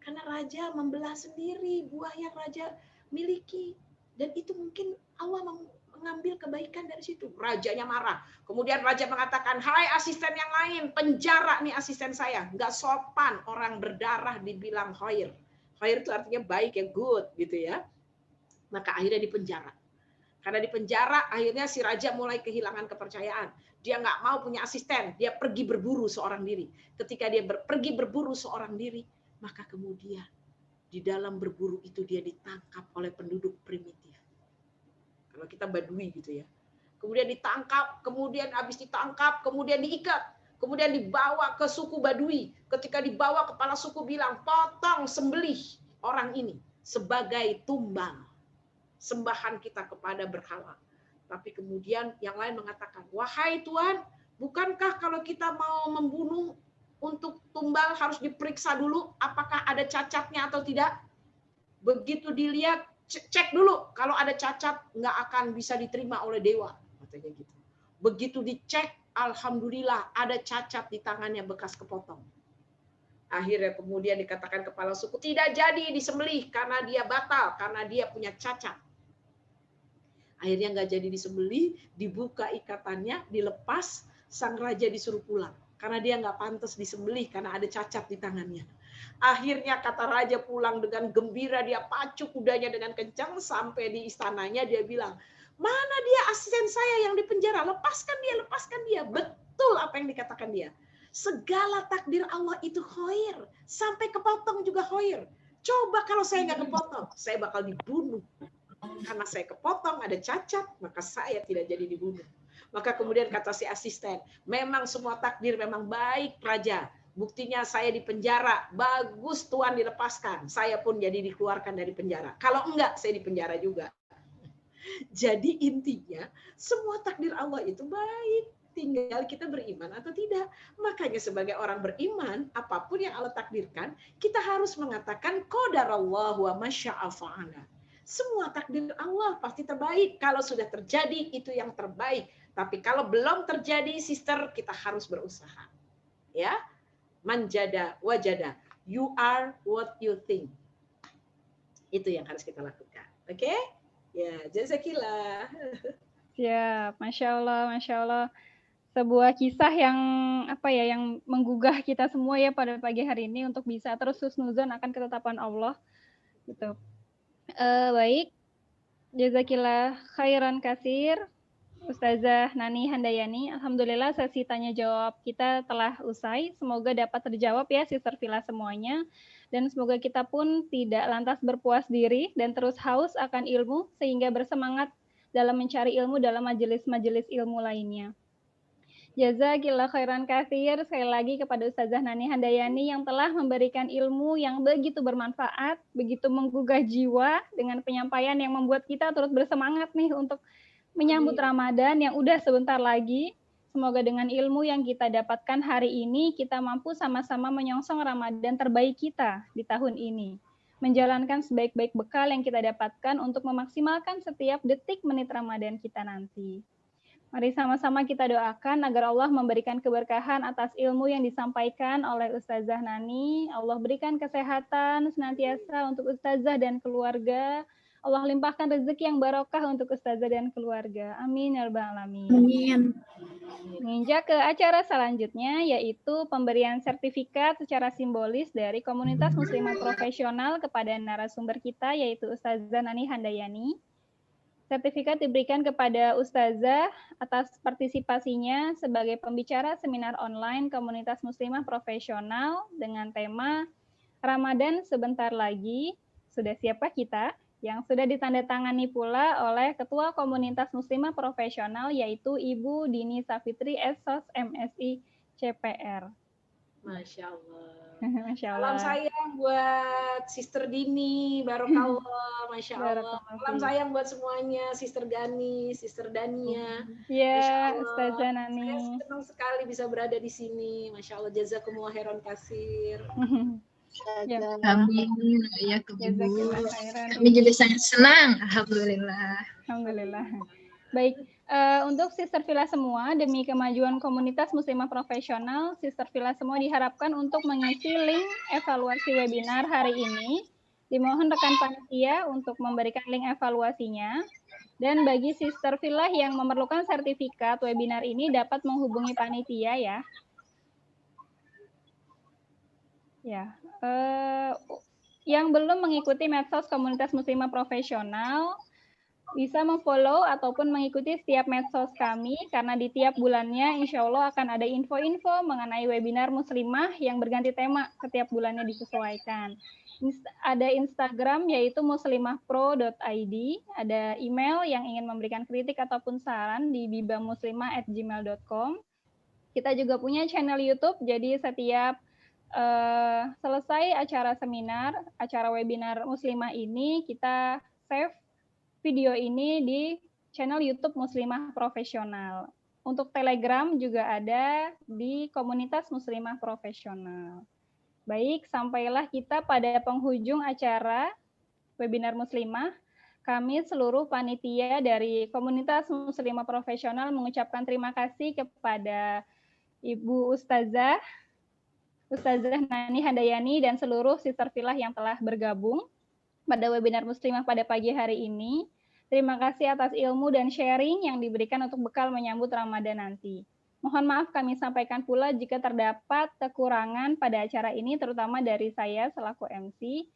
Karena raja membelah sendiri buah yang raja miliki. Dan itu mungkin Allah mengambil kebaikan dari situ. Rajanya marah. Kemudian raja mengatakan, hai asisten yang lain, penjara nih asisten saya. Nggak sopan orang berdarah dibilang khair. Khair itu artinya baik ya, good gitu ya. Maka akhirnya dipenjara. Karena dipenjara, akhirnya si raja mulai kehilangan kepercayaan. Dia nggak mau punya asisten, dia pergi berburu seorang diri. Ketika dia pergi berburu seorang diri, maka kemudian di dalam berburu itu dia ditangkap oleh penduduk primitif. Kalau kita badui gitu ya. Kemudian ditangkap, kemudian habis ditangkap, kemudian diikat. Kemudian dibawa ke suku badui. Ketika dibawa, kepala suku bilang, potong, sembelih orang ini sebagai tumbal. Sembahan kita kepada berhala. Tapi kemudian yang lain mengatakan, wahai Tuhan, bukankah kalau kita mau membunuh untuk tumbal harus diperiksa dulu apakah ada cacatnya atau tidak? Begitu dilihat, cek dulu. Kalau ada cacat, nggak akan bisa diterima oleh dewa. Katanya gitu. Begitu dicek, alhamdulillah ada cacat di tangannya bekas kepotong. Akhirnya kemudian dikatakan kepala suku, tidak jadi disembelih karena dia batal, karena dia punya cacat. Akhirnya nggak jadi disembelih, dibuka ikatannya, dilepas, sang raja disuruh pulang. Karena dia nggak pantas disembelih, karena ada cacat di tangannya. Akhirnya kata raja pulang dengan gembira, dia pacu kudanya dengan kencang, sampai di istananya dia bilang, mana dia asisten saya yang dipenjara, lepaskan dia. Betul apa yang dikatakan dia. Segala takdir Allah itu khair, sampai kepotong juga khair. Coba kalau saya nggak kepotong, saya bakal dibunuh. Karena saya kepotong, ada cacat, maka saya tidak jadi dibunuh. Maka kemudian kata si asisten, memang semua takdir memang baik, Raja. Buktinya saya di penjara, bagus Tuhan dilepaskan. Saya pun jadi dikeluarkan dari penjara. Kalau enggak, saya di penjara juga. Jadi intinya, semua takdir Allah itu baik. Tinggal kita beriman atau tidak. Makanya sebagai orang beriman, apapun yang Allah takdirkan, kita harus mengatakan qadarallahu wa masya'a fa'ala. Semua takdir Allah pasti terbaik. Kalau sudah terjadi, itu yang terbaik. Tapi kalau belum terjadi, sister, kita harus berusaha. Ya, manjada wajada. You are what you think. Itu yang harus kita lakukan. Oke? Ya, jazakillah. Siap, Masya Allah. Sebuah kisah yang yang menggugah kita semua ya pada pagi hari ini untuk bisa terus husnuzon akan ketetapan Allah. Gitu. Baik, jazakillah khairan katsir, Ustazah Nani Handayani. Alhamdulillah sesi tanya jawab kita telah usai. Semoga dapat terjawab ya Sister Villa semuanya. Dan semoga kita pun tidak lantas berpuas diri dan terus haus akan ilmu sehingga bersemangat dalam mencari ilmu dalam majelis-majelis ilmu lainnya. Jazakillah khairan katsir sekali lagi kepada Ustazah Nani Handayani yang telah memberikan ilmu yang begitu bermanfaat, begitu menggugah jiwa dengan penyampaian yang membuat kita terus bersemangat nih untuk menyambut Ramadan yang udah sebentar lagi. Semoga dengan ilmu yang kita dapatkan hari ini kita mampu sama-sama menyongsong Ramadan terbaik kita di tahun ini. Menjalankan sebaik-baik bekal yang kita dapatkan untuk memaksimalkan setiap detik menit Ramadan kita nanti. Mari sama-sama kita doakan agar Allah memberikan keberkahan atas ilmu yang disampaikan oleh Ustazah Nani. Allah berikan kesehatan senantiasa untuk Ustazah dan keluarga. Allah limpahkan rezeki yang barokah untuk ustazah dan keluarga. Amin ya rabbal alamin. Amin. Menginjak ke acara selanjutnya, yaitu pemberian sertifikat secara simbolis dari komunitas muslimah profesional kepada narasumber kita, yaitu Ustazah Nani Handayani. Sertifikat diberikan kepada Ustazah atas partisipasinya sebagai pembicara seminar online komunitas muslimah profesional dengan tema Ramadan sebentar lagi. Sudah siapkah kita? Yang sudah ditandatangani pula oleh Ketua Komunitas Muslimah Profesional, yaitu Ibu Dini Safitri Esos MSI CPR. Masya Allah. Masya Allah. Salam sayang buat Sister Dini, Barokallah, Masya Allah. Salam sayang buat semuanya, Sister Gani, Sister Dania. Ya, Ustazah Nani. Saya senang sekali bisa berada di sini. Masya Allah, jazakumullah khairan kasir. Ya. Amin. Ya, Jazakillah khairan. kami juga sangat senang. Alhamdulillah. Alhamdulillah. Baik, untuk Sister Villa semua, demi kemajuan komunitas muslimah profesional, Sister Villa semua diharapkan untuk mengisi link evaluasi webinar hari ini. Dimohon rekan panitia untuk memberikan link evaluasinya. Dan bagi Sister Villa yang memerlukan sertifikat webinar ini dapat menghubungi panitia ya. Ya, yang belum mengikuti medsos komunitas muslimah profesional bisa memfollow ataupun mengikuti setiap medsos kami karena di tiap bulannya insya Allah akan ada info-info mengenai webinar muslimah yang berganti tema, setiap bulannya disesuaikan. Ada Instagram yaitu muslimahpro.id, ada email yang ingin memberikan kritik ataupun saran di bibamuslimah@gmail.com. Kita juga punya channel YouTube, jadi setiap selesai acara seminar, acara webinar muslimah ini, kita save video ini di channel YouTube Muslimah Profesional. Untuk Telegram juga ada di komunitas Muslimah Profesional. Baik, sampailah kita pada penghujung acara webinar muslimah. Kami seluruh panitia dari komunitas Muslimah Profesional mengucapkan terima kasih kepada Ibu Ustazah Nani Handayani dan seluruh Sister Villa yang telah bergabung pada webinar muslimah pada pagi hari ini. Terima kasih atas ilmu dan sharing yang diberikan untuk bekal menyambut Ramadan nanti. Mohon maaf kami sampaikan pula jika terdapat kekurangan pada acara ini, terutama dari saya selaku MC.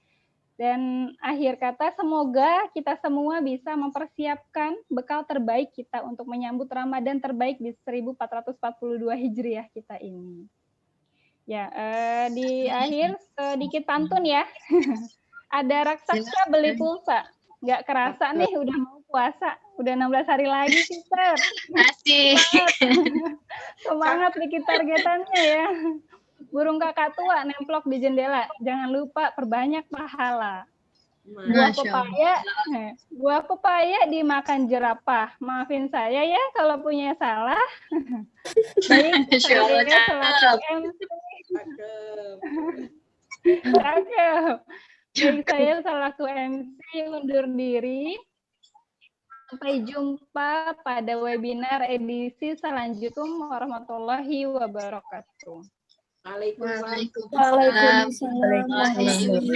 Dan akhir kata, semoga kita semua bisa mempersiapkan bekal terbaik kita untuk menyambut Ramadan terbaik di 1442 Hijriah kita ini. Ya, di akhir sedikit pantun ya. Ada raksasa beli pulsa. Nggak kerasa nih udah mau puasa. Udah 16 hari lagi, Sister. Asik. Semangat bikin targetannya ya. Burung kakak tua nemplok di jendela. Jangan lupa perbanyak pahala. Buah pepaya dimakan jerapah. Maafin saya ya kalau punya salah. Baik, saya selaku MC. Cakep. Baik, saya selaku MC undur diri. Sampai jumpa pada webinar edisi selanjutnya. Warahmatullahi wabarakatuh. Waalaikumsalam.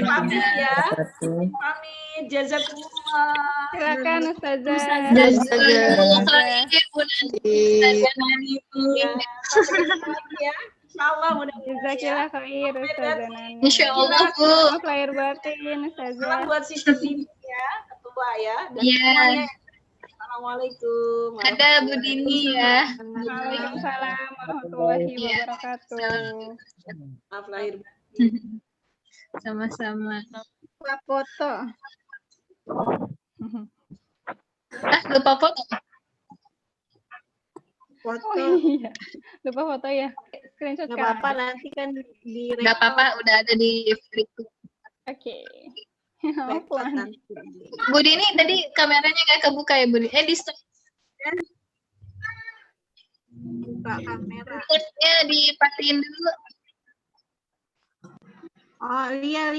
Pamit ya. Pamit. Jazakumullah. Silakan Ustazah. Ya. Insyaallah mudah-mudahan ya. Khair Ustazah Nani. Insyaallah Bu. Maaf lahir batin Ustazah. Buat Sister Dini ya, ketua ya. Dan semuanya. Assalamualaikum. Ada Bu Dini ya. Waalaikumsalam warahmatullahi wabarakatuh. Maaf lahir batin. Sama-sama. Foto. Lupa foto. Foto. Oh iya. Lupa foto ya. Screenshot Nggak apa-apa, nanti kan di Nggak apa-apa, udah ada di berikut. Oke. Bu Dini tadi kameranya nggak kebuka ya Bu Dini? Di stop. Buka kamera. Recordnya dipatiin dulu. Oh iya.